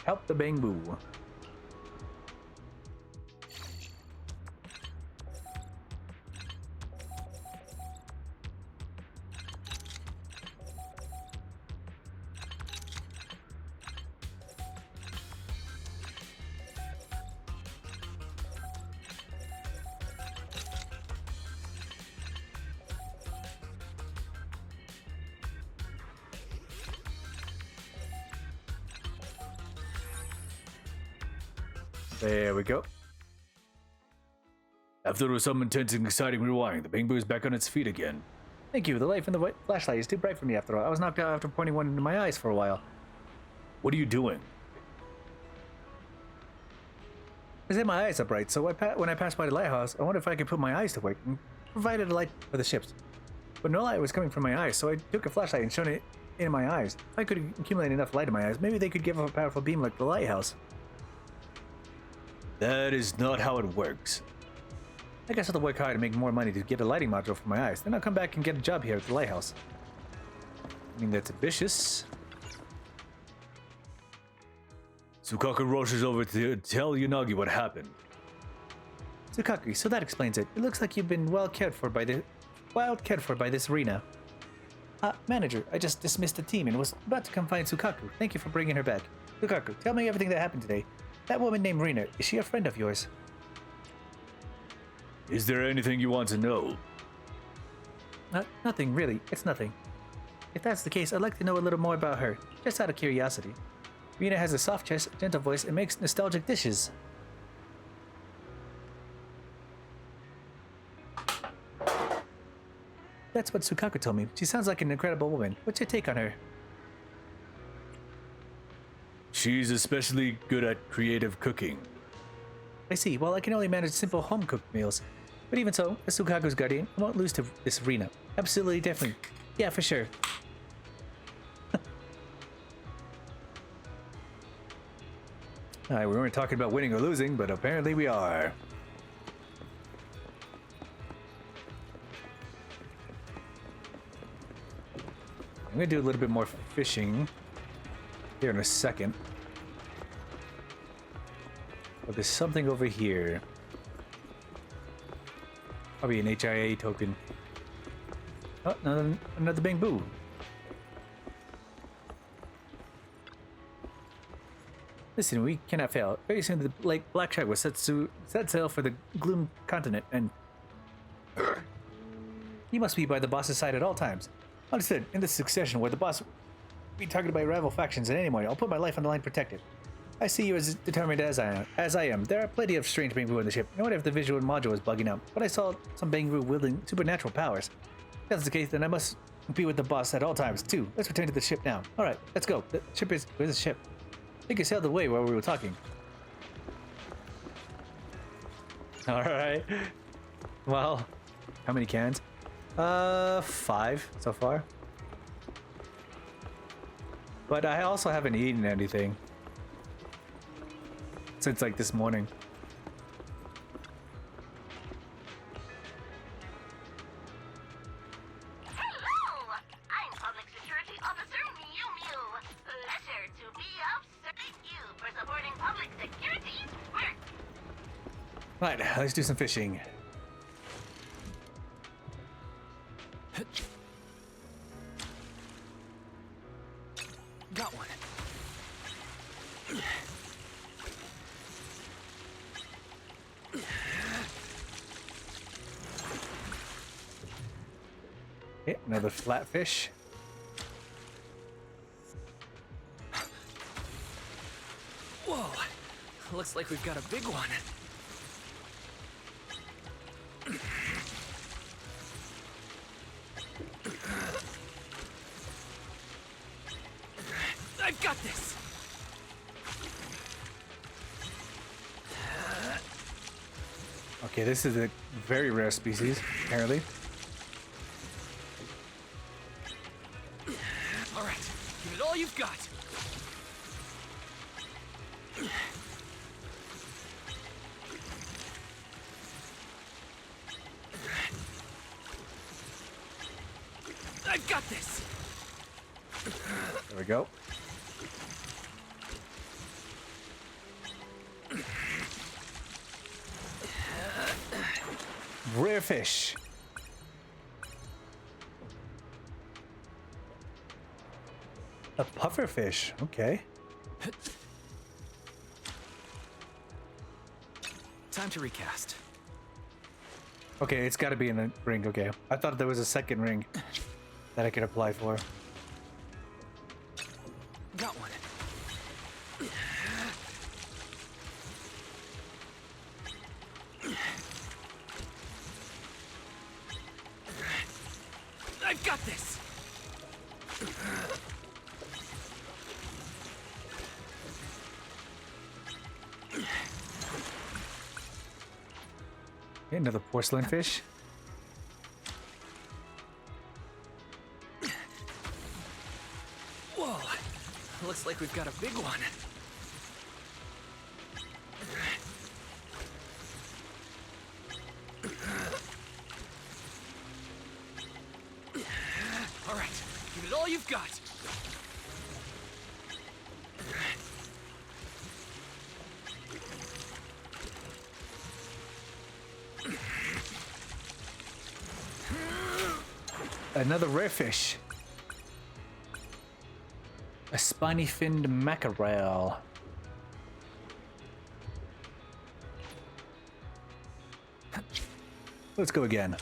Help the Bangbu. There we go. After some intense and exciting rewiring, the Bangbu is back on its feet again. Thank you. The light from the white flashlight is too bright for me after all. I was knocked out after pointing one into my eyes for a while. What are you doing? I said my eyes are bright, so when I passed by the lighthouse, I wondered if I could put my eyes to work and provided a light for the ships. But no light was coming from my eyes, so I took a flashlight and shone it in my eyes. If I could accumulate enough light in my eyes, maybe they could give off a powerful beam like the lighthouse. That is not how it works. I guess I'll have to work hard to make more money to get a lighting module for my eyes. Then I'll come back and get a job here at the lighthouse. I mean, that's ambitious. Sukaku rushes over to tell Yanagi what happened. Sukaku, so that explains it. It looks like you've been well cared for by this Rena. Manager, I just dismissed the team and was about to come find Sukaku. Thank you for bringing her back. Sukaku, tell me everything that happened today. That woman named Rena, is she a friend of yours? Is there anything you want to know? Nothing, really. It's nothing. If that's the case, I'd like to know a little more about her, just out of curiosity. Rena has a soft chest, gentle voice, and makes nostalgic dishes. That's what Sukaku told me. She sounds like an incredible woman. What's your take on her? She's especially good at creative cooking. I see. Well, I can only manage simple home-cooked meals. But even so, as Sukaku's guardian, I won't lose to this Rena. Absolutely, definitely. Yeah, for sure. Alright, we weren't talking about winning or losing, but apparently we are. I'm gonna do a little bit more fishing here in a second. But there's something over here. Probably an HIA token. Oh, another Bangbu. Listen, we cannot fail. Very soon the Black Shark will set sail for the Gloom continent, and he must be by the boss's side at all times. Understood. In this succession where the boss will be targeted by rival factions at any moment, I'll put my life on the line to protect it. I see you as determined as I am. There are plenty of strange Bangbu in the ship. No wonder if the visual module is bugging out. But I saw some Bangbu wielding supernatural powers. If that's the case, then I must be with the boss at all times, too. Let's return to the ship now. Alright, let's go. The ship is... Where's the ship? I think it sailed away while we were talking. Alright. Well, how many cans? 5 so far. But I also haven't eaten anything since like this morning. Hello! I'm Public Security Officer Mew Mew. Pleasure to be of service you for supporting public security's work. Right, let's do some fishing. Got one. Okay, another flatfish. Whoa. Looks like we've got a big one. I've got this. Okay, this is a very rare species, apparently. All right, give it all you've got. I've got this. There we go. Rare fish. A puffer fish. Okay. Time to recast. Okay, it's got to be in a ring. Okay. I thought there was a second ring that I could apply for. Got one. I've got this. Okay, another porcelain fish. Whoa. Looks like we've got a big one. All right, give it all you've got. Another rare fish. A spiny finned mackerel. Let's go again.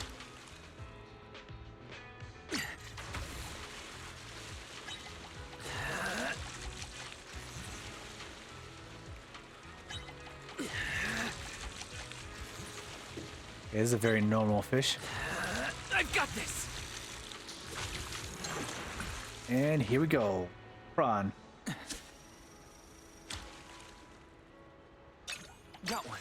It is a very normal fish. I've got this. And here we go. Prawn. Got one.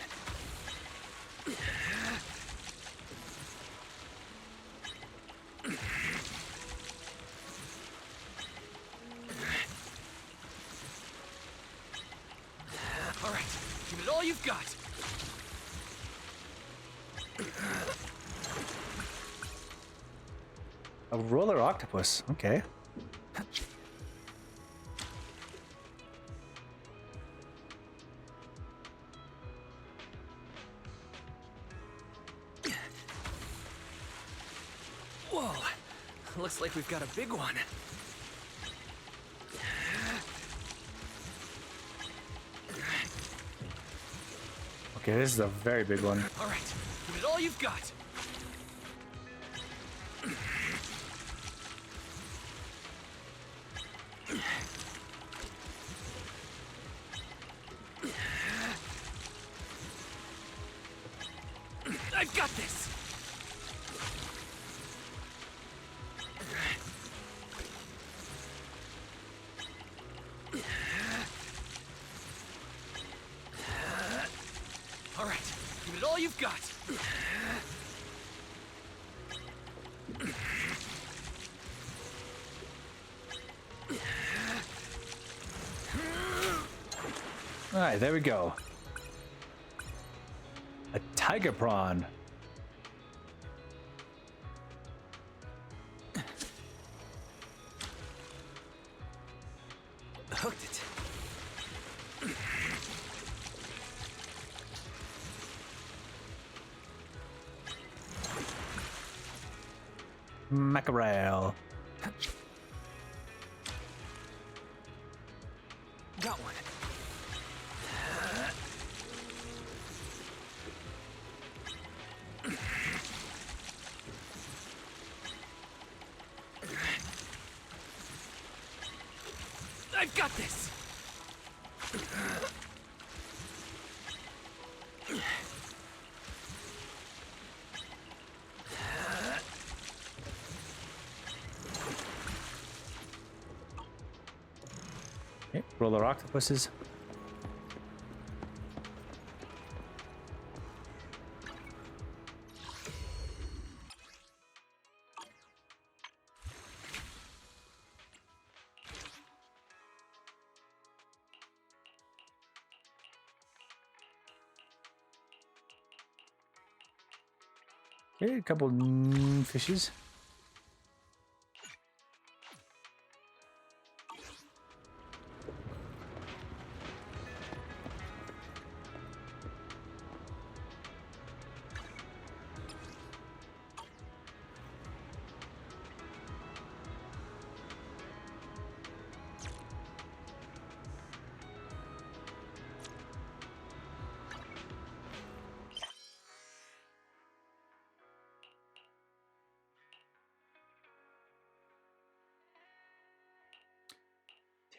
All right, give it all you've got. A roller octopus. Okay. Whoa. Looks like we've got a big one. Okay, this is a very big one. All right, give it all you've got. I've got this. All right, give it all you've got. All right, there we go. A tiger prawn. Hooked it. mackerel. Got one. I've got this. Okay, roller octopuses. Okay, a couple fishes.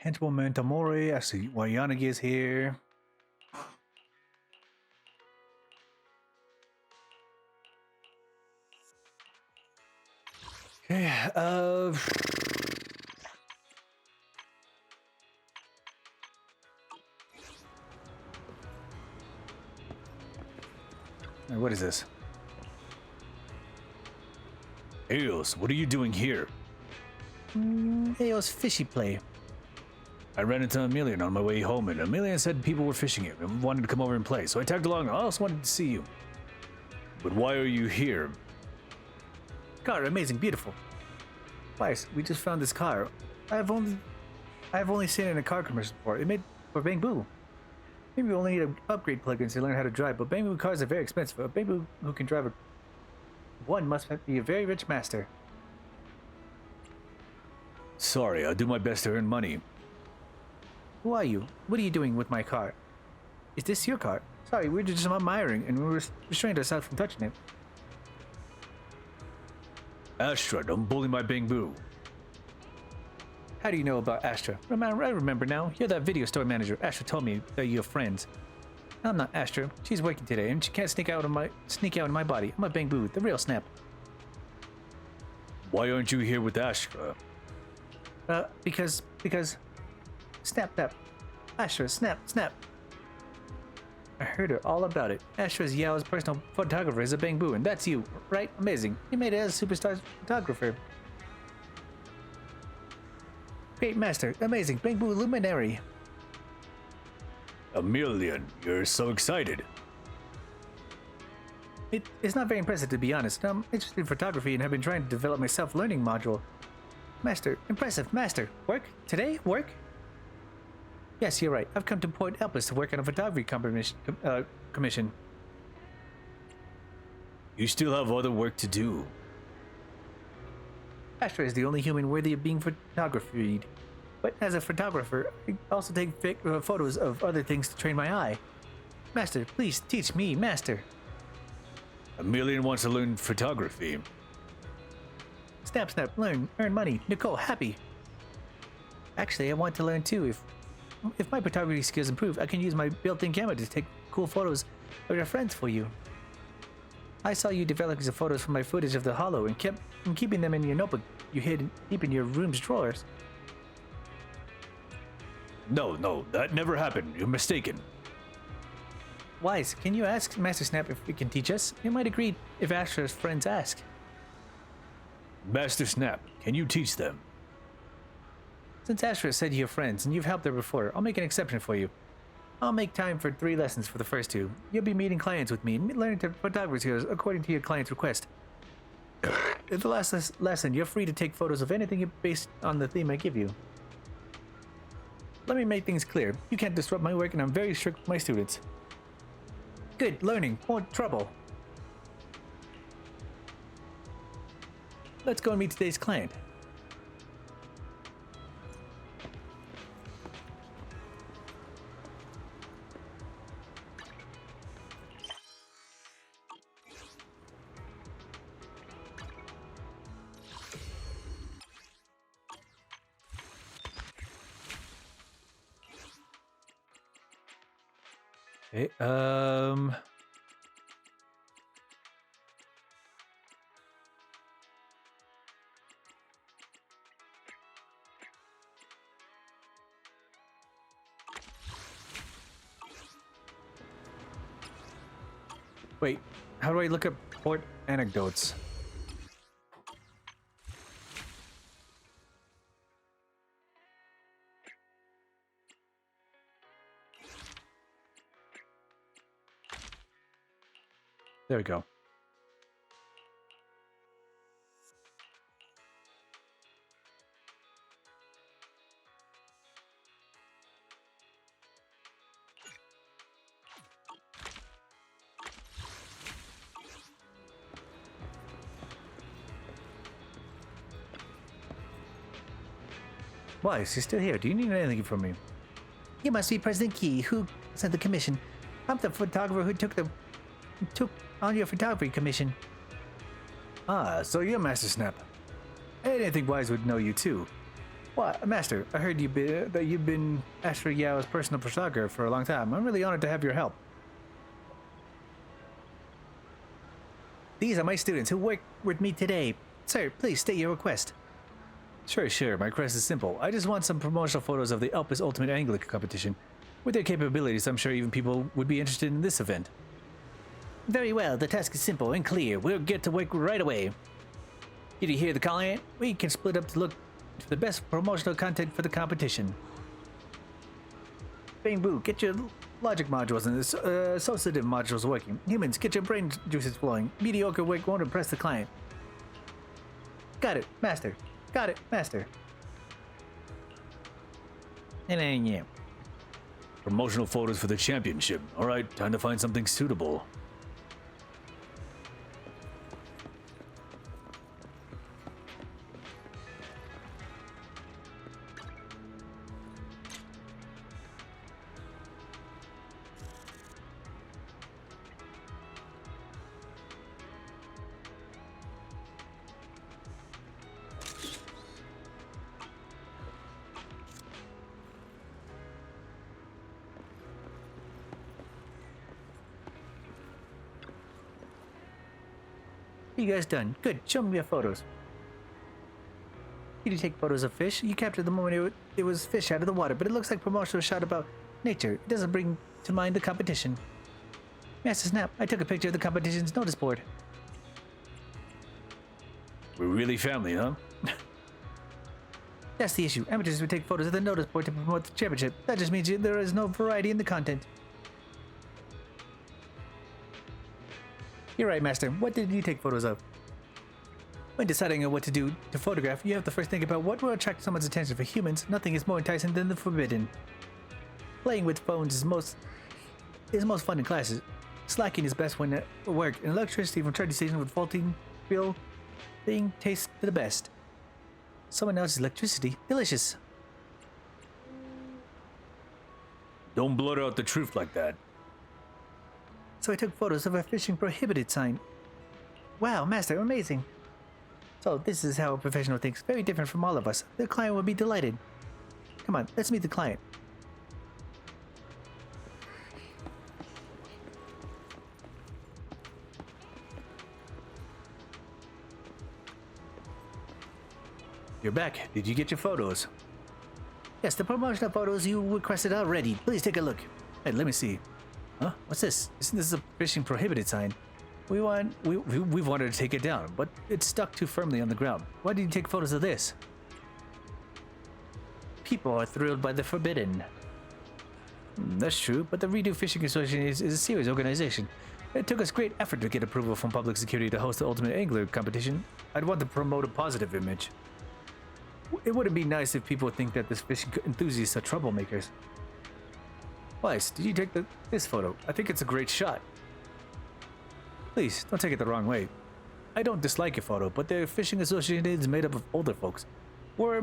Tangible Mentamori. I see why Yanagi is here. Okay, what is this? Eos, what are you doing here? Eos fishy play. I ran into Emilian on my way home, and Emilian said people were fishing it and wanted to come over and play, so I tagged along. I also wanted to see you. But why are you here? Car, amazing, beautiful. Twice, we just found this car. I've only seen it in a car commercial before. It made for Bangbu. Maybe we only need an upgrade plugins to learn how to drive, but Bangbu cars are very expensive. A Bangbu who can drive one must be a very rich master. Sorry, I'll do my best to earn money. Who are you? What are you doing with my car? Is this your car? Sorry, we were just admiring and we were restrained ourselves from touching it. Astra, don't bully my Bangbu. How do you know about Astra? I remember now. You're that video store manager. Astra told me that you're friends. I'm not Astra. She's working today and she can't sneak out of my body. I'm a Bangbu, the real Snap. Why aren't you here with Astra? Because Snap. Astra, Snap. I heard her all about it. Astra's Yao's personal photographer is a Bangbu, and that's you, right? Amazing. You made it as a superstar photographer. Great master. Amazing. Bangbu luminary. Emilian, you're so excited. It's not very impressive, to be honest. I'm interested in photography and have been trying to develop my self-learning module. Master. Impressive. Master. Work? Today? Work? Yes, you're right. I've come to Port Elpis to work on a photography commission. You still have other work to do. Astra is the only human worthy of being photographed. But as a photographer, I also take photos of other things to train my eye. Master, please teach me, Master. Emilian wants to learn photography. Snap, learn, earn money. Nicole, happy. Actually, I want to learn too. If my photography skills improve, I can use my built-in camera to take cool photos of your friends for you. I saw you developing some photos from my footage of the Hollow and kept keeping them in your notebook you hid deep in your room's drawers. No, that never happened. You're mistaken. Wise, can you ask Master Snap if he can teach us? He might agree if Astra's friends ask. Master Snap, can you teach them? Since Astra said you're friends and you've helped her before, I'll make an exception for you. I'll make time for 3 lessons for the first 2. You'll be meeting clients with me and learning photography skills according to your client's request. In the last lesson, you're free to take photos of anything based on the theme I give you. Let me make things clear. You can't disrupt my work and I'm very strict with my students. Good, learning, more trouble. let's go and meet today's client. Okay, wait, how do I look up port anecdotes? There we go. Why, is he still here? Do you need anything from me? You must be President Key, who sent the commission. I'm the photographer who took on your photography commission. Ah, so you're Master Snap. I didn't think Wise would know you too. What, Master? I heard that you've been Astro Yao's personal photographer for a long time. I'm really honored to have your help. These are my students who work with me today. Sir, please state your request. Sure. My request is simple. I just want some promotional photos of the Elpis Ultimate Angler competition. With their capabilities, I'm sure even people would be interested in this event. Very well, the task is simple and clear. We'll get to work right away. Did you hear the client? We can split up to look for the best promotional content for the competition. Bang Boo, get your logic modules and the associative modules working. Humans, get your brain juices flowing. Mediocre work won't impress the client. Got it, Master. Got it, Master. Yeah. Promotional photos for the championship. Alright, time to find something suitable. You guys done? Good. Show me your photos. You take photos of fish. You captured the moment it was fish out of the water, but it looks like promotional shot about nature. It doesn't bring to mind the competition. Master Snap, I took a picture of the competition's notice board. We're really family, huh? That's the issue. Amateurs would take photos of the notice board to promote the championship. That just means there is no variety in the content. You're right, Master. What did you take photos of? When deciding on what to do to photograph, you have to first think about what will attract someone's attention. For humans, nothing is more enticing than the forbidden. Playing with phones is most fun in classes. Slacking is best when at work, and electricity from charging stations with faulty real thing tastes the best. Someone else's electricity, delicious. Don't blurt out the truth like that. So I took photos of a fishing prohibited sign. Wow, Master, amazing. So this is how a professional thinks. Very different from all of us. The client will be delighted. Come on, let's meet the client. You're back. Did you get your photos? Yes, the promotional photos you requested are ready. Please take a look. Hey, let me see. Huh? What's this? Isn't this a fishing prohibited sign? We've wanted to take it down, but it's stuck too firmly on the ground. Why did you take photos of this? People are thrilled by the forbidden. That's true, but the Redo Fishing Association is a serious organization. It took us great effort to get approval from public security to host the Ultimate Angler competition. I'd want to promote a positive image. It wouldn't be nice if people think that this fishing enthusiasts are troublemakers. Weiss, did you take this photo? I think it's a great shot. Please, don't take it the wrong way. I don't dislike your photo, but the fishing association is made up of older folks. We're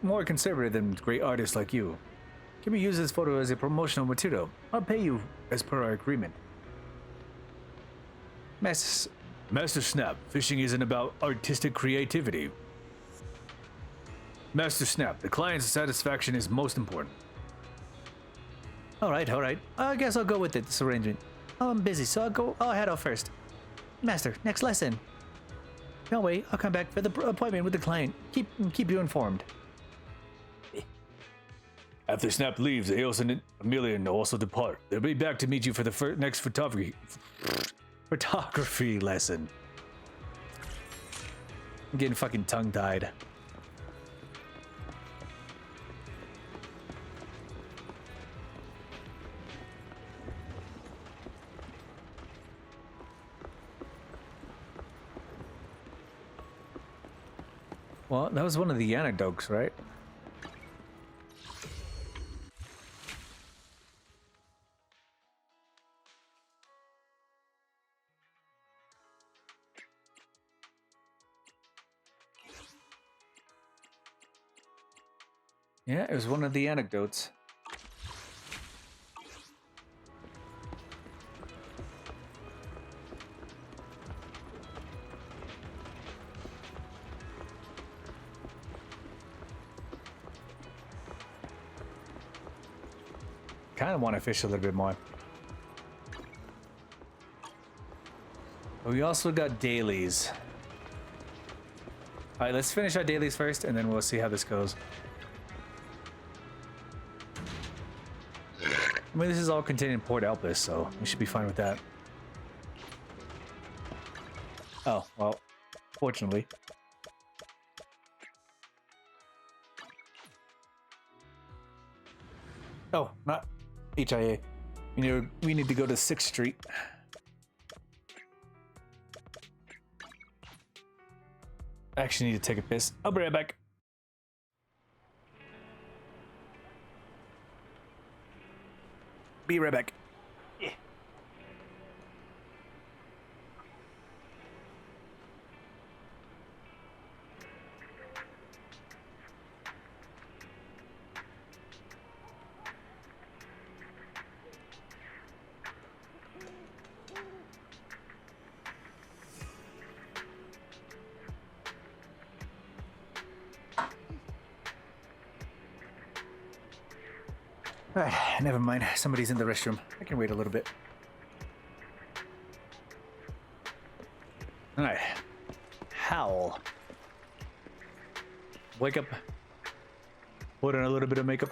more conservative than great artists like you. Can we use this photo as a promotional material? I'll pay you as per our agreement. Master Snap, fishing isn't about artistic creativity. Master Snap, the client's satisfaction is most important. Alright. I guess I'll go with this arrangement. I'm busy, so I'll head out first. Master, next lesson. Don't wait, I'll come back for the appointment with the client. Keep you informed. After Snap leaves, Eos and Amelia also depart. They'll be back to meet you for the next photography lesson. I'm getting fucking tongue-tied. Well, that was one of the anecdotes, right? Yeah, it was one of the anecdotes. Kind of want to fish a little bit more. But we also got dailies. All right, let's finish our dailies first, and then we'll see how this goes. I mean, this is all contained in Port Elpis, so we should be fine with that. Oh, well, fortunately. Oh, not HIA. We need to go to 6th Street. I actually need to take a piss. I'll be right back. Be right back. Yeah. Alright, never mind. Somebody's in the restroom. I can wait a little bit. Alright. Howl. Wake up. Put on a little bit of makeup.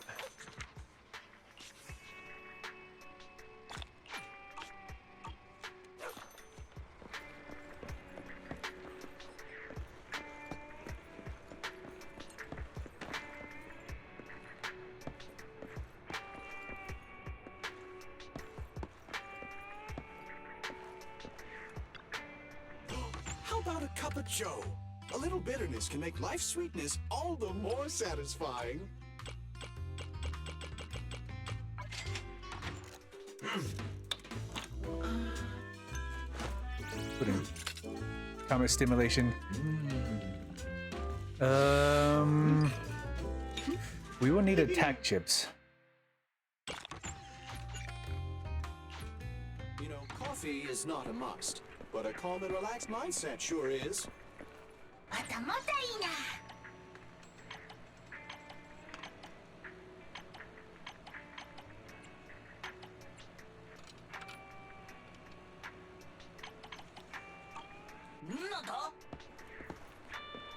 How about a cup of joe? A little bitterness can make life's sweetness all the more satisfying. Put in comet stimulation. We will need attack chips. You know, coffee is not a must, but a calm and relaxed mindset sure is.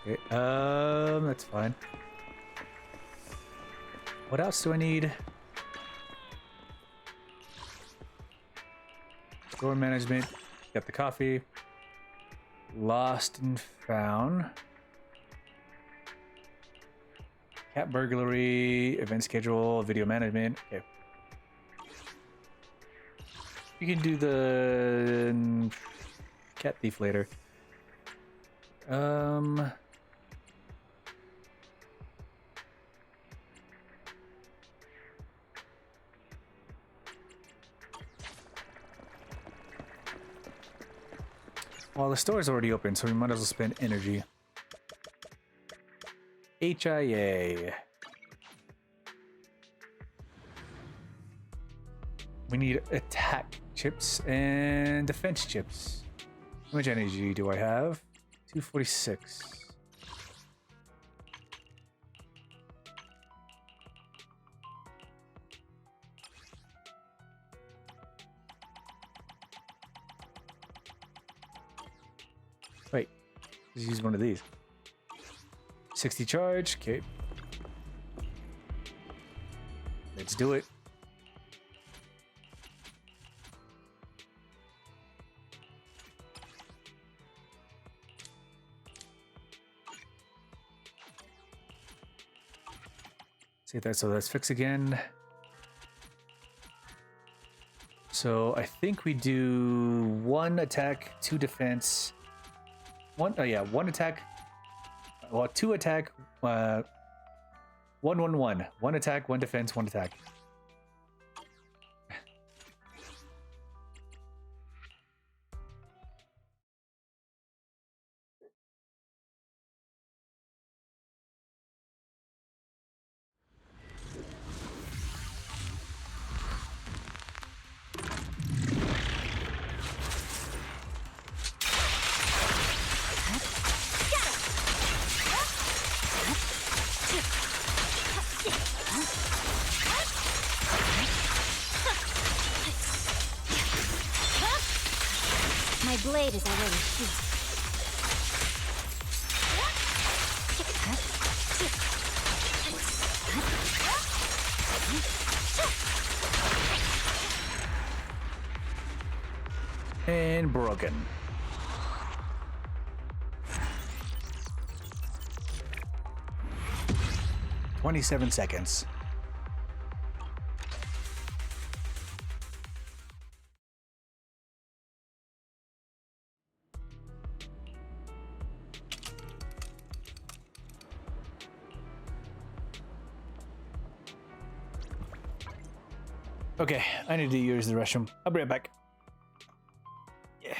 Okay, that's fine. What else do I need? Store management. Got the coffee. Lost and found. Cat burglary. Event schedule. Video management. Okay. You can do the cat thief later. Well, the store is already open, so we might as well spend energy. HIA. We need attack chips and defense chips. How much energy do I have? 246. Wait, let's use one of these. 60 charge, okay. Let's do it. See that, so let's fix again. So I think we do 1 attack, 2 defense. One attack. Well, 2 attack, 1, 1, 1. 1 attack, 1 defense, 1 attack. My blade is already sheathed. And broken. "27 seconds. Okay, I need to use the restroom. I'll be right back. Yeah.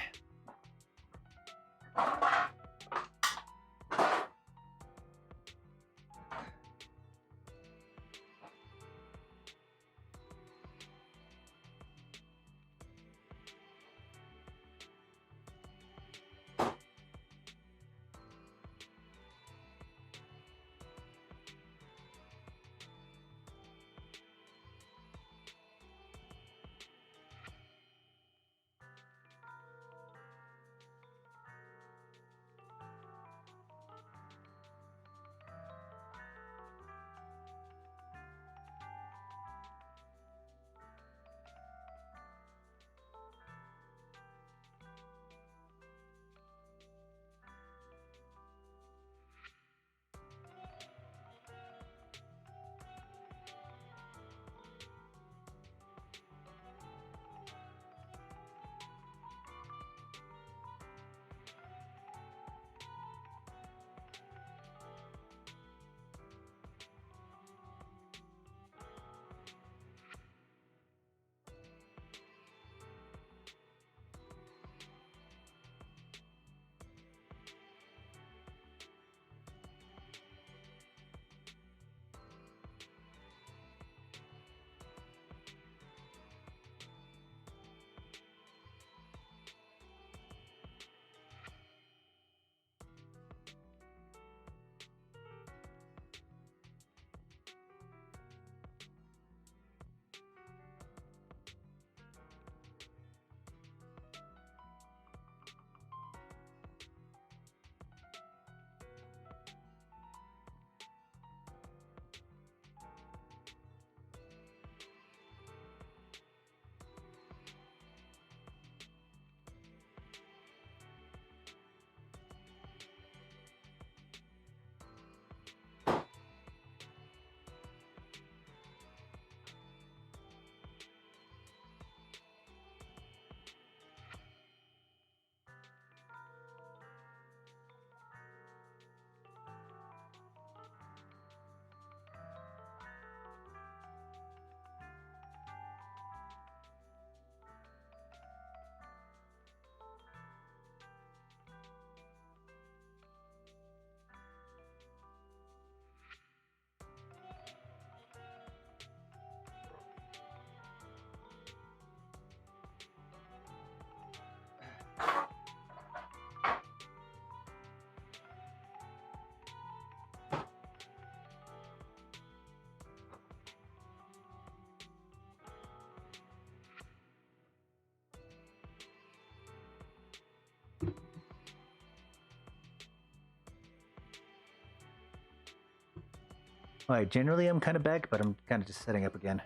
Alright, generally I'm kind of back, but I'm kind of just setting up again.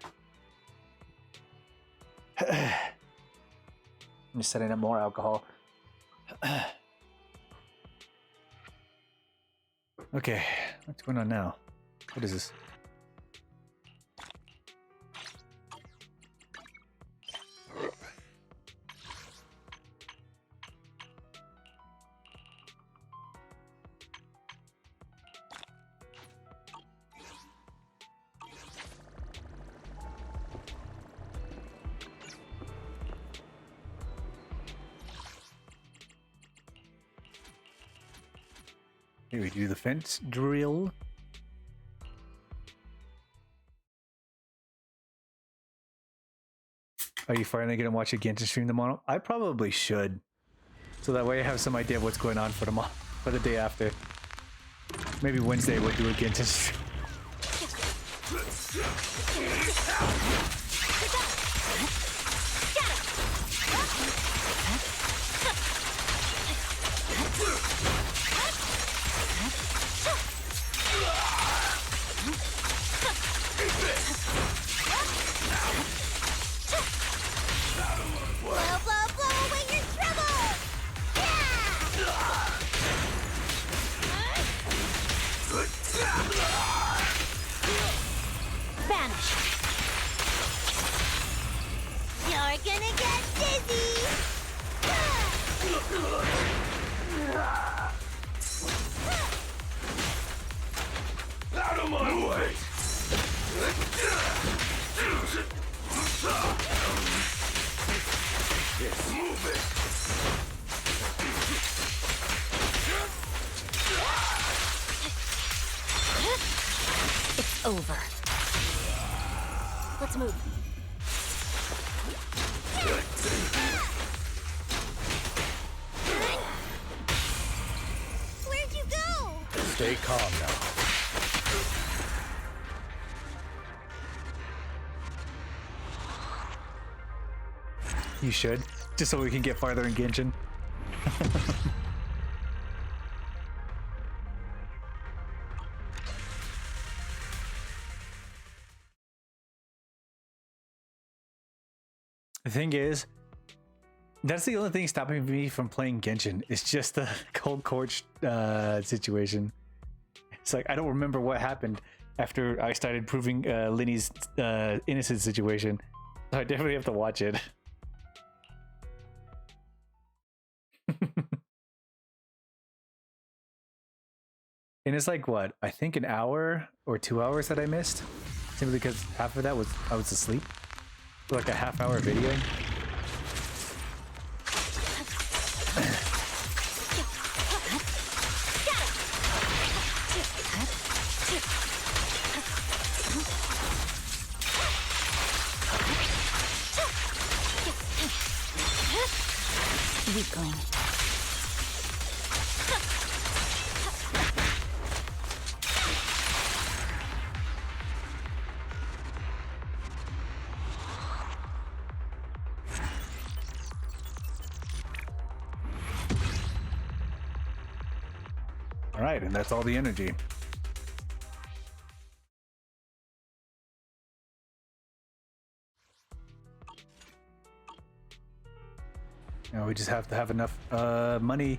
I'm just setting up more alcohol. Okay, what's going on now? What is this? Here we do the fence drill. Are you finally gonna watch a Genshin stream tomorrow? I probably should, so that way I have some idea of what's going on for tomorrow, for the day after. Maybe Wednesday we'll do a Genshin stream. It's over. Let's move. Where'd you go? Stay calm now. You should, just so we can get farther in Genshin. The thing is, that's the only thing stopping me from playing Genshin. It's just the cold court situation. It's like I don't remember what happened after I started proving Linny's innocent situation. So I definitely have to watch it. And it's like what? I think an hour or 2 hours that I missed, simply because half of that was I was asleep. Like a half-hour video. Weakling. All right, and that's all the energy. Now we just have to have enough money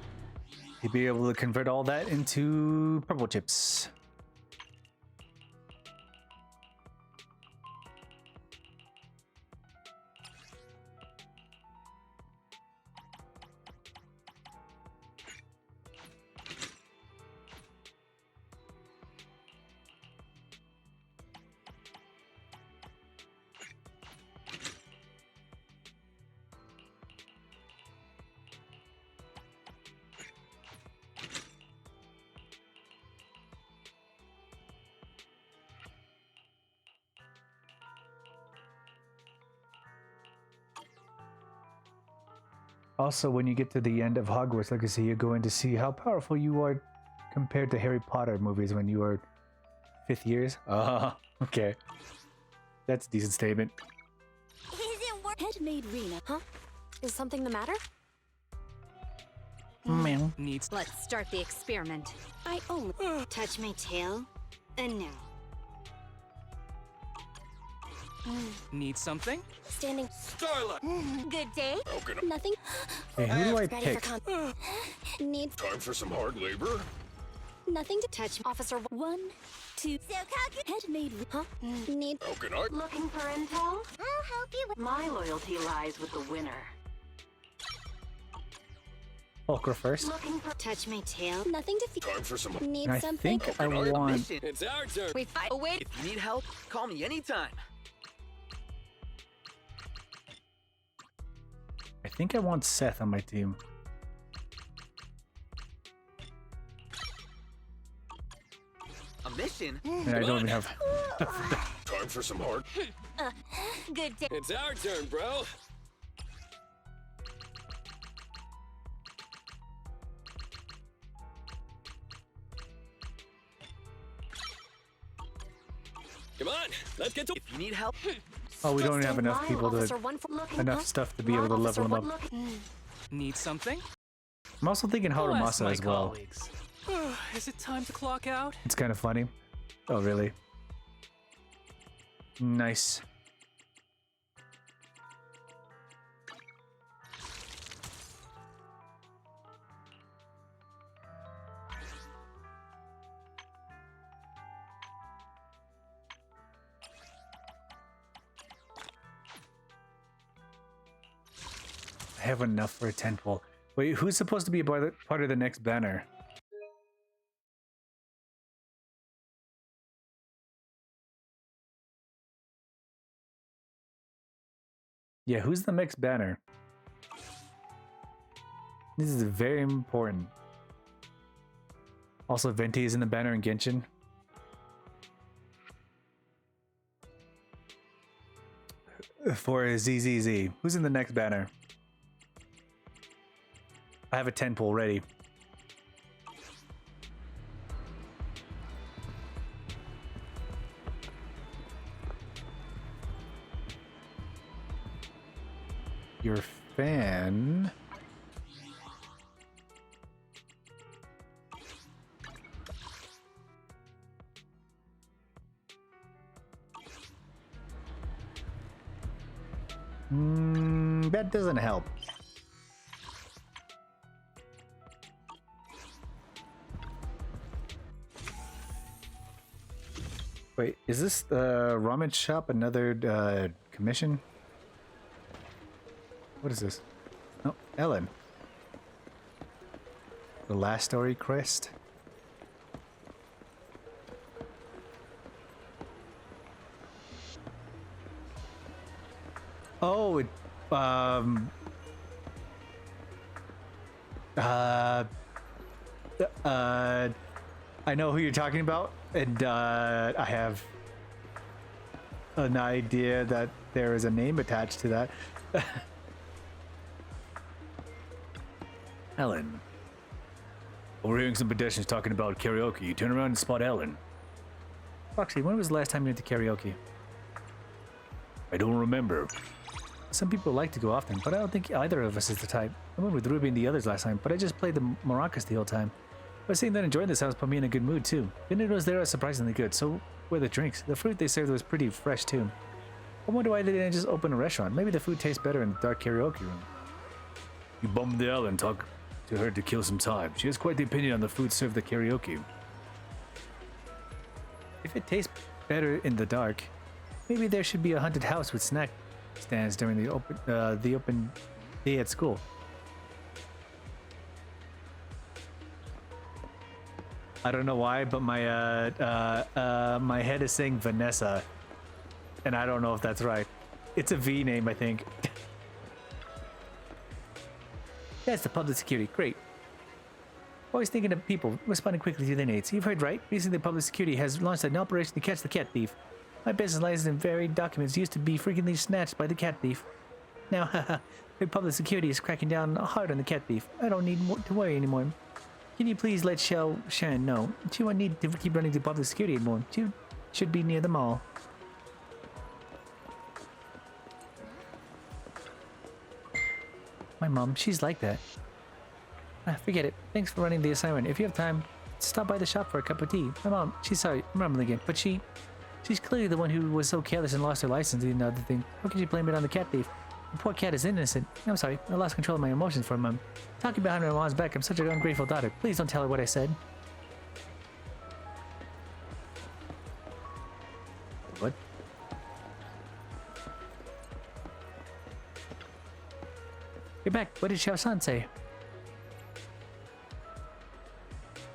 to be able to convert all that into purple chips. Also, when you get to the end of Hogwarts Legacy, you're going to see how powerful you are compared to Harry Potter movies when you were 5th years. Okay. That's a decent statement. Head-made Rena, huh? Is something the matter? Meow. Let's start the experiment. I only touch my tail, and now Need something? Standing. Starlight! Good day. Nothing. Okay, who do I Ready pick? for Need Time for some hard labor? nothing to touch. Officer 1, 2. Head made. Huh? Need. How can I? Looking for intel? I'll help you with. My loyalty lies with the winner. Fulcra first. Looking for. Touch my tail. Nothing to feel. Time for some. Need I something. think I want. Mission. It's our turn. We fight. Oh, wait. If you need help, call me anytime. I think I want Seth on my team. A mission? And I don't even have. Time for some hard. Good day. It's our turn, bro. Come on, let's get to. If you need help, Oh, we don't even have enough Mile, people Officer to 1 for looking. enough stuff to be able to level them up. need something? I'm also thinking I'll ask Haramasa my as well. colleagues. Is it time to clock out? It's kind of funny. Oh, really? Nice. I have enough for a tentpole. Wait, who's supposed to be a part of the next banner? Yeah, who's the next banner? This is very important. Also, Venti is in the banner in Genshin. For ZZZ. Who's in the next banner? I have a 10 pole ready. Your fan. That doesn't help. Wait, is this the ramen shop another commission? What is this? Oh, Ellen. The last story crest. Oh, it, I know who you're talking about, and I have an idea that there is a name attached to that. Ellen. Overhearing some pedestrians talking about karaoke, you turn around and spot Ellen. Foxy, when was the last time you went to karaoke? I don't remember. Some people like to go often, but I don't think either of us is the type. I went with Ruby and the others last time, but I just played the maracas the whole time. But seeing that enjoying this house put me in a good mood too. The noodles there are surprisingly good, so were the drinks. The fruit they served was pretty fresh too. I wonder why they didn't just open a restaurant. Maybe the food tastes better in the dark karaoke room. You bummed the Ellen, talk to her to kill some time. She has quite the opinion on the food served at karaoke. If it tastes better in the dark, maybe there should be a haunted house with snack stands during the open day at school. I don't know why, but my my head is saying Vanessa, and I don't know if that's right. It's a V name, I think. That's the public security. Great. Always thinking of people responding quickly to their needs. You've heard right. Recently, public security has launched an operation to catch the cat thief. My business license and varied documents used to be frequently snatched by the cat thief. Now, haha, the public security is cracking down hard on the cat thief. I don't need to worry anymore. Can you please let Sharon know? She won't need to keep running to public security anymore. She should be near the mall. My mom, she's like that. Forget it. Thanks for running the assignment. If you have time, stop by the shop for a cup of tea. My mom, she's sorry, I'm rambling again, but she She's clearly the one who was so careless and lost her license and another thing. How can you blame it on the cat thief? The poor cat is innocent. I'm sorry, I lost control of my emotions for a moment. Talking behind my mom's back, I'm such an ungrateful daughter. Please don't tell her what I said. What? You're back. What did Xiao-san say?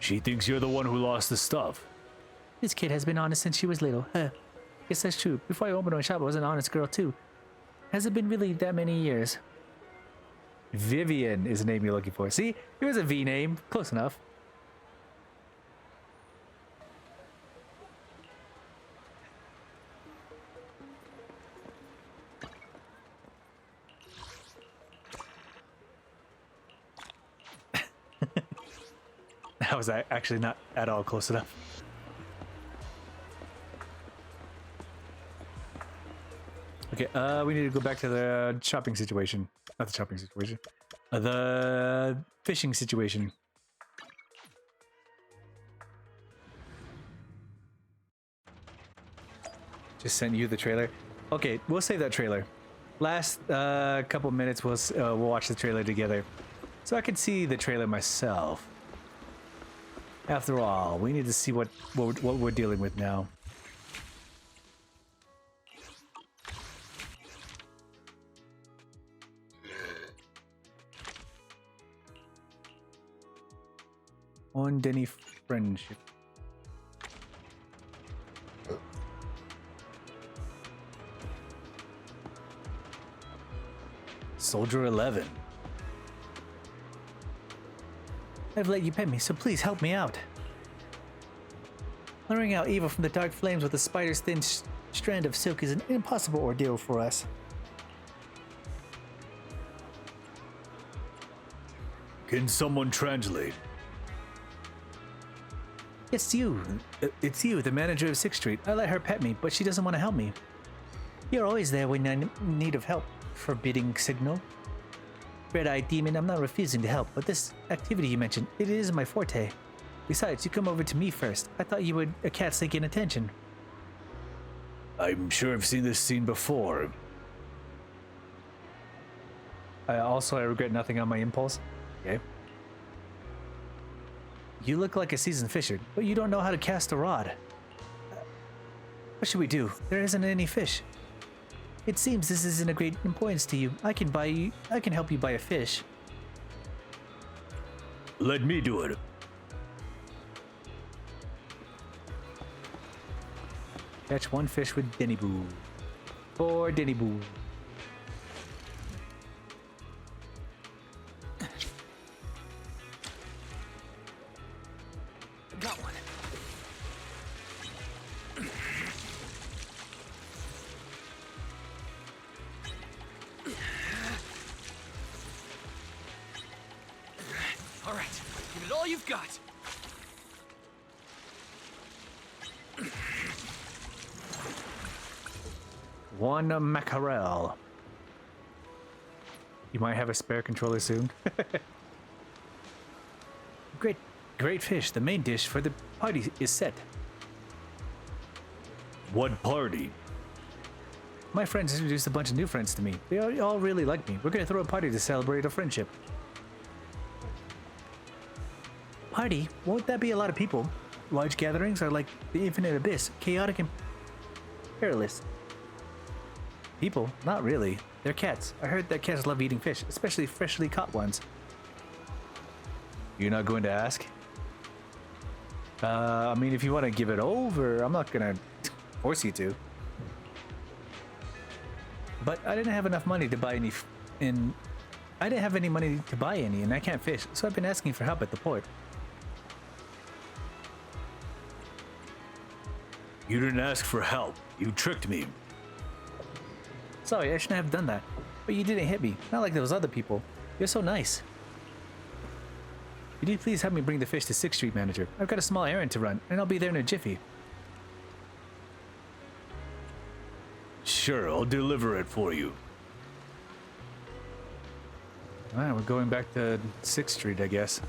She thinks you're the one who lost the stuff. This kid has been honest since she was little. Guess that's true. Before I opened my shop, I was an honest girl too. Has it been really that many years? Vivian is the name you're looking for. See? It was a V name. Close enough. That was actually not at all close enough. Okay, we need to go back to the shopping situation. Not the shopping situation. The fishing situation. Just sent you the trailer. Okay, we'll save that trailer. Last couple minutes, we'll watch the trailer together, so I can see the trailer myself. After all, we need to see what we're dealing with now. On Denny friendship. Soldier 11. I've let you pet me, so please help me out. Luring out evil from the dark flames with a spider's thin strand of silk is an impossible ordeal for us. Can someone translate? It's you. It's you, the manager of 6th Street. I let her pet me, but she doesn't want to help me. You're always there when I'm in need of help. Forbidding signal. Red-eyed demon, I'm not refusing to help, but this activity you mentioned, it is my forte. Besides, you come over to me first. I thought you were a cat seeking attention. I'm sure I've seen this scene before. I regret nothing on my impulse. Okay. You look like a seasoned fisher, but you don't know how to cast a rod. What should we do? There isn't any fish. It seems this isn't of great importance to you. I can help you buy a fish. Let me do it. Catch one fish with Denny Boo. For Denny Boo. Got one. All right, give it all you've got. One mackerel. You might have a spare controller soon. Great fish. The main dish for the party is set. What party? My friends introduced a bunch of new friends to me. They all really like me. We're gonna throw a party to celebrate our friendship. Party? Won't that be a lot of people? Large gatherings are like the infinite abyss, chaotic and perilous. People? Not really. They're cats. I heard that cats love eating fish, especially freshly caught ones. You're not going to ask? I mean, if you want to give it over, I'm not gonna force you to. But I didn't have enough money to buy any, and I didn't have any money to buy any, and I can't fish, so I've been asking for help at the port. You didn't ask for help. You tricked me. Sorry, I shouldn't have done that. But you didn't hit me, not like those other people. You're so nice. Could you please help me bring the fish to 6th Street, manager? I've got a small errand to run, and I'll be there in a jiffy. Sure, I'll deliver it for you. Alright, we're going back to 6th Street, I guess.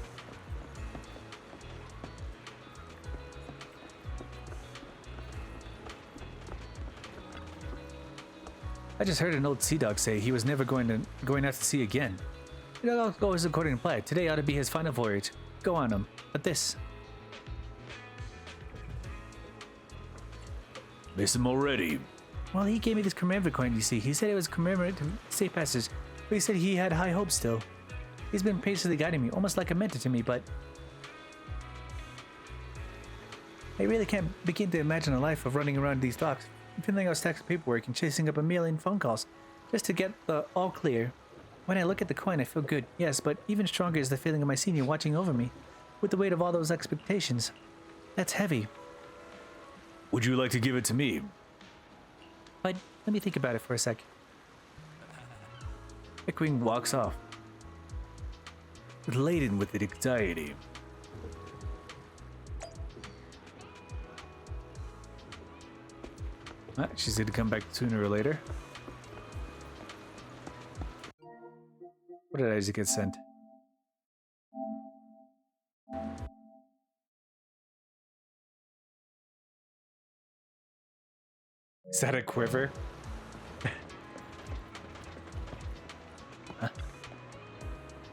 I just heard an old sea dog say he was never going out to sea again. It all goes according to plan. Today ought to be his final voyage. Go on him. But this... Miss him already. Well, he gave me this commemorative coin, you see. He said it was commemorative safe passage, but he said he had high hopes still. He's been patiently guiding me, almost like a mentor to me, but... I really can't begin to imagine a life of running around these docks, filling out stacks of paperwork and chasing up a million phone calls, just to get the all clear. When I look at the coin, I feel good, yes, but even stronger is the feeling of my senior watching over me, with the weight of all those expectations. That's heavy. Would you like to give it to me? But let me think about it for a sec. Echoing walks off, laden with anxiety. She's gonna come back sooner or later. What did I just get sent? Is that a quiver? Huh?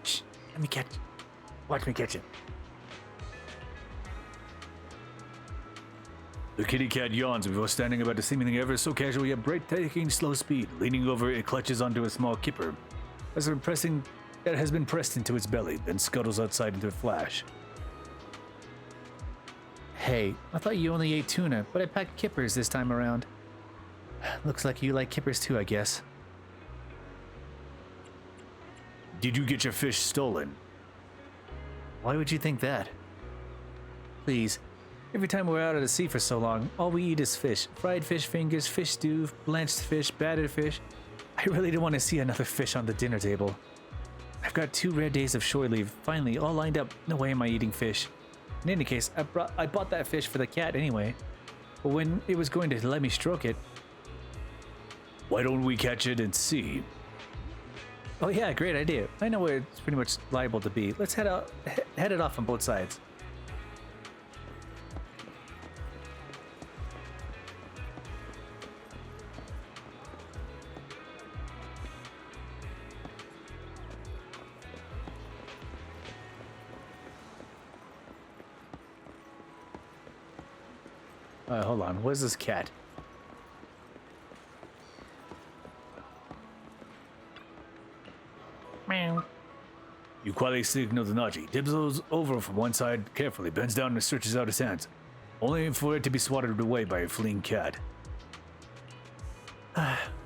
Shh, let me catch. Watch me catch it. The kitty cat yawns before standing about the seemingly ever so casual yet breathtaking slow speed. Leaning over, it clutches onto a small kipper that has been pressed into its belly, then scuttles outside into a flash. Hey, I thought you only ate tuna, but I packed kippers this time around. Looks like you like kippers too, I guess. Did you get your fish stolen? Why would you think that? Please. Every time we're out at the sea for so long, all we eat is fish. Fried fish fingers, fish stew, blanched fish, battered fish. I really don't want to see another fish on the dinner table. I've got 2 rare days of shore leave, finally, all lined up. No way am I eating fish. In any case, I bought that fish for the cat anyway. But when it was going to let me stroke it... Why don't we catch it and see? Oh yeah, great idea. I know where it's pretty much liable to be. Let's head it off on both sides. Hold on. Where's this cat? Meow. You quietly signal to Naji. Dibs over from one side carefully, bends down and stretches out his hands, only for it to be swatted away by a fleeing cat.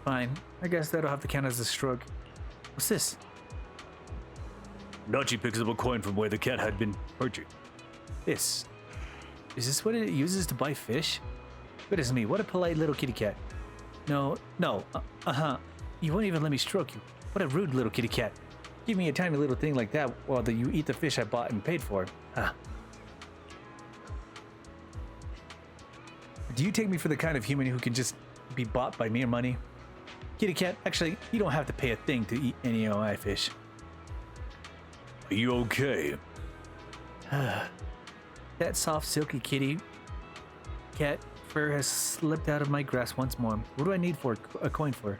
Fine. I guess that'll have to count as a stroke. What's this? Nachi picks up a coin from where the cat had been perched. Is this what it uses to buy fish? Goodness me, what a polite little kitty cat. No. You won't even let me stroke you. What a rude little kitty cat. Give me a tiny little thing like that while you eat the fish I bought and paid for. Huh. Do you take me for the kind of human who can just be bought by mere money? Kitty cat, actually, you don't have to pay a thing to eat any of my fish. Are you okay? That soft, silky kitty cat fur has slipped out of my grasp once more. What do I need for a coin for?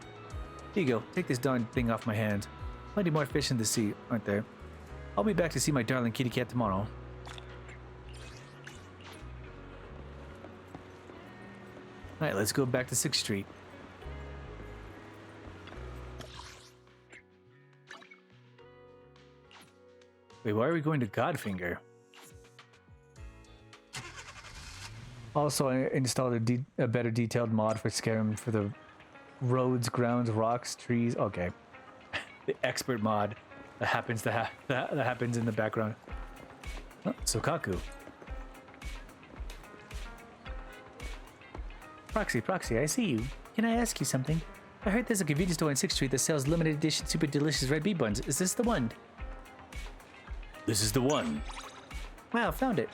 Here you go. Take this darn thing off my hands. Plenty more fish in the sea, aren't there? I'll be back to see my darling kitty cat tomorrow. Alright, let's go back to 6th Street. Wait, why are we going to Godfinger? Also, I installed a better detailed mod for Skyrim for the roads, grounds, rocks, trees. Okay, the expert mod that happens that happens in the background. Oh, Sokaku. Proxy, I see you. Can I ask you something? I heard there's a convenience store on 6th Street that sells limited edition super delicious red bee buns. Is this the one? This is the one. Wow, found it.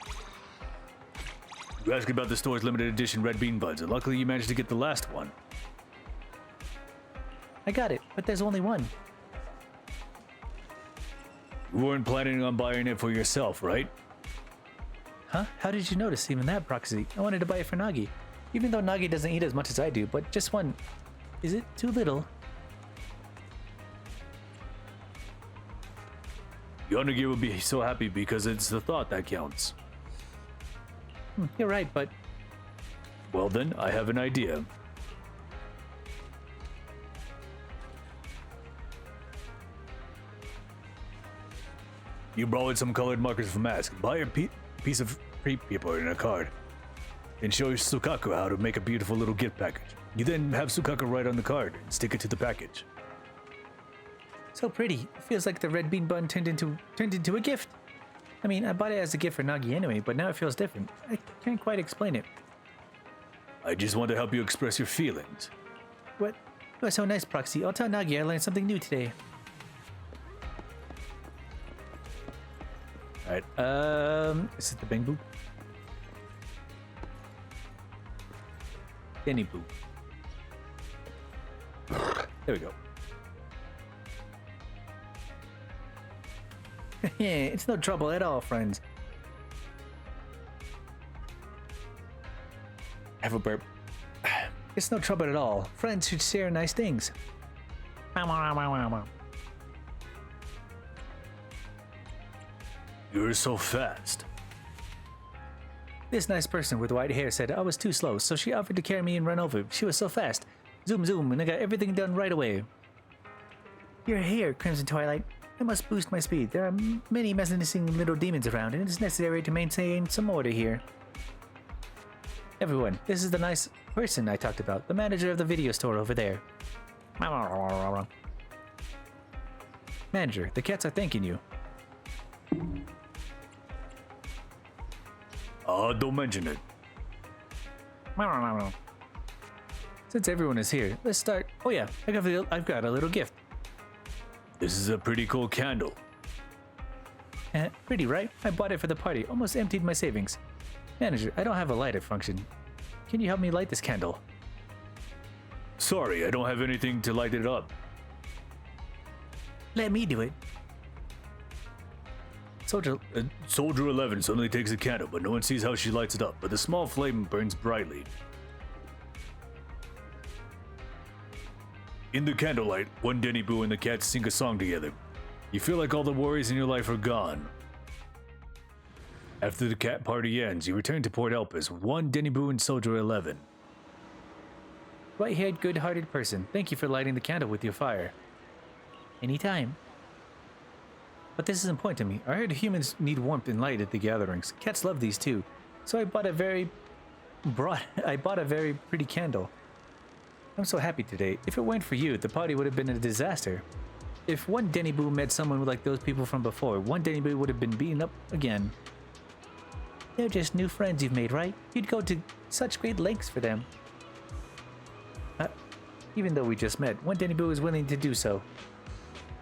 You asked about the store's limited edition red bean buns, and luckily you managed to get the last one. I got it, but there's only one. You weren't planning on buying it for yourself, right? Huh? How did you notice even that, Proxy? I wanted to buy it for Nagi. Even though Nagi doesn't eat as much as I do, but just one. Is it too little? Yonagir will be so happy because it's the thought that counts. You're right, but... Well then, I have an idea. You borrowed some colored markers from Mask. Buy a piece of creep paper and a card. Then show your Sukaku how to make a beautiful little gift package. You then have Sukaku write on the card and stick it to the package. So pretty. It feels like the red bean bun turned into a gift. I mean, I bought it as a gift for Nagi anyway, but now it feels different. I can't quite explain it. I just want to help you express your feelings. What? You are so nice, Proxy. I'll tell Nagi I learned something new today. Alright, is it the Bang Boo? Denny Boo. There we go. It's no trouble at all, friends. Have a burp. It's no trouble at all. Friends should share nice things. You're so fast. This nice person with white hair said I was too slow, so she offered to carry me and run over. She was so fast. Zoom, zoom, and I got everything done right away. You're here, Crimson Twilight. I must boost my speed. There are many menacing little demons around, and it is necessary to maintain some order here. Everyone, this is the nice person I talked about, the manager of the video store over there. Manager, the cats are thanking you. Don't mention it. Since everyone is here, let's start. Oh yeah, I've got a little gift. This is a pretty cool candle. Pretty, right? I bought it for the party. Almost emptied my savings. Manager, I don't have a lighter function. Can you help me light this candle? Sorry, I don't have anything to light it up. Let me do it. Soldier 11 suddenly takes a candle, but no one sees how she lights it up, but the small flame burns brightly. In the candlelight, one Denny Boo and the cats sing a song together. You feel like all the worries in your life are gone. After the cat party ends, you return to Port Elpis with one Denny Boo and Soldier 11. White-haired, good-hearted person, thank you for lighting the candle with your fire. Anytime. But this is important to me. I heard humans need warmth and light at the gatherings. Cats love these too. So I bought a very pretty candle. I'm so happy today. If it weren't for you, the party would have been a disaster. If one Denny Boo met someone like those people from before, one Denny Boo would have been beaten up again. They're just new friends you've made, right? You'd go to such great lengths for them. Even though we just met, one Denny Boo is willing to do so.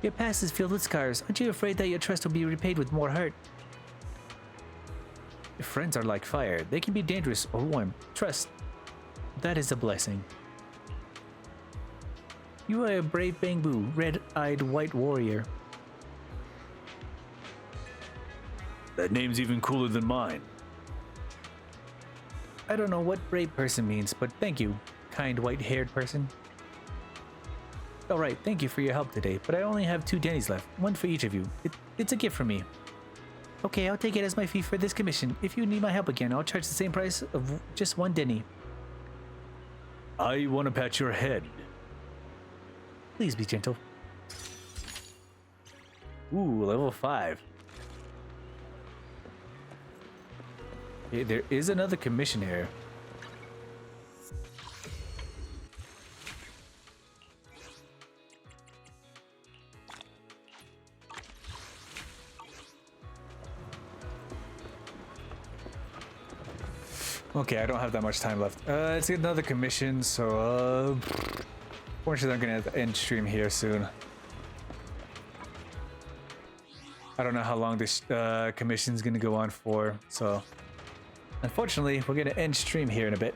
Your past is filled with scars. Aren't you afraid that your trust will be repaid with more hurt? Your friends are like fire. They can be dangerous or warm. Trust. That is a blessing. You are a brave Bang Boo, red-eyed white warrior. That name's even cooler than mine. I don't know what brave person means, but thank you, kind white-haired person. Alright, thank you for your help today, but I only have 2 Dennies left, one for each of you. It's a gift from me. Okay, I'll take it as my fee for this commission. If you need my help again, I'll charge the same price of just 1 Denny. I want to pat your head. Please be gentle. Ooh, level 5. Okay, there is another commission here. Okay, I don't have that much time left. Let's get another commission, so fortunately I'm gonna end stream here soon. I don't know how long this commission's gonna go on for, so unfortunately we're gonna end stream here in a bit.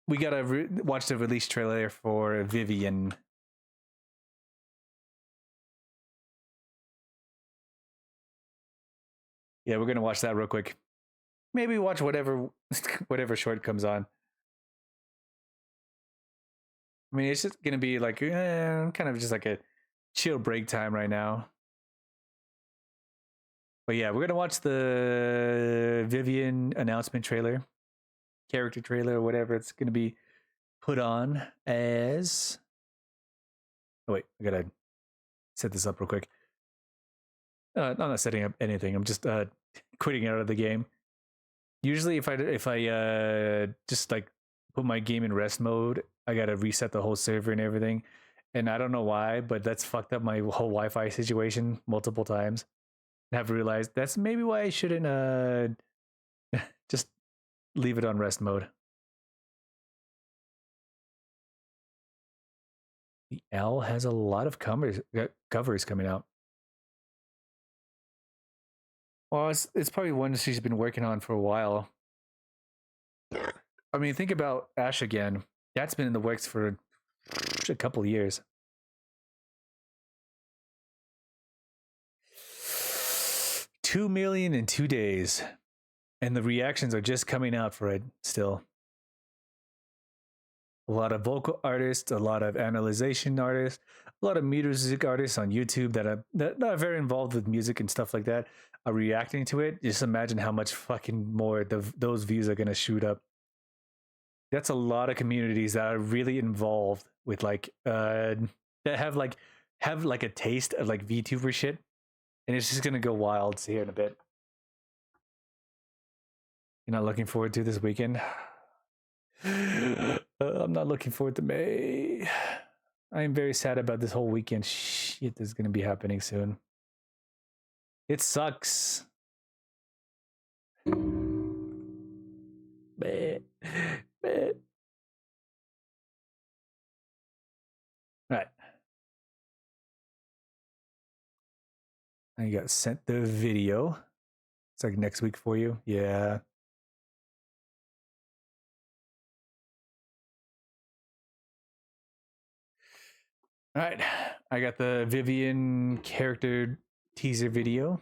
We gotta watch the release trailer for Vivian. Yeah, we're gonna watch that real quick. Maybe watch whatever short comes on. I mean, it's just gonna be like kind of just like a chill break time right now. But yeah, we're gonna watch the Vivian announcement trailer, character trailer, or whatever it's gonna be put on as. Oh wait, I gotta set this up real quick. I'm not setting up anything. I'm just quitting out of the game. Usually, if I just like put my game in rest mode, I gotta reset the whole server and everything. And I don't know why, but that's fucked up my whole Wi-Fi situation multiple times. I have realized that's maybe why I shouldn't just leave it on rest mode. The L has a lot of covers coming out. Well, it's probably one she's been working on for a while. I mean, think about Ash again. That's been in the works for a couple of years. $2 million in 2 days. And the reactions are just coming out for it still. A lot of vocal artists, a lot of analyzation artists, a lot of music artists on YouTube that are very involved with music and stuff like that are reacting to it. Just imagine how much fucking more those views are gonna shoot up. That's a lot of communities that are really involved with like that have like a taste of like VTuber shit, and it's just gonna go wild here in a bit. You're not looking forward to this weekend? I'm not looking forward to May. I am very sad about this whole weekend shit that's gonna be happening soon. It sucks. Meh. Alright. I got sent the video. It's like next week for you. Yeah. All right, I got the Vivian character teaser video.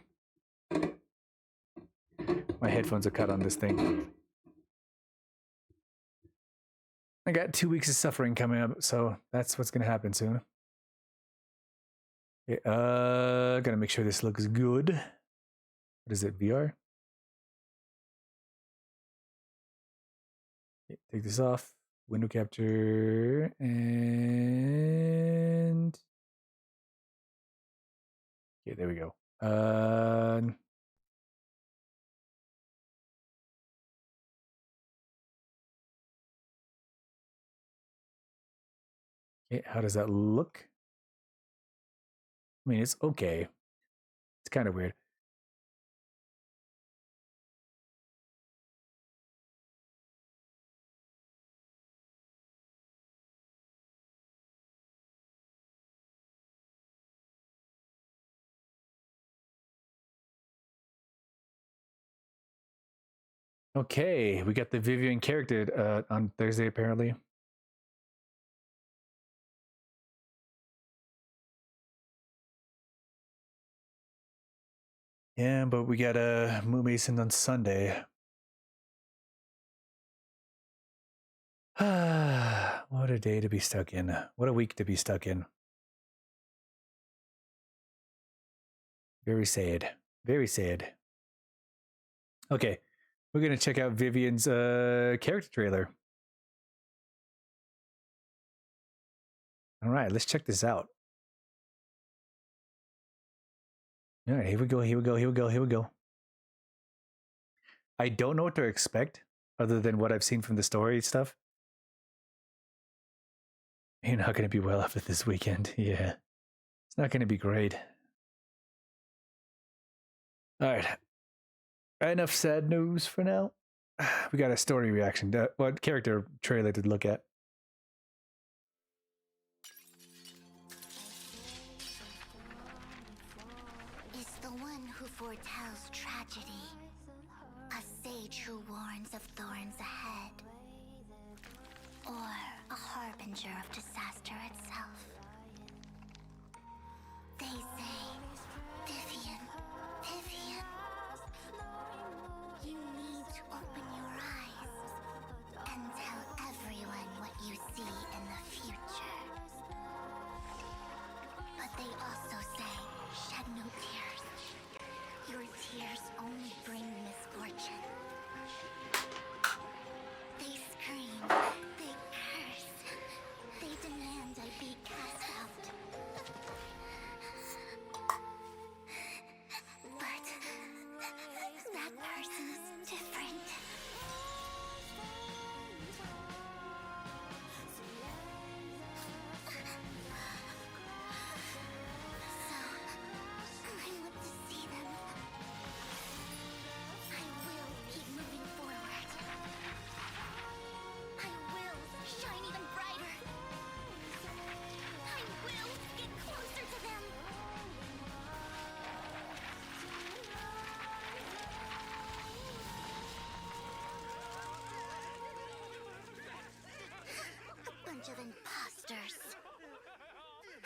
My headphones are cut on this thing. I got 2 weeks of suffering coming up, so that's what's gonna happen soon. Okay, gotta make sure this looks good. What is it, VR? Okay, take this off. Window capture and okay, there we go. Okay, how does that look? I mean, it's okay. It's kind of weird. Okay, we got the Vivian character on Thursday, apparently. Yeah, but we got Moo Mason on Sunday. What a day to be stuck in. What a week to be stuck in. Very sad. Very sad. Okay. We're going to check out Vivian's character trailer. All right, let's check this out. All right, here we go, here we go, here we go, here we go. I don't know what to expect other than what I've seen from the story stuff. You're not going to be well after this weekend. Yeah. It's not going to be great. All right. Enough sad news for now. We got a story reaction. What character trailer to look at? Is the one who foretells tragedy, a sage who warns of thorns ahead, or a harbinger of disaster itself. They say, Vivian, Vivian, you need to open your eyes and tell everyone what you see in the future. But they also say, shed no tears. Your tears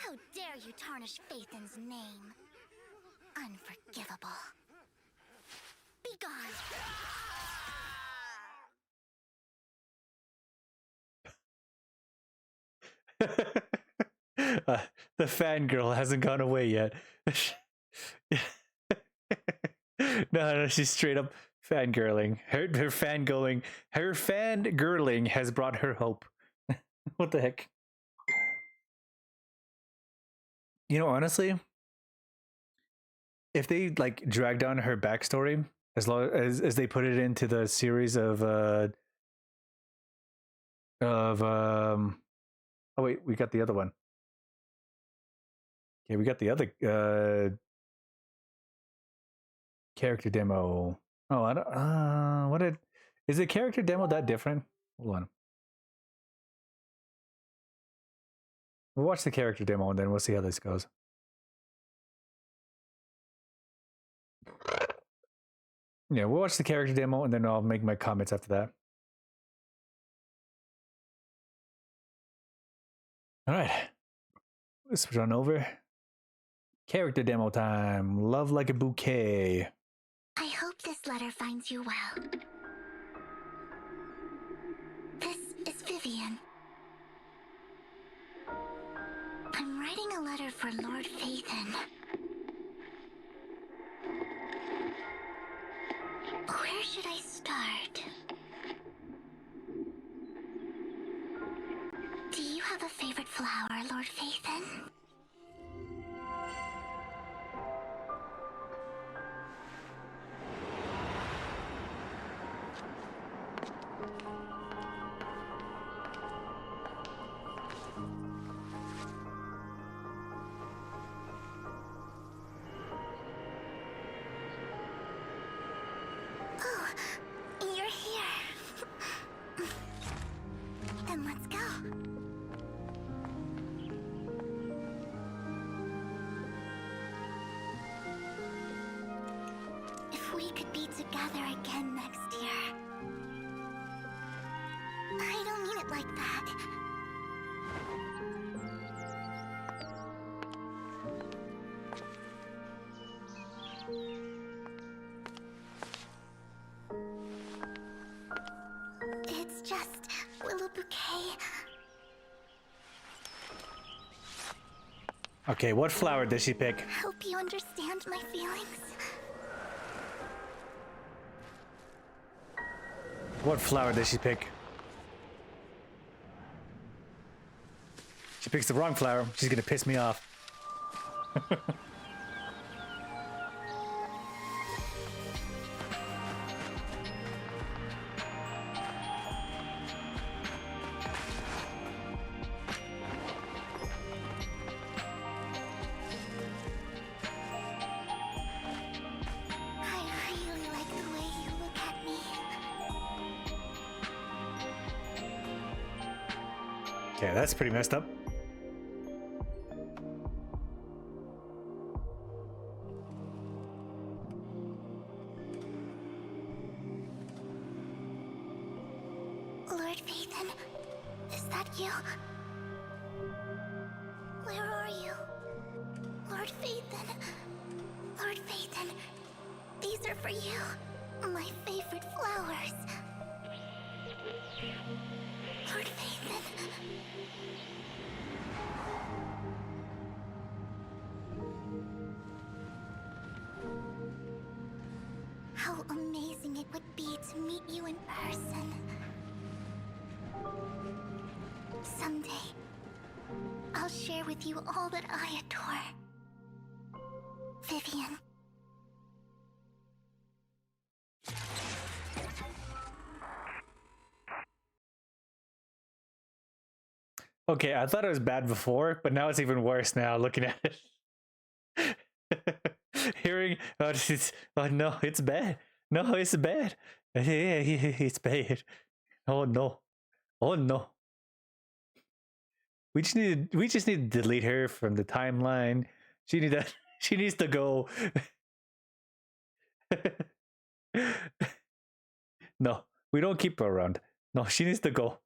How dare you tarnish Phaethon's name? Unforgivable. Be gone. The fangirl hasn't gone away yet. No, she's straight up fangirling. Her fangirling has brought her hope. What the heck? You know, honestly, if they like drag down her backstory as long as they put it into the series of oh wait, we got the other one. Yeah, we got the other character demo. Oh, I don't what did is the character demo that different? Hold on. We'll watch the character demo and then we'll see how this goes. Yeah, we'll watch the character demo and then I'll make my comments after that. All right. Let's switch on over. Character demo time. Love like a bouquet. I hope this letter finds you well. This is Vivian. I'm writing a letter for Lord Phaethon. Where should I start? Do you have a favorite flower, Lord Phaethon? Oh, you're here. Then let's go. If we could be together again next year. I don't mean it like that. It's just Willow Bouquet. Okay, what flower did she pick? Hope you understand my feelings. What flower did she pick? She picks the wrong flower. She's gonna piss me off. I really like the way you look at me. Okay, that's pretty messed up. Lord Phaethon, is that you? Where are you? Lord Phaethon. Lord Phaethon, these are for you. My favorite flowers. Lord Phaethon. How amazing it would be to meet you in person. Someday, I'll share with you all that I adore. Vivian. Okay, I thought it was bad before, but now it's even worse now looking at it. Hearing, oh no, it's bad. No, it's bad. It's bad. Oh no. Oh no. We just need to delete her from the timeline. She needs to go. No, we don't keep her around. No, she needs to go.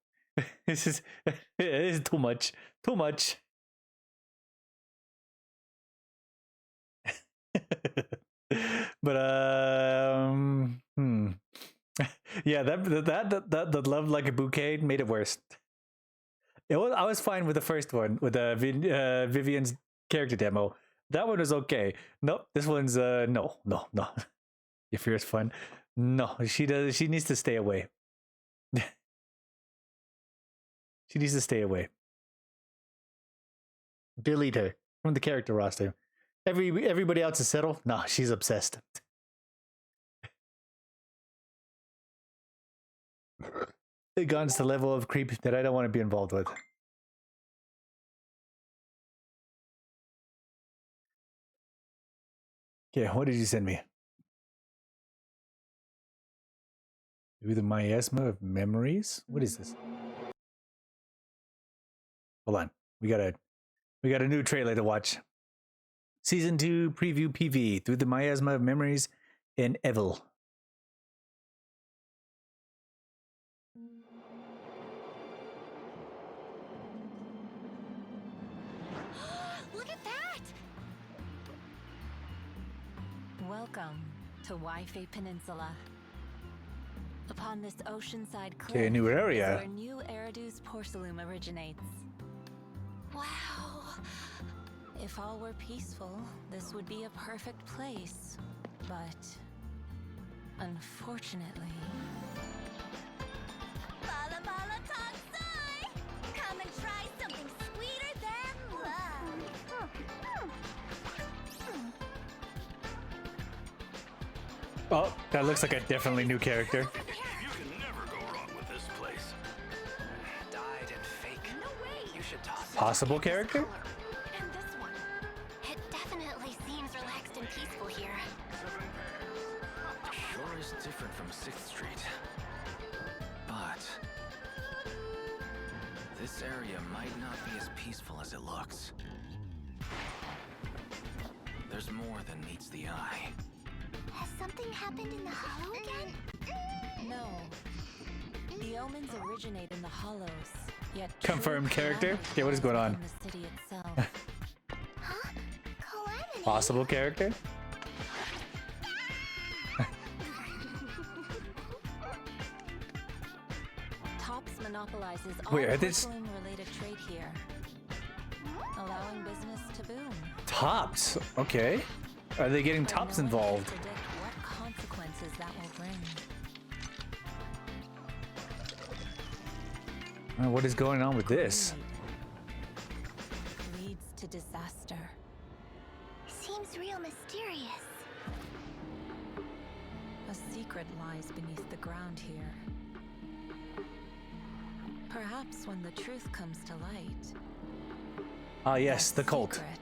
This is it is too much. Too much. But yeah, that love like a bouquet made it worse. I was fine with the first one with Vivian's character demo. That one was okay. Nope, this one's no. Your fear is fun. No, she needs to stay away. She needs to stay away. Delete her from the character roster. Everybody else is settled. Nah, she's obsessed. It gone to the level of creep that I don't want to be involved with. Okay, what did you send me? Maybe the miasma of memories? What is this? Hold on. We got a new trailer to watch. Season 2 preview PV through the miasma of memories in Evil. Look at that! Welcome to Waifei Peninsula. Upon this oceanside cliff, Okay, a new area. is where New Eridu's Porcelain originates. Wow! If all were peaceful, this would be a perfect place. But unfortunately, Bala bala tatsai! Come and try something sweeter than love. Oh, that looks like a definitely new character. You can never go wrong with this place. Dyed and fake. No way! You should toss it. Possible character? And this one. It definitely seems relaxed and peaceful here. Sure is different from 6th Street. But this area might not be as peaceful as it looks. There's more than meets the eye. Has something happened in the hollow again? no. The omens originate in the hollows, yet Confirmed character? Okay, what is going on? in the city itself. Huh? Calamity? Possible character? Tops monopolizes all Wait, are this- porcelain-related trade here, allowing business to boom. Tops. Okay. Are they getting But Tops no one can involved? predict what consequences that will bring. What is going on with this? Greed leads to disaster. Seems real mysterious. A secret lies beneath the ground here. Perhaps when the truth comes to light, Ah, yes, the cult. secret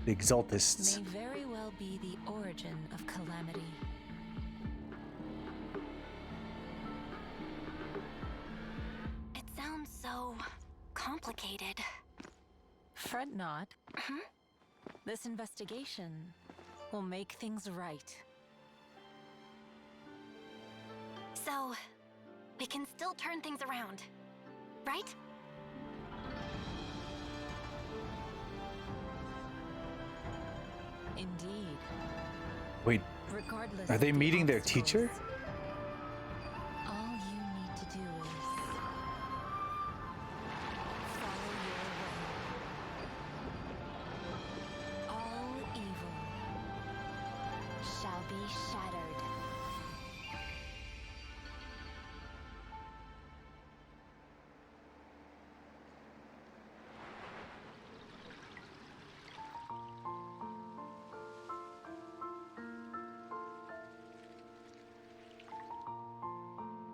The Exaltists. may very well be the origin of calamity. It sounds so complicated. Fret not. This investigation will make things right. So, we can still turn things around, right? Indeed. Wait, Regardless are they of the meeting their obstacles, teacher? all you need to do is follow your way. All evil shall be shattered.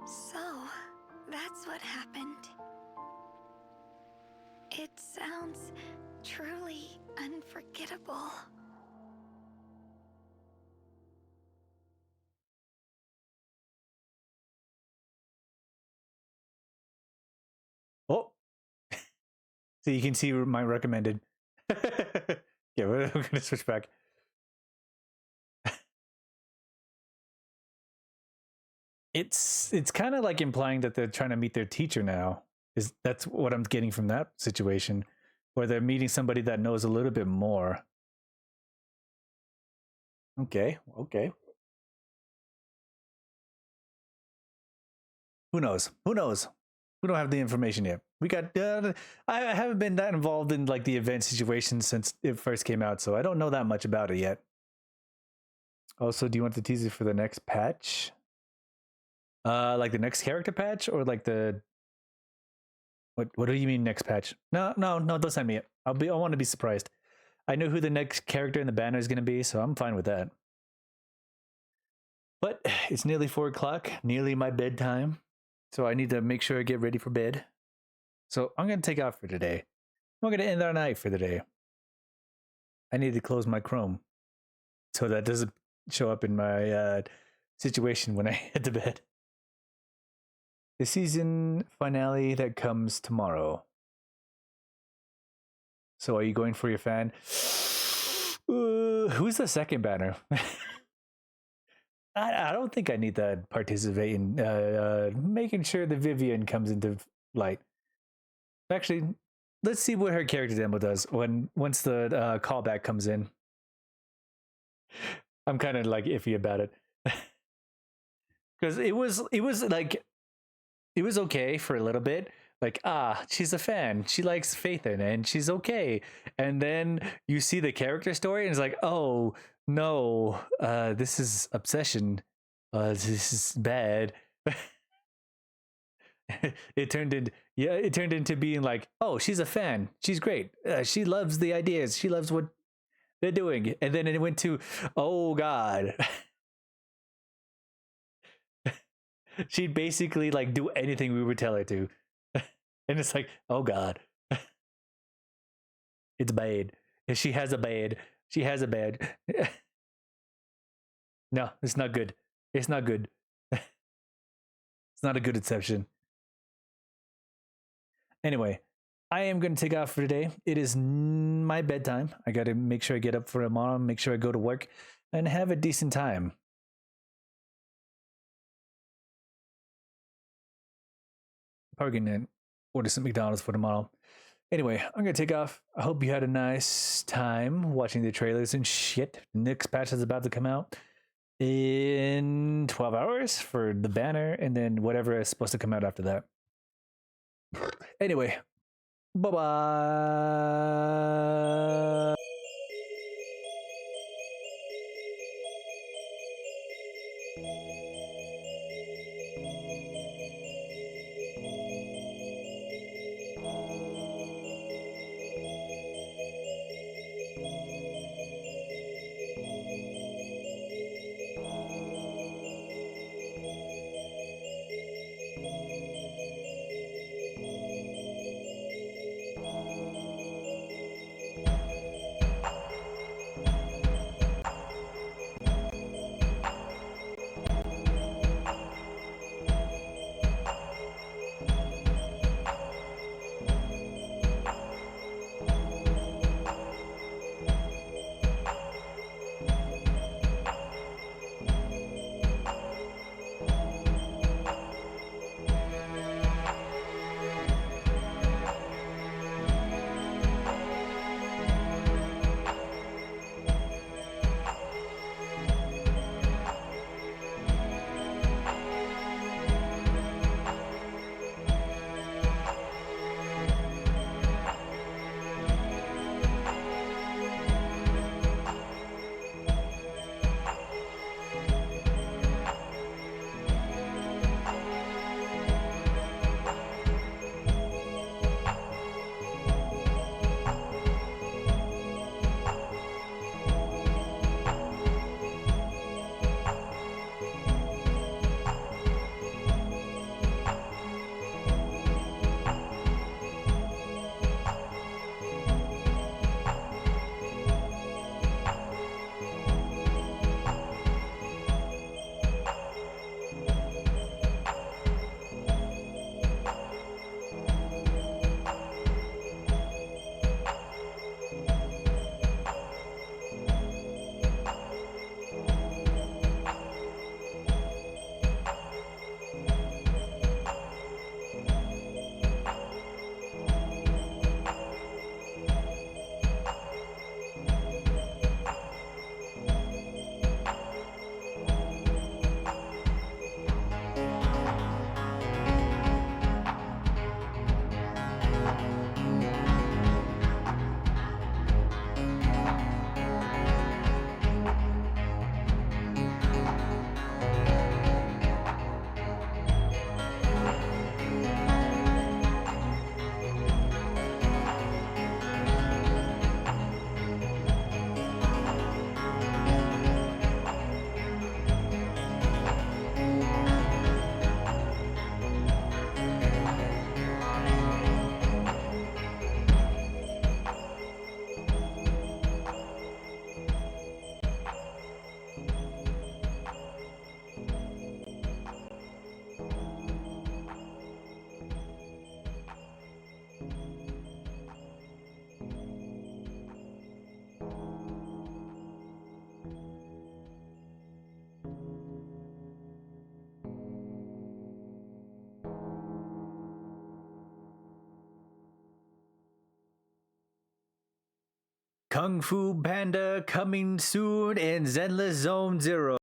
So, that's what happened. It sounds truly unforgettable. Oh. So you can see my recommended. Yeah, we're gonna switch back. It's kind of like implying that they're trying to meet their teacher now. That's what I'm getting from that situation, where they're meeting somebody that knows a little bit more. Okay, okay. Who knows? Who knows? We don't have the information yet. We got. I haven't been that involved in like the event situation since it first came out, so I don't know that much about it yet. Also, do you want the teaser for the next patch? Like the next character patch, or like the what do you mean next patch? No, don't send me it. I want to be surprised. I know who the next character in the banner is going to be, so I'm fine with that. But it's nearly 4 o'clock, nearly my bedtime, so I need to make sure I get ready for bed. So I'm going to take off for today. I'm going to end our night for today. I need to close my Chrome so that doesn't show up in my situation when I head to bed. The season finale that comes tomorrow. So are you going for your fan? Who's the second banner? I don't think I need to participate in making sure the Vivian comes into light. Actually, let's see what her character demo does once the callback comes in. I'm kind of like iffy about it. Because it was like, it was okay for a little bit. Like, she's a fan. She likes Phaethon and she's okay. And then you see the character story and it's like, oh no, this is obsession. This is bad. It turned into being like, oh, she's a fan. She's great. She loves the ideas. She loves what they're doing. And then it went to, oh God. She'd basically like do anything we would tell her to. And it's like, oh God. It's bad. If she has a bad. She has a bad. No, it's not good. It's not good. It's not a good exception. Anyway, I am going to take off for today. It is my bedtime. I got to make sure I get up for tomorrow, make sure I go to work, and have a decent time. Probably going to order some McDonald's for tomorrow. Anyway, I'm going to take off. I hope you had a nice time watching the trailers and shit. Next patch is about to come out in 12 hours for the banner, and then whatever is supposed to come out after that. Anyway, bye-bye. Kung Fu Panda coming soon in Zenless Zone Zero.